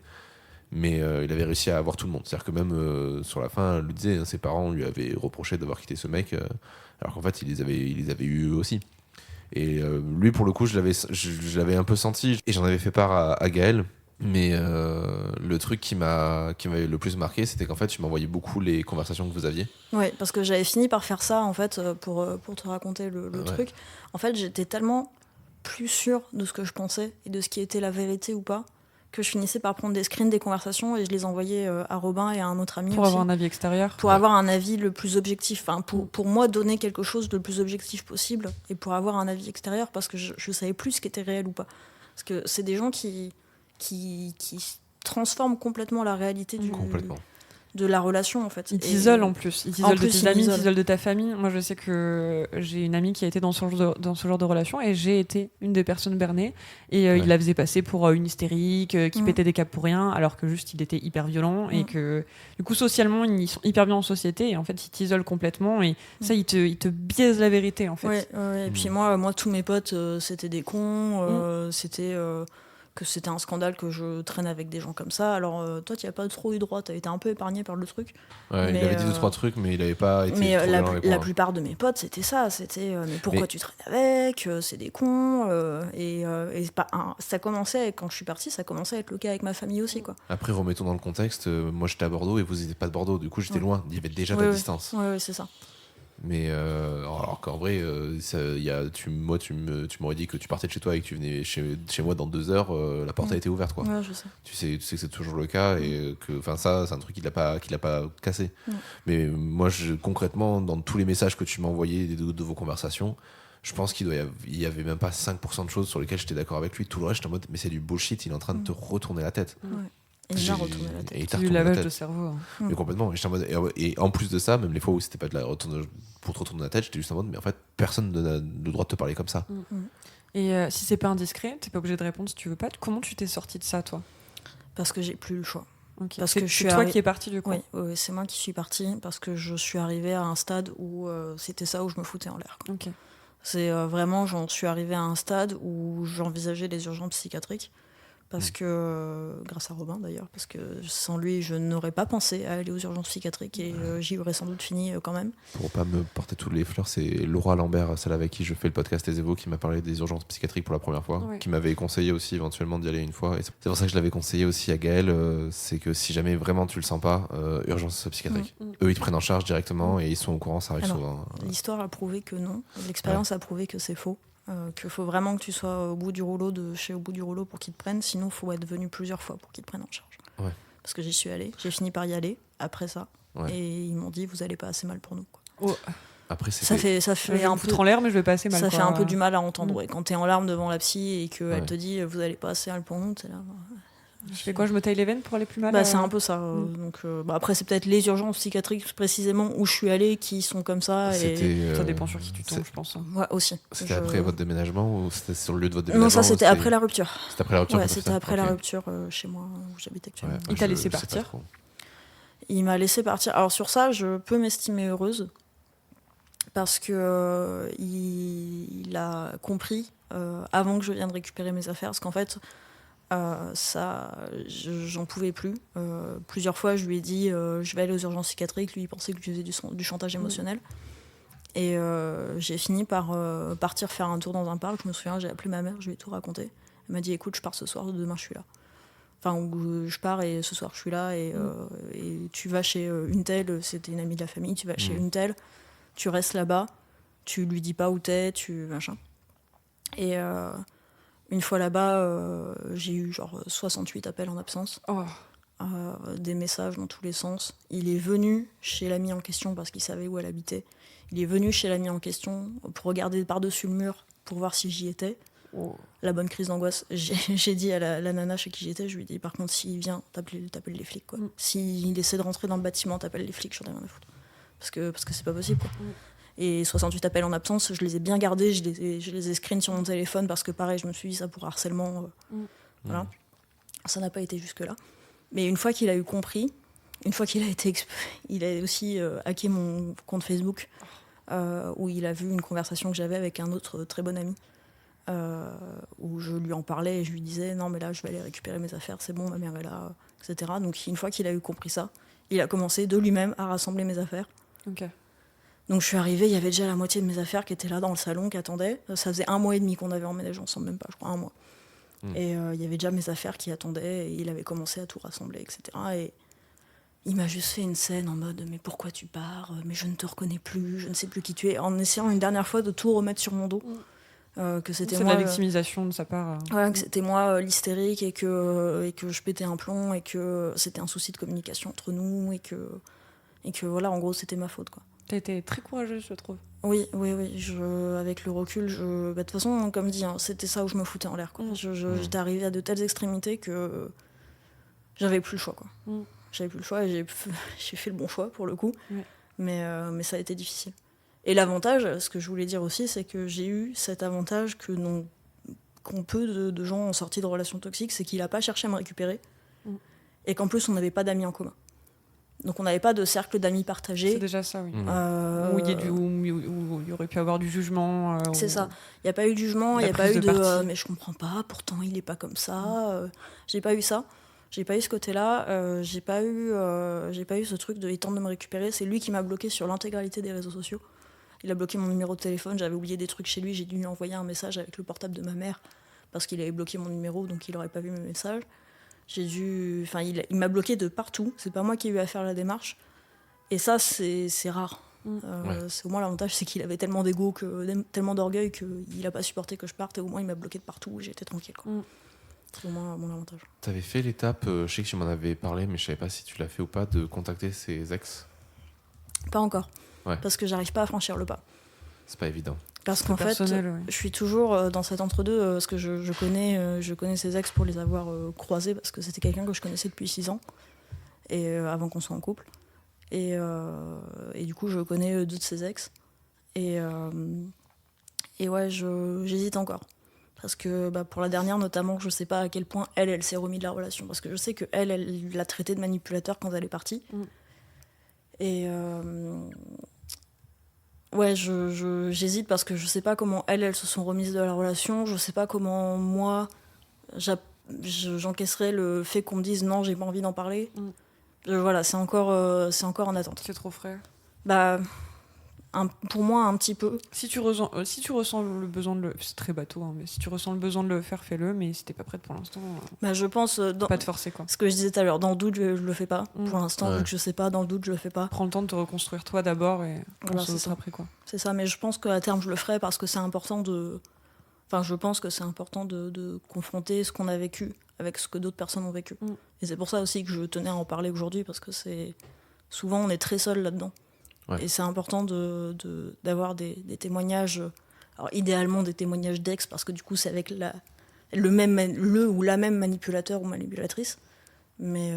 mais il avait réussi à avoir tout le monde. C'est-à-dire que même sur la fin, elle lui disait, ses parents lui avaient reproché d'avoir quitté ce mec, alors qu'en fait, il les avait eu eux aussi. Et lui, pour le coup, je l'avais un peu senti, et j'en avais fait part à Gaël. Mais le truc qui m'avait le plus marqué, c'était qu'en fait, tu m'envoyais beaucoup les conversations que vous aviez. Ouais, parce que j'avais fini par faire ça, en fait, pour te raconter le truc. En fait, j'étais tellement plus sûre de ce que je pensais et de ce qui était la vérité ou pas, que je finissais par prendre des screens des conversations et je les envoyais à Robin et à un autre ami pour aussi, avoir un avis extérieur. Pour avoir un avis le plus objectif. Enfin, pour moi, donner quelque chose de le plus objectif possible et pour avoir un avis extérieur, parce que je savais plus ce qui était réel ou pas. Parce que c'est des gens qui transforme complètement la réalité de la relation, en fait. Ils t'isolent en plus. Ils t'isolent de tes amis, ils t'isolent de ta famille. Moi, je sais que j'ai une amie qui a été dans ce genre de relation et j'ai été une des personnes bernées. Et il la faisait passer pour une hystérique, qui pétait des câbles pour rien, alors que juste, il était hyper violent. Et que, du coup, socialement, ils sont hyper bien en société. Et en fait, ils t'isolent complètement. Et ça, ils te biaisent la vérité, en fait. Et puis moi, tous mes potes, c'était des cons. Que c'était un scandale que je traîne avec des gens comme ça. Alors toi, tu n'as pas trop eu droit, tu as été un peu épargné par le truc. Ouais, il avait dit 2-3 trucs, mais il n'avait pas été mais la plupart de mes potes, c'était ça. C'était mais pourquoi tu traînes avec, c'est des cons. Ça commençait, quand je suis partie, ça commençait à être le cas avec ma famille aussi, quoi. Après, remettons dans le contexte, moi j'étais à Bordeaux et vous n'étiez pas de Bordeaux, du coup j'étais loin, il y avait déjà de la distance. Ouais, c'est ça. Mais alors qu'en vrai, tu m'aurais dit que tu partais de chez toi et que tu venais chez moi dans 2 heures, la porte a été ouverte, quoi. Ouais, je sais. Tu sais que c'est toujours le cas et que, ça, c'est un truc qu'il a pas cassé. Mais moi, concrètement, dans tous les messages que tu m'as envoyés de vos conversations, je pense qu'il y avait même pas 5% de choses sur lesquelles j'étais d'accord avec lui. Tout le reste, j'étais en mode, mais c'est du bullshit, il est en train de te retourner la tête. Et il m'a retourné la tête. Et il t'a du retourné lavage la tête. de cerveau. Mais complètement. Et en plus de ça, même les fois où c'était pas pour te retourner la tête, j'étais juste en mode, mais en fait, personne n'a le droit de te parler comme ça. Et si c'est pas indiscret, t'es pas obligé de répondre si tu veux pas. Comment tu t'es sortie de ça, toi ? Parce que j'ai plus le choix. Okay. Parce que c'est toi qui es partie du coup. Oui, c'est moi qui suis partie parce que je suis arrivée à un stade où c'était ça où je me foutais en l'air. Okay. C'est vraiment, j'en suis arrivée à un stade où j'envisageais les urgences psychiatriques. Parce que, grâce à Robin d'ailleurs, parce que sans lui, je n'aurais pas pensé à aller aux urgences psychiatriques et j'y aurais sans doute fini quand même. Pour pas me porter toutes les fleurs, c'est Laura Lambert, celle avec qui je fais le podcast Les Évos, qui m'a parlé des urgences psychiatriques pour la première fois, qui m'avait conseillé aussi éventuellement d'y aller une fois. Et c'est pour ça que je l'avais conseillé aussi à Gaël, c'est que si jamais vraiment tu le sens pas, urgences psychiatriques. Eux, ils te prennent en charge directement et ils sont au courant, ça arrive souvent. L'histoire a prouvé que non, l'expérience a prouvé que c'est faux. Qu'il faut vraiment que tu sois au bout du rouleau pour qu'ils te prennent, sinon il faut être venu plusieurs fois pour qu'ils te prennent en charge. Parce que j'y suis allée, j'ai fini par y aller après ça, et ils m'ont dit vous allez pas assez mal pour nous, quoi. Après, ça fait un peu en l'air, mais je vais pas assez mal. Ça fait un peu du mal à entendre. Quand t'es en larmes devant la psy et qu'elle te dit vous allez pas assez mal pour nous, t'es là. Je fais quoi ? Je me taille les veines pour aller plus mal ? C'est un peu ça. Donc, après, c'est peut-être les urgences psychiatriques précisément où je suis allée qui sont comme ça. Ça dépend sur qui tu tombes, je pense. Ouais, aussi. C'était après votre déménagement ou c'était sur le lieu de votre déménagement ? Non, ça c'était après la rupture. C'était après la rupture. Ouais, c'était après la rupture chez moi où j'habite actuellement. Il t'a laissé partir ? Il m'a laissé partir. Alors sur ça, je peux m'estimer heureuse parce que il a compris avant que je vienne récupérer mes affaires, parce qu'en fait, j'en pouvais plus. Plusieurs fois, je lui ai dit je vais aller aux urgences psychiatriques. Lui, il pensait que je faisais du chantage émotionnel. Et j'ai fini par partir faire un tour dans un parc. Je me souviens, j'ai appelé ma mère, je lui ai tout raconté. Elle m'a dit écoute, je pars ce soir, demain je suis là. Enfin, je pars et ce soir je suis là. Et tu vas chez une telle, c'était une amie de la famille, tu vas chez une telle, tu restes là-bas, tu lui dis pas où t'es, machin. Et une fois là-bas, j'ai eu genre 68 appels en absence. Des messages dans tous les sens. Il est venu chez l'amie en question parce qu'il savait où elle habitait. Il est venu chez l'amie en question pour regarder par-dessus le mur pour voir si j'y étais. La bonne crise d'angoisse. J'ai dit à la nana chez qui j'étais, je lui ai dit par contre s'il vient, t'appelles les flics quoi. S'il essaie de rentrer dans le bâtiment, t'appelles les flics, j'en ai rien à foutre. Parce que c'est pas possible quoi. Et 68 appels en absence, je les ai bien gardés, je les ai screen sur mon téléphone parce que pareil, je me suis dit ça pour harcèlement. Voilà. Ça n'a pas été jusque-là. Mais une fois qu'il a eu compris, une fois qu'il a été il a aussi hacké mon compte Facebook où il a vu une conversation que j'avais avec un autre très bon ami où je lui en parlais et je lui disais non mais là je vais aller récupérer mes affaires, c'est bon, ma mère est là, etc. Donc une fois qu'il a eu compris ça, il a commencé de lui-même à rassembler mes affaires. Donc je suis arrivée, il y avait déjà la moitié de mes affaires qui étaient là dans le salon, qui attendaient. Ça faisait 1 mois et demi qu'on avait emménagé ensemble, même pas, je crois, 1 mois. Et il y avait déjà mes affaires qui attendaient, et il avait commencé à tout rassembler, etc. Et il m'a juste fait une scène en mode « Mais pourquoi tu pars ? Mais je ne te reconnais plus, je ne sais plus qui tu es », en essayant une dernière fois de tout remettre sur mon dos. Que c'était c'est moi, de la victimisation de sa part. Ouais, que c'était moi l'hystérique et que je pétais un plomb et que c'était un souci de communication entre nous et que voilà, en gros, c'était ma faute, quoi. T'as été très courageuse, je trouve. Oui. Avec le recul, de toute façon, comme dit, c'était ça où je me foutais en l'air, quoi. J'étais arrivée à de telles extrémités que j'avais plus le choix, quoi. J'avais plus le choix et j'ai fait le bon choix, pour le coup. Mais ça a été difficile. Et l'avantage, ce que je voulais dire aussi, c'est que j'ai eu cet avantage qu'ont peu de gens en sortie de relations toxiques, c'est qu'il n'a pas cherché à me récupérer et qu'en plus, on n'avait pas d'amis en commun. Donc on n'avait pas de cercle d'amis partagés. C'est déjà ça, oui. Où il y aurait pu avoir du jugement. C'est ça. Il n'y a pas eu de jugement, il n'y a pas eu de mais je comprends pas, pourtant il n'est pas comme ça. J'ai pas eu ça. J'ai pas eu ce côté-là. J'ai pas eu ce truc de il tente de me récupérer. C'est lui qui m'a bloqué sur l'intégralité des réseaux sociaux. Il a bloqué mon numéro de téléphone. J'avais oublié des trucs chez lui. J'ai dû lui envoyer un message avec le portable de ma mère parce qu'il avait bloqué mon numéro, donc il n'aurait pas vu mes messages. Il m'a bloqué de partout. C'est pas moi qui ai eu à faire la démarche. Et ça, c'est rare. C'est au moins l'avantage, c'est qu'il avait tellement d'ego, tellement d'orgueil qu'il a pas supporté que je parte. Et au moins, il m'a bloqué de partout. Et j'étais tranquille, quoi. C'est au moins mon avantage. T'avais fait l'étape, je sais que tu m'en avais parlé, mais je savais pas si tu l'as fait ou pas, de contacter ses ex. Pas encore. Parce que j'arrive pas à franchir le pas. C'est pas évident. Parce qu'en fait, je suis toujours dans cet entre-deux, parce que je connais ses ex pour les avoir croisés, parce que c'était quelqu'un que je connaissais depuis 6 ans, et, avant qu'on soit en couple. Et du coup, je connais 2 de ses ex. Et ouais, j'hésite encore. Parce que pour la dernière, notamment, je sais pas à quel point elle s'est remise de la relation. Parce que je sais qu'elle l'a traité de manipulateur quand elle est partie. Et... ouais, j'hésite parce que je sais pas comment elles se sont remises de la relation. Je sais pas comment moi j'encaisserais le fait qu'on me dise non, j'ai pas envie d'en parler. Voilà, c'est encore en attente. C'est trop frais. Pour moi, un petit peu. Si tu ressens le besoin de le... C'est très bateau, mais si tu ressens le besoin de le faire, fais-le. Mais si t'es pas prête pour l'instant... je pense... pas te forcer, quoi. Ce que je disais tout à l'heure, dans le doute, je le fais pas. Pour l'instant, vu que je sais pas, dans le doute, je le fais pas. Prends le temps de te reconstruire toi d'abord et voilà, c'est ça. après, quoi. C'est ça, mais je pense qu'à terme, je le ferai parce que c'est important de... Enfin, je pense que c'est important de confronter ce qu'on a vécu avec ce que d'autres personnes ont vécu. Et c'est pour ça aussi que je tenais à en parler aujourd'hui, parce que souvent, on est très seul là-dedans. Ouais. Et c'est important d'avoir des témoignages, alors idéalement des témoignages d'ex, parce que du coup c'est avec le ou la même manipulateur ou manipulatrice. Mais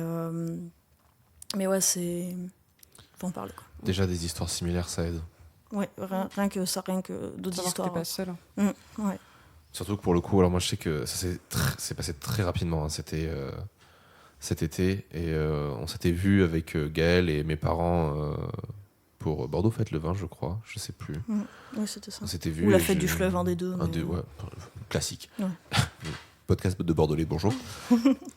ouais, faut en parler, quoi. Déjà des histoires similaires, ça aide. Ouais, rien que d'autres histoires. Que t'es pas seule. Ouais. Surtout que pour le coup, alors moi je sais que ça s'est passé très rapidement, hein. C'était cet été et on s'était vu avec Gaël et mes parents pour Bordeaux Fête le vin, je crois. Je sais plus. Oui, c'était ça. On s'était vu. Ou la fête du fleuve, un des deux. Ouais, classique. Ouais. Podcast de Bordelais, bonjour.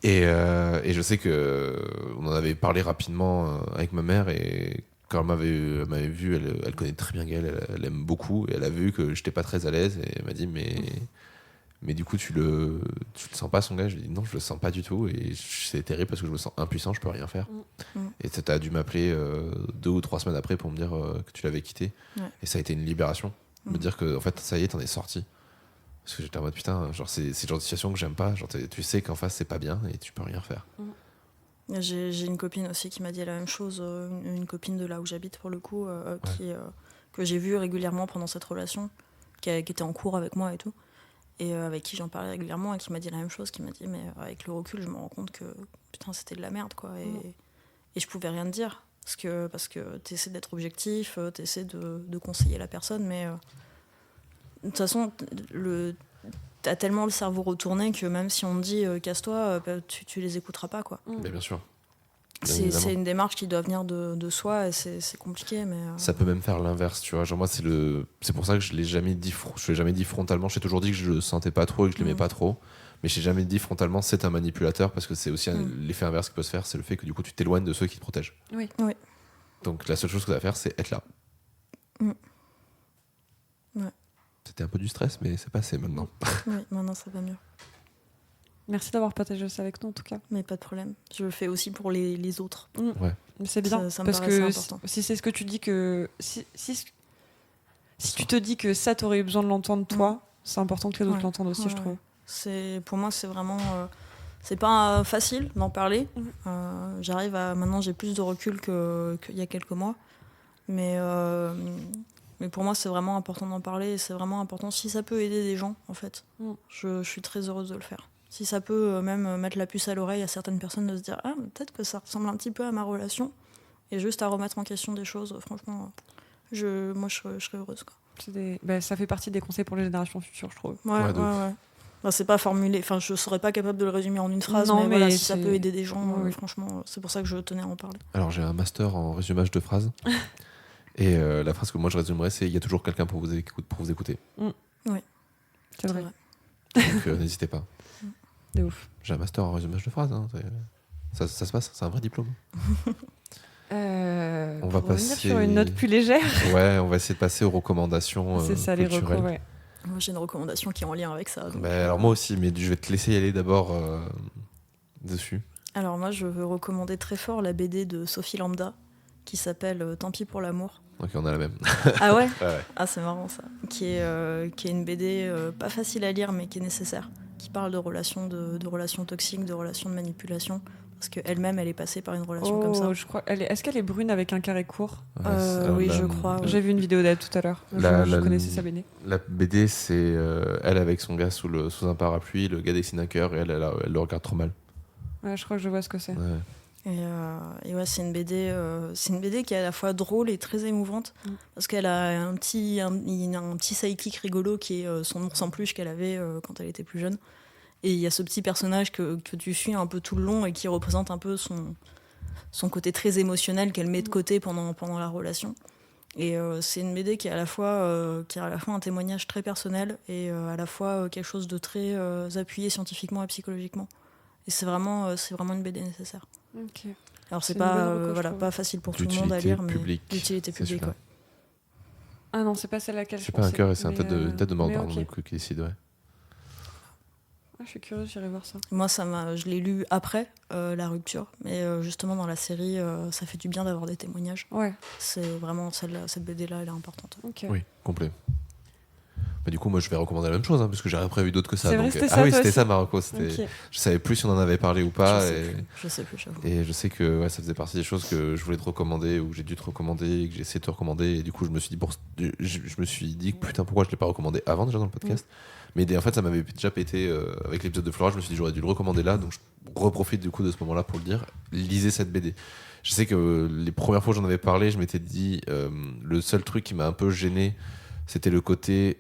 et je sais qu'on en avait parlé rapidement avec ma mère et quand elle m'avait vu, elle connaît très bien Gaël, elle aime beaucoup et elle a vu que j'étais pas très à l'aise et elle m'a dit mais du coup tu le sens pas son gars? Je lui ai dit non, je le sens pas du tout et c'est terrible parce que je me sens impuissant, je peux rien faire. Et tu as dû m'appeler 2 ou 3 semaines après pour me dire que tu l'avais quitté et ça a été une libération, me dire que en fait ça y est, t'en es sorti. Parce que j'étais en mode putain, genre c'est le genre de situation que j'aime pas, genre tu sais qu'en face c'est pas bien et tu peux rien faire. J'ai une copine aussi qui m'a dit la même chose, une copine de là où j'habite pour le coup, que j'ai vue régulièrement pendant cette relation, qui était en cours avec moi et tout, et avec qui j'en parlais régulièrement et qui m'a dit la même chose, qui m'a dit mais avec le recul je me rends compte que putain c'était de la merde quoi, et je pouvais rien te dire, parce que t'essaies d'être objectif, t'essaies de conseiller la personne, mais de toute façon t'as tellement le cerveau retourné que même si on te dit casse-toi, tu les écouteras pas quoi. Mais bien sûr. C'est une démarche qui doit venir de soi et c'est compliqué, mais ça peut même faire l'inverse, tu vois. Genre moi c'est pour ça que je l'ai jamais dit frontalement. J'ai toujours dit que je le sentais pas trop et que je l'aimais pas trop, mais je l'ai jamais dit frontalement c'est un manipulateur, parce que c'est aussi l'effet inverse qui peut se faire, c'est le fait que du coup tu t'éloignes de ceux qui te protègent. Oui. Donc la seule chose que tu as à faire, c'est être là. Ouais. C'était un peu du stress, mais c'est passé maintenant. Oui, maintenant ça va mieux. Merci d'avoir partagé ça avec nous en tout cas. Mais pas de problème. Je le fais aussi pour les autres. Ouais. C'est bien, ça parce me que important. si c'est ce que tu dis que... Si tu te dis que ça, t'aurais eu besoin de l'entendre toi, c'est important que les autres l'entendent aussi, je trouve. Pour moi, c'est vraiment... c'est pas facile d'en parler. Maintenant, j'ai plus de recul qu'il y a quelques mois. Mais pour moi, c'est vraiment important d'en parler. Et c'est vraiment important si ça peut aider des gens, en fait. Je suis très heureuse de le faire. Si ça peut même mettre la puce à l'oreille à certaines personnes de se dire « Ah, peut-être que ça ressemble un petit peu à ma relation ». Et juste à remettre en question des choses, franchement, moi, je serais heureuse, quoi. Ça fait partie des conseils pour les générations futures, je trouve. Ouais. Bah, c'est pas formulé. Enfin, je serais pas capable de le résumer en une phrase, mais voilà, si ça peut aider des gens, franchement, c'est pour ça que je tenais à en parler. Alors, j'ai un master en résumage de phrases. Et la phrase que moi je résumerais, c'est « Il y a toujours quelqu'un pour vous écouter ». Oui, c'est vrai. Donc n'hésitez pas. De ouf. J'ai un master en résumage de phrases. Hein. Ça se passe, c'est un vrai diplôme. On va passer sur une note plus légère. Ouais, on va essayer de passer aux recommandations c'est ça, culturelles. Les recos, ouais. Moi, j'ai une recommandation qui est en lien avec ça. Donc, alors moi aussi, mais je vais te laisser y aller d'abord dessus. Alors moi, je veux recommander très fort la BD de Sophie Lambda qui s'appelle Tant pis pour l'amour. Ok, on a la même. Ah ouais, ouais. Ah, c'est marrant ça. Qui est une BD pas facile à lire, mais qui est nécessaire. Qui parle de relations toxiques, de relations de manipulation. Parce qu'elle-même, elle est passée par une relation comme ça. Je crois. Est-ce qu'elle est brune avec un carré court? Oui, je crois. J'ai vu une vidéo d'elle tout à l'heure. Je connaissais sa BD. La BD, c'est elle avec son gars sous un parapluies, le gars dessine un cœur et elle le regarde trop mal. Ouais, je crois que je vois ce que c'est. Ouais. Et ouais, c'est une BD qui est à la fois drôle et très émouvante parce qu'elle a un petit sidekick rigolo qui est son ours en peluche qu'elle avait quand elle était plus jeune. Et il y a ce petit personnage que tu suis un peu tout le long et qui représente un peu son côté très émotionnel qu'elle met de côté pendant la relation. Et c'est une BD qui est à la fois un témoignage très personnel et à la fois quelque chose de très appuyé scientifiquement et psychologiquement. Et c'est vraiment une BD nécessaire. Okay. Alors c'est pas facile pour tout le monde à lire, mais l'utilité publique. Ouais. Ah non, c'est pas celle à laquelle je pensais. C'est pas un cœur et c'est une tête de mort qui décide, ouais. Je suis curieuse, j'irai voir ça. Moi, je l'ai lu après la rupture, mais justement dans la série, ça fait du bien d'avoir des témoignages. Ouais. C'est vraiment cette BD-là, elle est importante. Okay. Oui, complet. Bah, du coup, moi, je vais recommander la même chose, parce que j'ai rien prévu d'autre que ça. C'est vrai, c'était ça, oui, c'était ça, Marocco. Okay. Je savais plus si on en avait parlé ou pas. Je sais plus, j'avoue. Et je sais que ça faisait partie des choses que je voulais te recommander, ou que j'ai dû te recommander, que j'ai essayé de te recommander. Et du coup, je me suis dit, putain, pourquoi je l'ai pas recommandé avant déjà dans le podcast. Mais en fait, ça m'avait déjà pété avec l'épisode de Flora. Je me suis dit, j'aurais dû le recommander là. Donc, je reprofite du coup de ce moment-là pour le dire. Lisez cette BD. Je sais que les premières fois que j'en avais parlé, je m'étais dit, le seul truc qui m'a un peu gêné, c'était le côté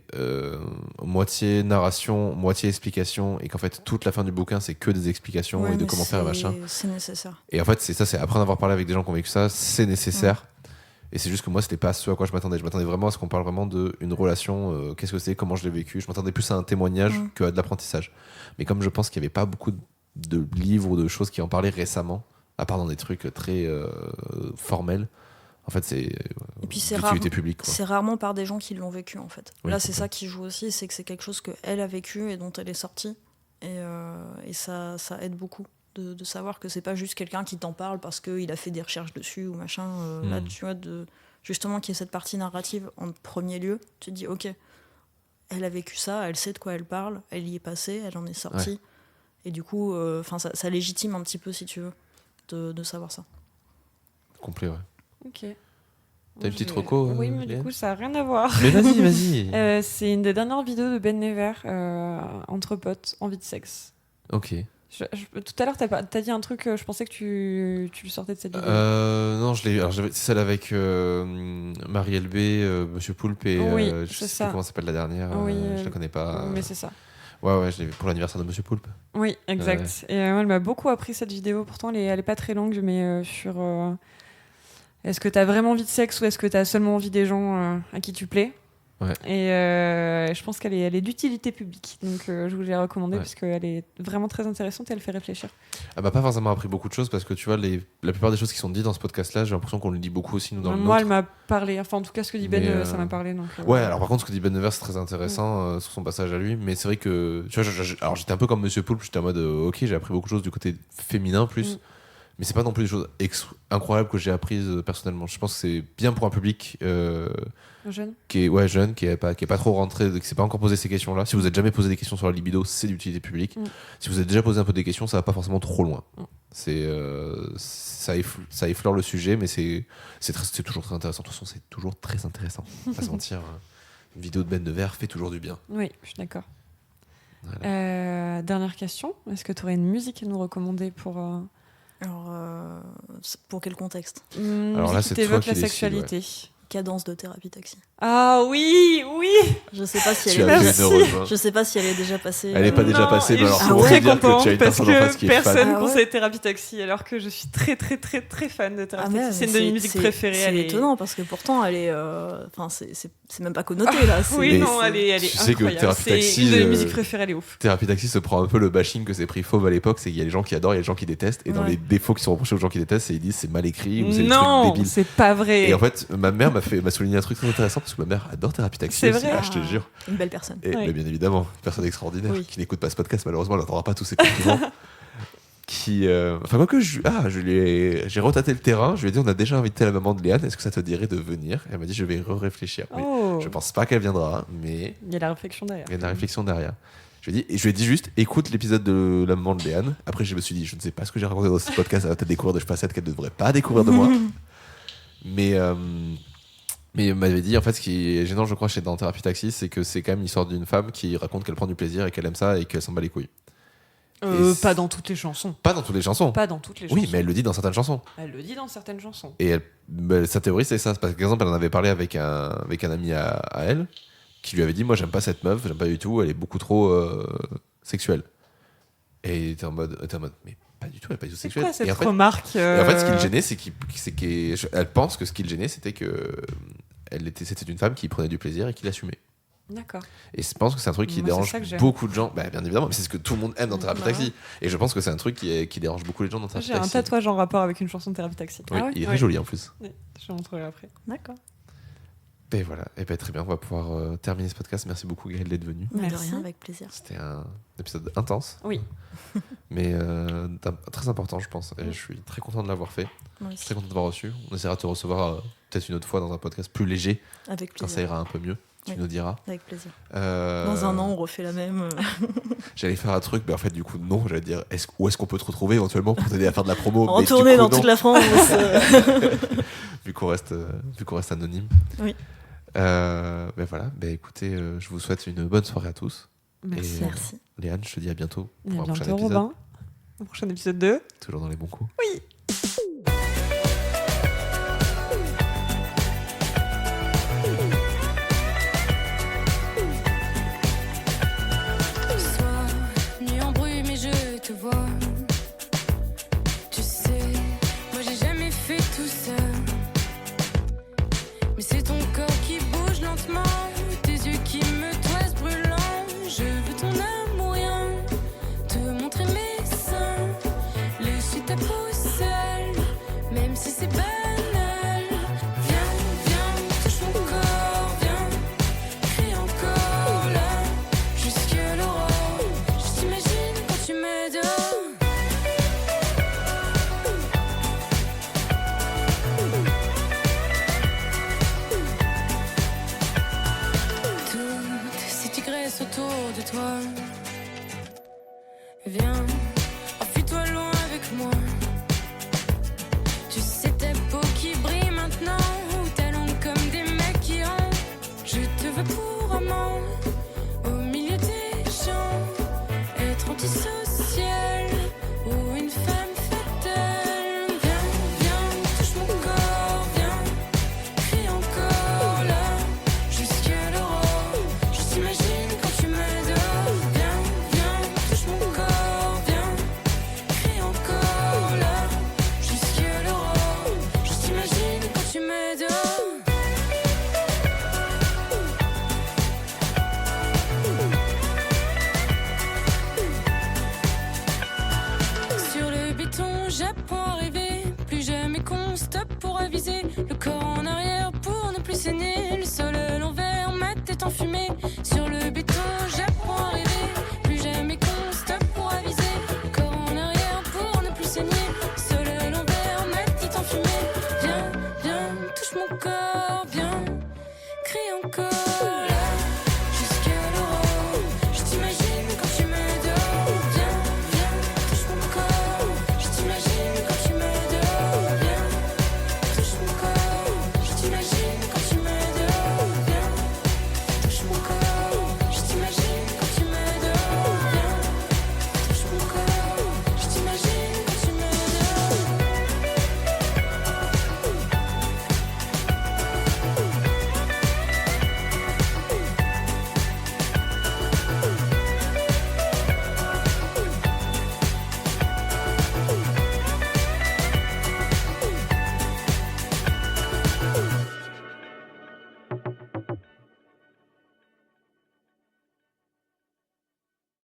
moitié narration, moitié explication, et qu'en fait toute la fin du bouquin c'est que des explications et de comment faire et machin. C'est nécessaire. Et en fait c'est après en avoir parlé avec des gens qui ont vécu ça, c'est nécessaire. Et c'est juste que moi, c'était pas ce à quoi je m'attendais. Je m'attendais vraiment à ce qu'on parle vraiment d'une relation, qu'est-ce que c'est, comment je l'ai vécu. Je m'attendais plus à un témoignage qu'à de l'apprentissage. Mais comme je pense qu'il n'y avait pas beaucoup de livres ou de choses qui en parlaient récemment, à part dans des trucs très formels, en fait, c'est l'utilité publique. C'est rarement par des gens qui l'ont vécu, en fait. Là, c'est ça qui joue aussi, c'est que c'est quelque chose qu'elle a vécu et dont elle est sortie. Et ça aide beaucoup de savoir que c'est pas juste quelqu'un qui t'en parle parce qu'il a fait des recherches dessus ou machin. Là, tu vois, justement, qu'il y ait cette partie narrative en premier lieu, tu te dis, ok, elle a vécu ça, elle sait de quoi elle parle, elle y est passée, elle en est sortie. Ouais. Et du coup, ça légitime un petit peu, si tu veux, de savoir ça. Complet, ouais. Ok. T'as une petite reco Oui, mais du coup, ça n'a rien à voir. Mais vas-y. C'est une des dernières vidéos de Ben Never, entre potes, envie de sexe. Ok. Tout à l'heure, t'as dit un truc, je pensais que tu le sortais de cette vidéo. Non, c'est celle avec Marie LB, Monsieur Poulpe et je sais plus comment s'appelle la dernière. Je la connais pas. Mais c'est ça. Ouais, je l'ai vu pour l'anniversaire de Monsieur Poulpe. Oui, exact. Et elle m'a beaucoup appris cette vidéo. Pourtant, elle est pas très longue, mais sur est-ce que t'as vraiment envie de sexe ou est-ce que t'as seulement envie des gens à qui tu plais. Ouais. Et je pense qu'elle est d'utilité publique, donc je vous l'ai recommandée parce qu'elle est vraiment très intéressante et elle fait réfléchir. Elle m'a pas forcément appris beaucoup de choses parce que tu vois, la plupart des choses qui sont dites dans ce podcast-là, j'ai l'impression qu'on le dit beaucoup aussi nous dans le nôtre. Moi, elle m'a parlé, enfin en tout cas ce que dit Ben, ça m'a parlé. Donc, ouais, alors par contre ce que dit Ben Never c'est très intéressant sur son passage à lui, mais c'est vrai que tu vois, alors j'étais un peu comme Monsieur Poulpe, j'étais en mode ok, j'ai appris beaucoup de choses du côté féminin plus. Mais c'est pas non plus des choses incroyables que j'ai apprises personnellement. Je pense que c'est bien pour un public jeune, qui est pas trop rentré, qui s'est pas encore posé ces questions-là. Si vous n'êtes jamais posé des questions sur la libido, c'est d'utilité publique. Si vous avez déjà posé un peu des questions, ça va pas forcément trop loin. Ça effleure le sujet, mais c'est toujours très intéressant. De toute façon, c'est toujours très intéressant. Pas se mentir, une vidéo de Ben Never fait toujours du bien. Oui, je suis d'accord. Voilà. Dernière question. Est-ce que tu aurais une musique à nous recommander pour Alors, pour quel contexte? Alors là, c'est toi qui la sexualité. Cadence de Thérapie Taxi. Ah oui. Je sais pas si je sais pas si elle est déjà passée. Elle est pas déjà passée, mais alors je suis très contente parce que personne ne conseille Thérapie Taxi alors que je suis très très très très fan de Thérapie Taxi. C'est une de mes musiques préférées. C'est étonnant parce que pourtant elle est, enfin c'est même pas connoté là. Oui non, elle est incroyable. sais que Thérapie Taxi, c'est une de mes musiques préférées, elle est ouf. Thérapie Taxi se prend un peu le bashing que s'est pris Fauve à l'époque, c'est qu'il y a les gens qui adorent, il y a les gens qui détestent, et dans les défauts qui sont reprochés aux gens qui détestent, ils disent c'est mal écrit ou c'est des trucs débiles. C'est pas vrai. Et en fait, ma mère m'a souligné un truc très intéressant parce que ma mère adore Thérapie Taxi. C'est vrai. Je te jure. Une belle personne. Et mais bien évidemment, une personne extraordinaire qui n'écoute pas ce podcast, malheureusement, elle n'entendra pas tous ces compliments. Enfin, quoi que j'ai retâté le terrain, je lui ai dit on a déjà invité la maman de Léane, est-ce que ça te dirait de venir? Elle m'a dit je vais réfléchir. Je pense pas qu'elle viendra, mais. Il y a la réflexion derrière. Il y a la réflexion derrière. Je lui ai dit juste écoute l'épisode de la maman de Léane. Après, je me suis dit je ne sais pas ce que j'ai raconté dans ce podcast, elle va peut-être découvrir des facettes qu'elle ne devrait pas découvrir de moi. Mais il m'avait dit, en fait, ce qui est gênant, je crois, chez dans Thérapie Taxi, c'est que c'est quand même l'histoire d'une femme qui raconte qu'elle prend du plaisir et qu'elle aime ça et qu'elle s'en bat les couilles. Pas dans toutes les chansons. Pas dans toutes les chansons. Pas dans toutes les chansons. Oui, mais elle le dit dans certaines chansons. Elle le dit dans certaines chansons. Et sa théorie, c'est ça. Parce qu'exemple, elle en avait parlé avec un ami à elle qui lui avait dit, moi, j'aime pas cette meuf, j'aime pas du tout, elle est beaucoup trop sexuelle. Et t'es en mode, mais pas du tout, elle est pas du tout sexuelle. C'est quoi cette remarque Et en fait, ce qui le gênait, c'est qu'elle pense que ce qui le gênait, c'était que c'était une femme qui prenait du plaisir et qui l'assumait. D'accord. Et je pense que c'est un truc qui dérange beaucoup de gens. Bah, bien évidemment, mais c'est ce que tout le monde aime dans Thérapie Taxi. Et je pense que c'est un truc qui dérange beaucoup les gens dans Thérapie Taxi. J'ai un tatouage en rapport avec une chanson de Thérapie Taxi. Oui, il est très joli en plus. Oui, je le montrerai après. D'accord. Et voilà, et ben très bien, on va pouvoir terminer ce podcast. Merci beaucoup Gaëlle d'être venue. Merci. De rien, avec plaisir. C'était un épisode intense. Oui. Mais très important, je pense. Et je suis très content de l'avoir fait. Je suis très content de l'avoir reçu. On essaiera de te recevoir peut-être une autre fois dans un podcast plus léger. Avec plaisir. Quand ça ira un peu mieux. Tu nous diras. Avec plaisir. Dans un an, on refait la même. J'allais faire un truc, mais en fait, du coup, non. J'allais dire, où est-ce qu'on peut te retrouver éventuellement pour t'aider à faire de la promo? En tournée dans toute la France. vu qu'on reste anonyme. Oui. Ben voilà. Ben écoutez, je vous souhaite une bonne soirée à tous. Merci. Merci. Léane, je te dis à bientôt pour un prochain épisode. Robin. Au prochain épisode 2. Toujours dans les bons coups. Oui. te vois. Tu sais, moi j'ai jamais fait tout ça. laisse autour de toi. Viens.